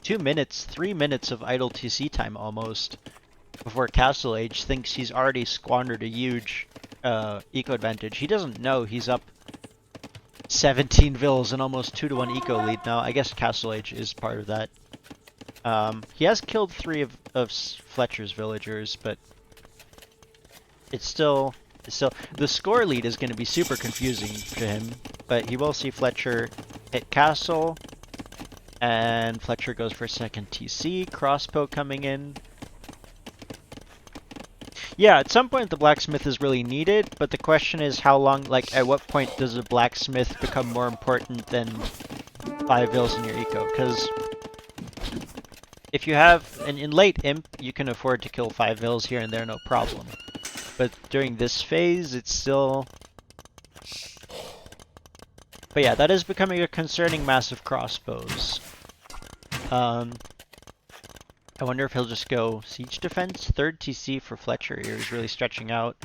Speaker 1: 2 minutes, 3 minutes of idle TC time almost before Castle Age thinks he's already squandered a huge eco advantage. He doesn't know he's up 17 vills and almost 2-to-1 eco lead now. I guess Castle Age is part of that. He has killed 3 of FletcheR's villagers, but it's still the score lead is going to be super confusing to him. But he will see FletcheR hit Castle, and FletcheR goes for second TC. Crossbow coming in. Yeah, at some point the blacksmith is really needed, but the question is how long, like at what point does a blacksmith become more important than 5 vills in your eco? Because if you have, in late imp, you can afford to kill 5 vills here and there, no problem. But during this phase, it's still... But yeah, that is becoming a concerning mass of crossbows. I wonder if he'll just go siege defense, third TC for FletcheR here. He's really stretching out.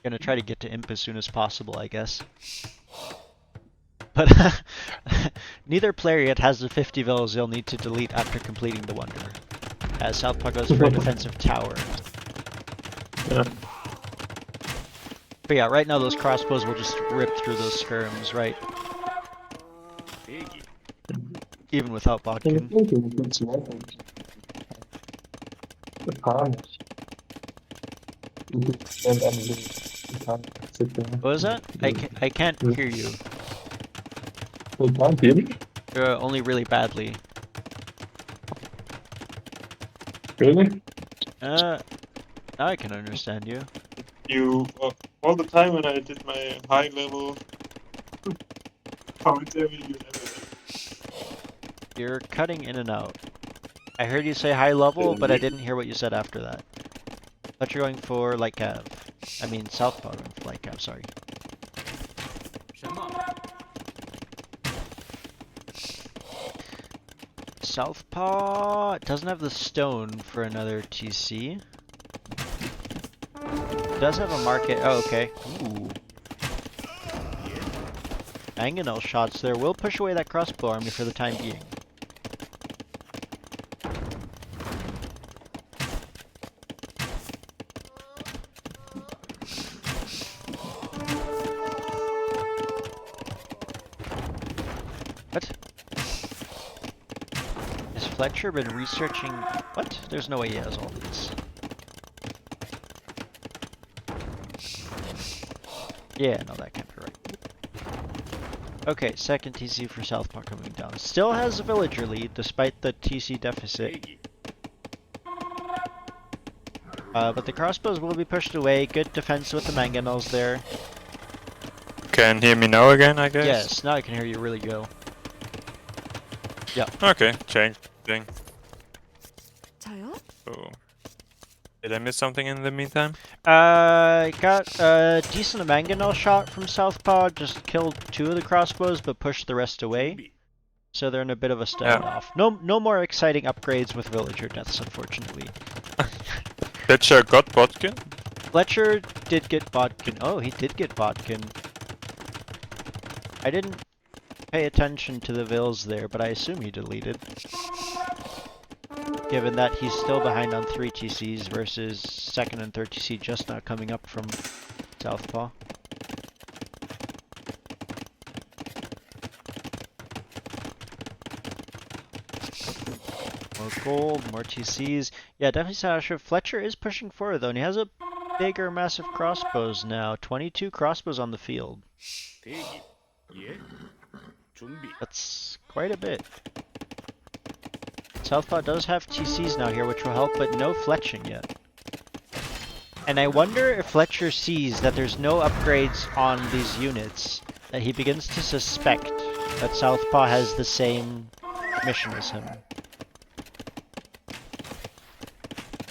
Speaker 1: Gonna try to get to imp as soon as possible, I guess. But neither player yet has the 50 vills they'll need to delete after completing the wonder. As Southpaw goes for a defensive tower.
Speaker 2: Yeah.
Speaker 1: But yeah, right now those crossbows will just rip through those skirms, right? Even without Bodkin. What was that? I can't hear you. Only really badly.
Speaker 2: Really?
Speaker 1: Now I can understand you.
Speaker 2: You all the time when I did my high level commentary, you never.
Speaker 1: You're cutting in and out. I heard you say high level, but I didn't hear what you said after that. Thought you're going for light cav. I mean Southpaw going for light cav, sorry.
Speaker 5: 什么？
Speaker 1: Southpaw doesn't have the stone for another TC. Does have a market. Oh, okay. Ooh. Mangonel shots there will push away that crossbow army for the time being. What? Has FletcheR been researching? What? There's no way he has all these. Yeah, no, that can't be right. Okay, second TC for Southpaw coming down. Still has a villager lead despite the TC deficit. But the crossbows will be pushed away. Good defense with the mangonels there.
Speaker 4: Can hear me now again, I guess?
Speaker 1: Yes, now I can hear you really go. Yeah.
Speaker 4: Okay, change thing.
Speaker 6: 저요?
Speaker 4: Oh. Did I miss something in the meantime?
Speaker 1: Got a decent mangonel shot from Southpaw. Just killed 2 of the crossbows, but pushed the rest away. So they're in a bit of a standoff. No more exciting upgrades with villager deaths, unfortunately.
Speaker 4: FletcheR got Bodkin?
Speaker 1: FletcheR did get Bodkin. Oh, he did get Bodkin. I didn't pay attention to the vills there, but I assume he deleted. Given that he's still behind on 3 TCs versus second and third TC just not coming up from Southpaw. More gold, more TCs. Yeah, definitely Sasha. FletcheR is pushing forward though, and he has a bigger, massive crossbows now. 22 crossbows on the field. That's quite a bit. Southpaw does have TCs now here, which will help, but no fletching yet. And I wonder if FletcheR sees that there's no upgrades on these units, that he begins to suspect that Southpaw has the same mission as him.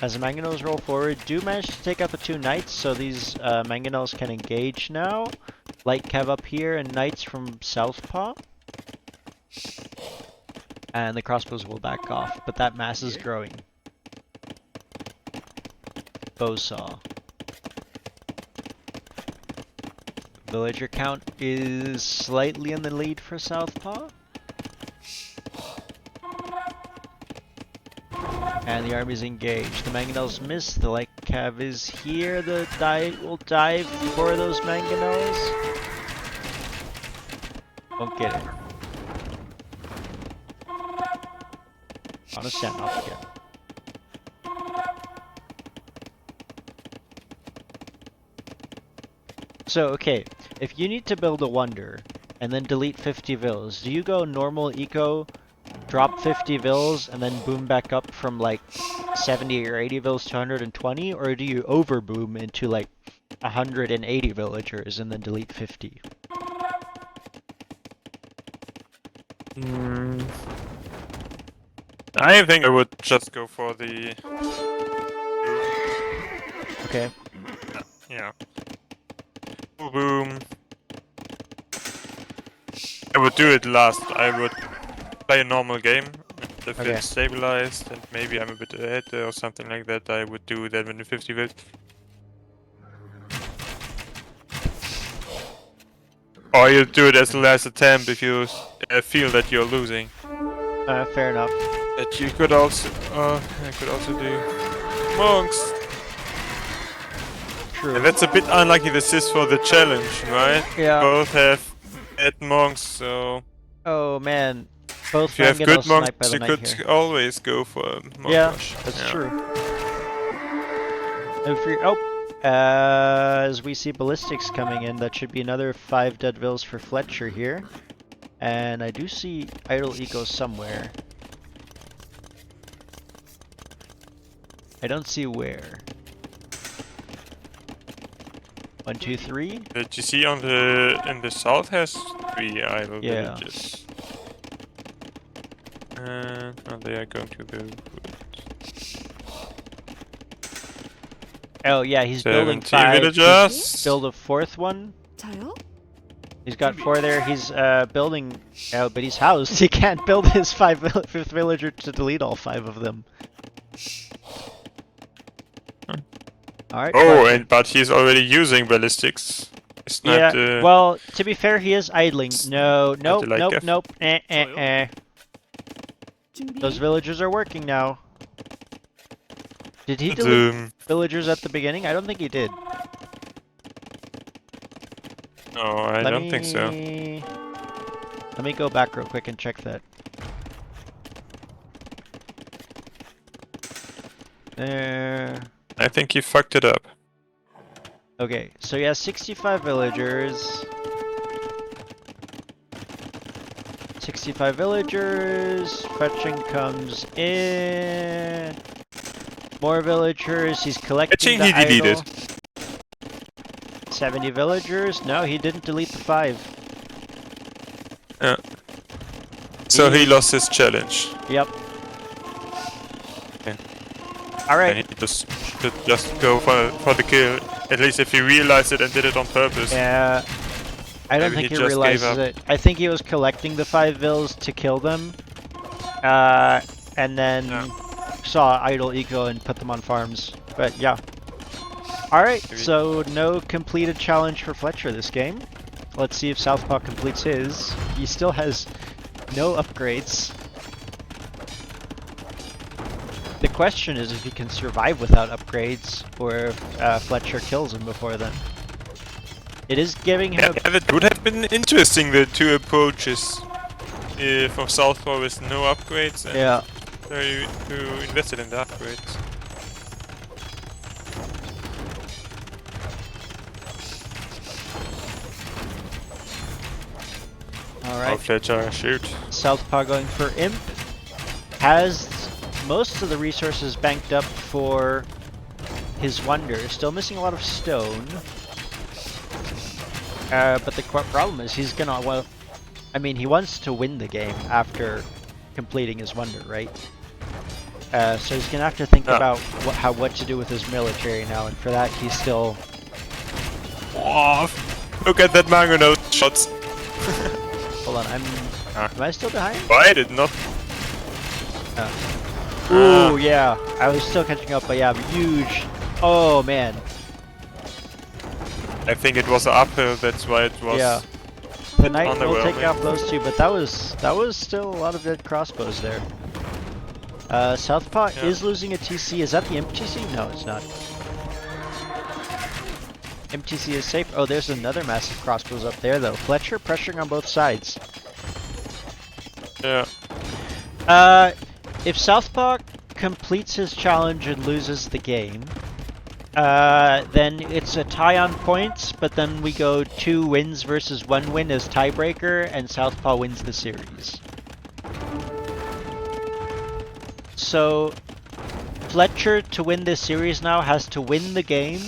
Speaker 1: As the Mangonels roll forward, do manage to take out the 2 Knights, so these Mangonels can engage now. Light Cav up here, and Knights from Southpaw. And the crossbows will back off, but that mass is growing. Bowsaw. Villager count is slightly in the lead for Southpaw. And the army's engaged. The Mangonels miss. The Light Cav is here. The will dive for those Mangonels. Won't get it. On a standoff again. So, okay, if you need to build a wonder and then delete 50 vills, do you go normal eco, drop 50 vills, and then boom back up from like 70 or 80 vills to 120, or do you overboom into like 180 villagers and then delete 50?
Speaker 4: I think I would just go for the...
Speaker 1: Okay.
Speaker 4: Yeah. Boom. I would do it last. I would play a normal game. If
Speaker 1: Okay.
Speaker 4: it's stabilized and maybe I'm a bit ahead or something like that, I would do that with the 50 bit. Or you do it as the last attempt if you feel that you're losing.
Speaker 1: Fair enough.
Speaker 4: But you could also, do monks.
Speaker 1: True.
Speaker 4: And that's a bit unlucky. This is for the challenge, right?
Speaker 1: Yeah.
Speaker 4: Both have bad monks, so
Speaker 1: Oh man. Both
Speaker 4: if you have
Speaker 1: Mangonels
Speaker 4: good monks,
Speaker 1: sniped by the
Speaker 4: you
Speaker 1: knight
Speaker 4: could
Speaker 1: here.
Speaker 4: always go for a monk
Speaker 1: Yeah,
Speaker 4: rush.
Speaker 1: that's
Speaker 4: Yeah.
Speaker 1: true. And if you're, as we see ballistics coming in, that should be another 5 dead vills for FletcheR here. And I do see idle eco somewhere. I don't see where. 1, 2, 3.
Speaker 4: Did you see on the in the south has 3 idle
Speaker 1: Yeah.
Speaker 4: villages? And they are going to the
Speaker 1: Oh yeah, he's building
Speaker 4: 70
Speaker 1: 5.
Speaker 4: villagers.
Speaker 1: Build a 4th one.
Speaker 6: 저요?
Speaker 1: He's got 4 there. He's building. Oh, but he's housed. He can't build his 5th villager to delete all 5 of them. All right.
Speaker 4: Oh, but he's already using ballistics. He sniped,
Speaker 1: Yeah. Well, to be fair, he is idling. No. Nope.
Speaker 4: like
Speaker 1: Nope.
Speaker 4: F.
Speaker 1: Nope.
Speaker 6: 준비.
Speaker 1: Those villagers are working now. Did he delete
Speaker 4: the,
Speaker 1: villagers at the beginning? I don't think he did.
Speaker 4: no, I don't think so.
Speaker 1: Let me go back real quick and check that. There.
Speaker 4: I think he fucked it up.
Speaker 1: Okay, so he has 65 villagers. 65 villagers. Fetching comes in. More villagers. He's collecting
Speaker 4: Fetching
Speaker 1: the
Speaker 4: he deleted.
Speaker 1: idol. 70 villagers. No, he didn't delete the 5.
Speaker 4: Yeah. So he lost his challenge.
Speaker 1: Yep.
Speaker 4: Okay.
Speaker 1: All
Speaker 4: And
Speaker 1: right.
Speaker 4: he should just go for the kill. At least if he realized it and did it on purpose.
Speaker 1: Yeah. I don't
Speaker 4: Maybe
Speaker 1: think
Speaker 4: he
Speaker 1: he
Speaker 4: just gave
Speaker 1: realizes
Speaker 4: up.
Speaker 1: it. I think he was collecting the 5 vills to kill them. And then
Speaker 4: Yeah.
Speaker 1: saw idle eco and put them on farms. But yeah. Alright,
Speaker 4: Maybe.
Speaker 1: so no completed challenge for FletcheR this game. Let's see if Southpaw completes his. He still has no upgrades. The question is if he can survive without upgrades, or if FletcheR kills him before then. It is giving him
Speaker 4: Yeah, that would have been interesting, the 2 approaches. For Southpaw with no upgrades and
Speaker 1: yeah.
Speaker 4: who invested in the upgrades.
Speaker 1: All
Speaker 4: Oh,
Speaker 1: right.
Speaker 4: FletcheR, shoot.
Speaker 1: Southpaw going for Imp. Has most of the resources banked up for his wonder. Still missing a lot of stone. But the problem is he's gonna, well, I mean, he wants to win the game after completing his wonder, right? So he's gonna have to think about what to do with his military now, and for that he's still...
Speaker 4: Oh, look at that mango nose shots.
Speaker 1: Hold on, am I still behind?
Speaker 4: Why I did not?
Speaker 1: Ooh, yeah, I was still catching up, but yeah, huge. Oh man.
Speaker 4: I think it was an uphill, that's why it was.
Speaker 1: Yeah. The knight will take
Speaker 4: underwhelming.
Speaker 1: off those two, but that was still a lot of dead crossbows there. Southpaw is losing a TC. Is that the MTC? No, it's not. MTC is safe. Oh, there's another massive crossbows up there, though. FletcheR pressuring on both sides.
Speaker 4: Yeah.
Speaker 1: If Southpaw completes his challenge and loses the game, then it's a tie on points, but then we go 2 wins versus 1 win as tiebreaker, and Southpaw wins the series. So, FletcheR to win this series now has to win the game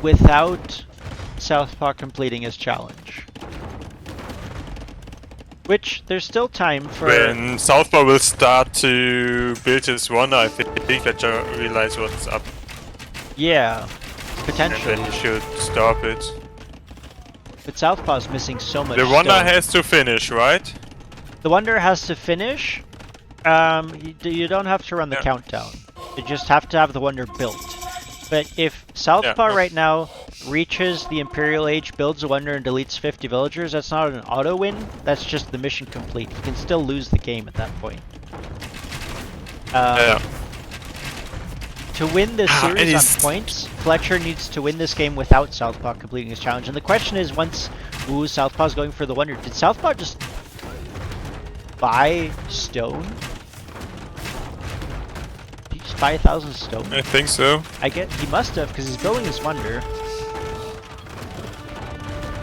Speaker 1: without Southpaw completing his challenge. Which, there's still time for...
Speaker 4: When Southpaw will start to build his wonder, I think FletcheR realize what's up.
Speaker 1: Yeah,
Speaker 4: And
Speaker 1: potentially.
Speaker 4: then he should stop it.
Speaker 1: But Southpaw's missing so much
Speaker 4: The wonder
Speaker 1: stone.
Speaker 4: has to finish, right?
Speaker 1: The wonder has to finish. You don't have to run the countdown. You just have to have the wonder built. But if Southpaw right now reaches the Imperial Age, builds a wonder, and deletes 50 villagers, that's not an auto win. That's just the mission complete. You can still lose the game at that point. To win this series on points, FletcheR needs to win this game without Southpaw completing his challenge. And the question is, once Southpaw's going for the wonder, did Southpaw just buy stone? Did he just buy 1,000 stone?
Speaker 4: I think so.
Speaker 1: He must have, because he's building his wonder.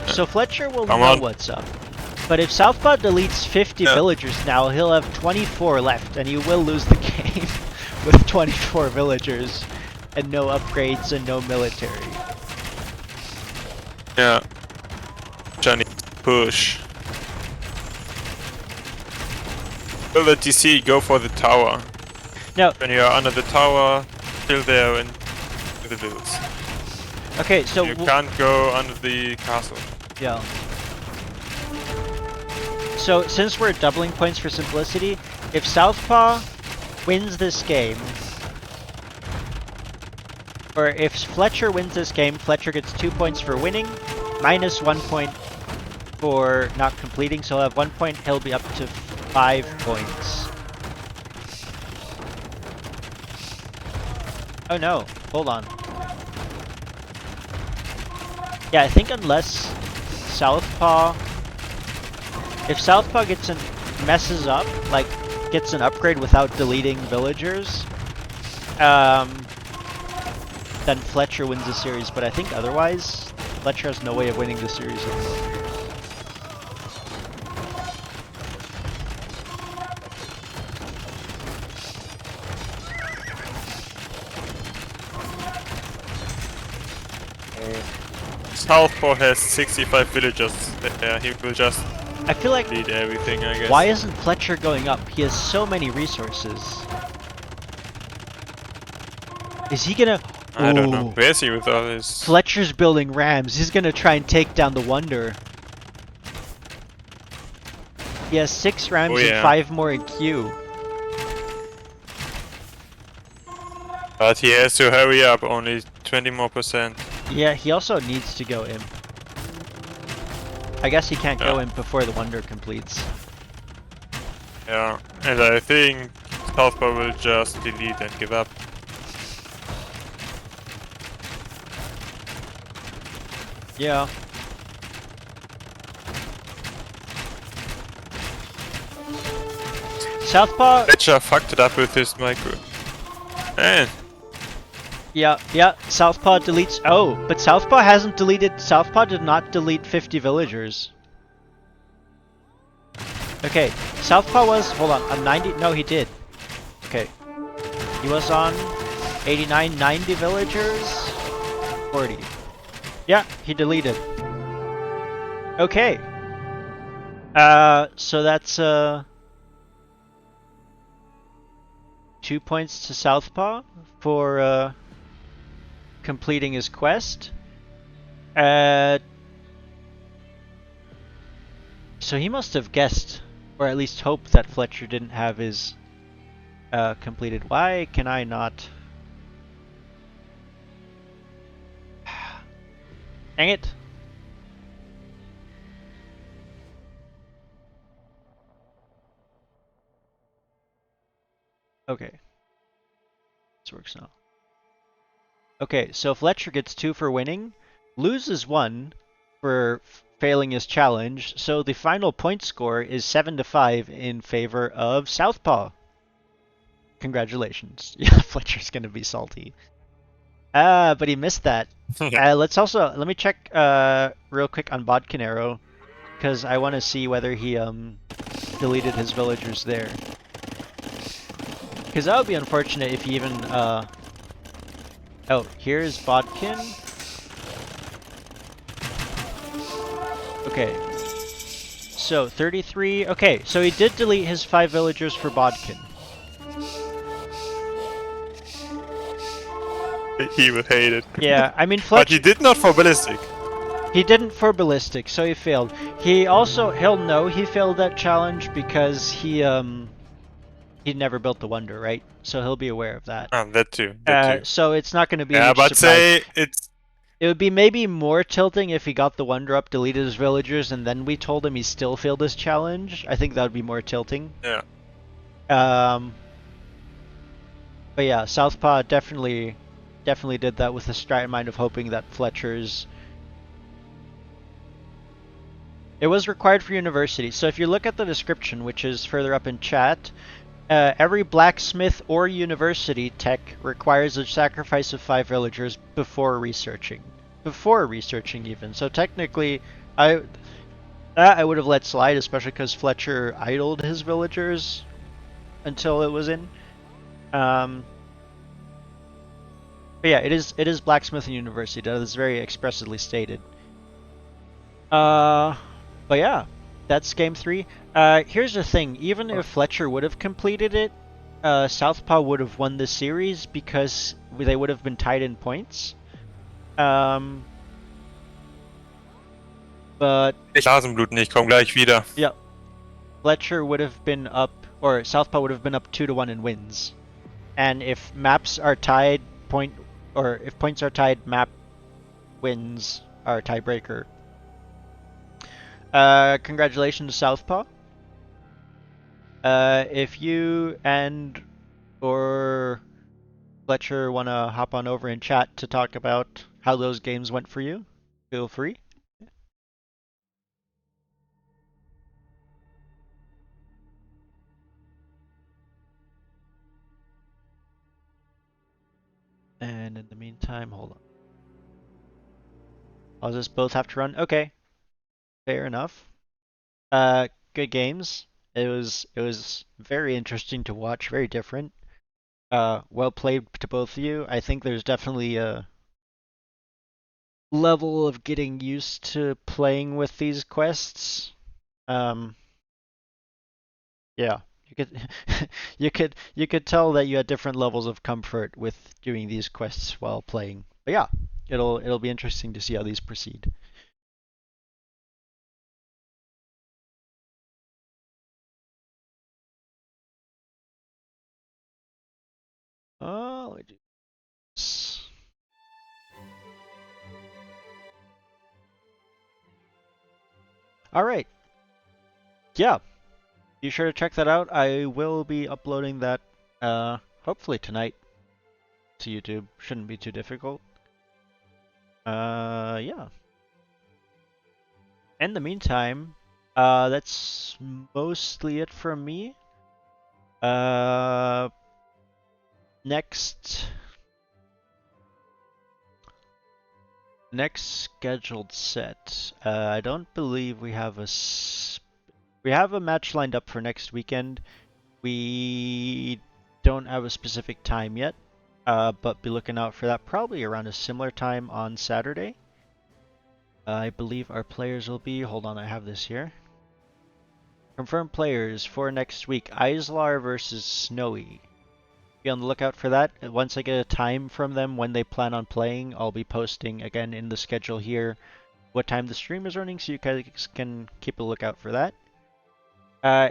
Speaker 1: So FletcheR will know what's up. But if Southpaw deletes 50 villagers now, he'll have 24 left, and he will lose the game with 24 villagers and no upgrades and no military.
Speaker 4: Yeah. Johnny, push. Build a TC, go for the tower.
Speaker 1: No.
Speaker 4: When you are under the tower, still there and the villas.
Speaker 1: Okay, so
Speaker 4: you can't go under the castle.
Speaker 1: Yeah. So since we're doubling points for simplicity, if Southpaw wins this game, or if FletcheR wins this game, FletcheR gets 2 points for winning, minus 1 point for not completing, so he'll have 1 point, he'll be up to 5 points. Oh no, hold on. Yeah, I think unless Southpaw... If Southpaw messes up, like, gets an upgrade without deleting villagers, then FletcheR wins the series, but I think otherwise, FletcheR has no way of winning the series.
Speaker 4: Southpaw has 65 villagers there, he will just
Speaker 1: I feel like
Speaker 4: lead everything, I guess.
Speaker 1: Why isn't FletcheR going up? He has so many resources. Is he gonna...
Speaker 4: I don't know. Where's he with all his...
Speaker 1: FletcheR's building rams. He's gonna try and take down the wonder. He has 6 rams and 5 more in queue.
Speaker 4: But he has to hurry up, only 20 more %.
Speaker 1: Yeah, he also needs to go imp. I guess he can't go imp before the wonder completes.
Speaker 4: Yeah, and I think Southpaw will just delete and give up.
Speaker 1: Yeah. Southpaw...
Speaker 4: FletcheR fucked it up with his micro. Man.
Speaker 1: Yeah, Southpaw deletes... Oh, but Southpaw hasn't deleted... Southpaw did not delete 50 villagers. Okay, Southpaw was, hold on 90, no he did. Okay. He was on 89, 90 villagers, 40. Yeah, he deleted. Okay. So that's 2 points to Southpaw for completing his quest. So he must have guessed, or at least hoped, that FletcheR didn't have his completed. Why can I not? Dang it. Okay. This works now. Okay, so FletcheR gets 2 for winning, loses 1 for failing his challenge, so the final point score is 7-5 in favor of Southpaw. Congratulations. Yeah, FletcheR's gonna be salty. But he missed that. Let me check real quick on Bodkin Arrow, because I want to see whether he deleted his villagers there. Because that would be unfortunate if he even oh, here's Bodkin. Okay. So 33. Okay, so he did delete his 5 villagers for Bodkin.
Speaker 4: He would hate it.
Speaker 1: Yeah, I mean
Speaker 4: But he
Speaker 1: FletcheR.
Speaker 4: did not for ballistic.
Speaker 1: He didn't for ballistic, so he failed. He'll know he failed that challenge because he never built the wonder, right? So he'll be aware of that.
Speaker 4: That too. That too.
Speaker 1: So it's not going to be a
Speaker 4: Yeah,
Speaker 1: huge
Speaker 4: but
Speaker 1: surprise.
Speaker 4: say it's.
Speaker 1: It would be maybe more tilting if he got the wonder up, deleted his villagers, and then we told him he still failed his challenge. I think that would be more tilting.
Speaker 4: Yeah.
Speaker 1: But yeah, Southpaw definitely did that with the strat in mind of hoping that FletcheR's. It was required for university. So if you look at the description, which is further up in chat, every blacksmith or university tech requires a sacrifice of 5 villagers before researching. Before researching even. So technically, I would have let slide, especially because FletcheR idled his villagers until it was in. But yeah, it is blacksmith and university. That is very expressly stated. But yeah, that's game 3. Here's the thing: even if FletcheR would have completed it, Southpaw would have won the series because they would have been tied in points. But
Speaker 4: Ich Nasenbluten, ich komm gleich wieder.
Speaker 1: yeah, FletcheR would have been up, or Southpaw would have been up 2-1 in wins. And if maps are tied, if points are tied, map wins are tiebreaker. Congratulations, Southpaw. If you or FletcheR want to hop on over and chat to talk about how those games went for you, feel free. And in the meantime, hold on. I'll just both have to run. Okay, fair enough. Good games. It was very interesting to watch. Very different. Well played to both of you. I think there's definitely a level of getting used to playing with these quests. Yeah, you could tell that you had different levels of comfort with doing these quests while playing. But yeah, it'll be interesting to see how these proceed. Let me do this. All right. Yeah. Be sure to check that out. I will be uploading that hopefully tonight to YouTube. Shouldn't be too difficult. Yeah. In the meantime, that's mostly it from me. Next scheduled set. I don't believe we have a We have a match lined up for next weekend. We don't have a specific time yet, but be looking out for that probably around a similar time on Saturday. I believe our players will be, hold on, I have this here. Confirmed players for next week, Islar versus Snowy. Be on the lookout for that. Once I get a time from them when they plan on playing, I'll be posting again in the schedule here what time the stream is running, so you guys can keep a lookout for that.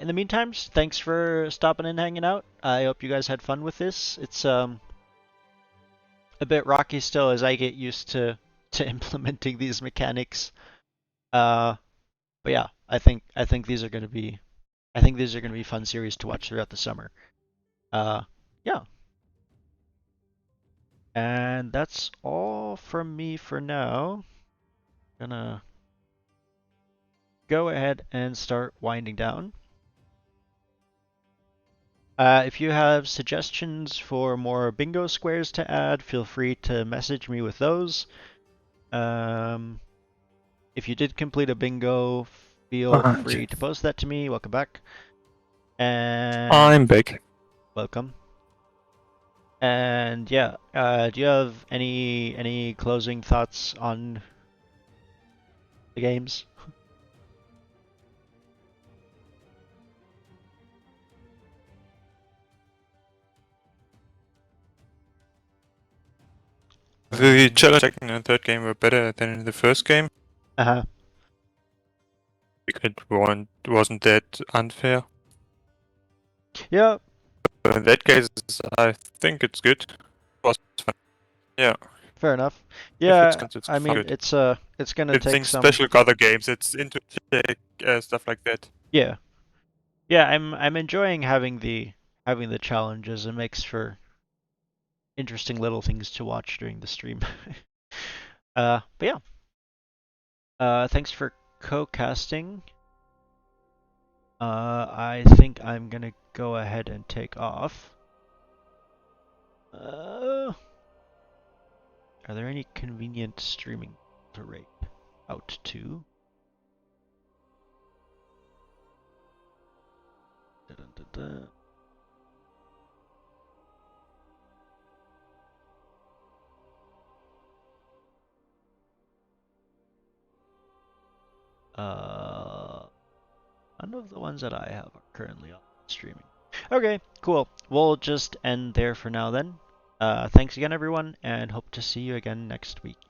Speaker 1: In the meantime, thanks for stopping and hanging out. I hope you guys had fun with this. It's a bit rocky still as I get used to implementing these mechanics. But yeah, I think these are gonna be fun series to watch throughout the summer. Yeah. And that's all from me for now. Gonna go ahead and start winding down. If you have suggestions for more bingo squares to add, feel free to message me with those. If you did complete a bingo, feel free to post that to me. Welcome back. And
Speaker 4: I'm back.
Speaker 1: welcome. And yeah, do you have any closing thoughts on the games?
Speaker 4: The challenge second and third game were better than in the first game.
Speaker 1: Uh-huh.
Speaker 4: It wasn't that unfair.
Speaker 1: Yeah,
Speaker 4: In that case, I think it's good. It was fun. Yeah.
Speaker 1: fair enough.
Speaker 4: If
Speaker 1: Yeah,
Speaker 4: it's
Speaker 1: I mean,
Speaker 4: good.
Speaker 1: it's gonna
Speaker 4: It's
Speaker 1: take
Speaker 4: things
Speaker 1: some.
Speaker 4: special with other games. It's into stuff like that.
Speaker 1: Yeah, I'm enjoying having the challenges. It makes for interesting little things to watch during the stream. But yeah. Thanks for co-casting. I think I'm gonna go ahead and take off. Are there any convenient streaming to rate out to? Da-dun-da-da. None of the ones that I have are currently on streaming. Okay, cool. We'll just end there for now then. Thanks again, everyone, and hope to see you again next week.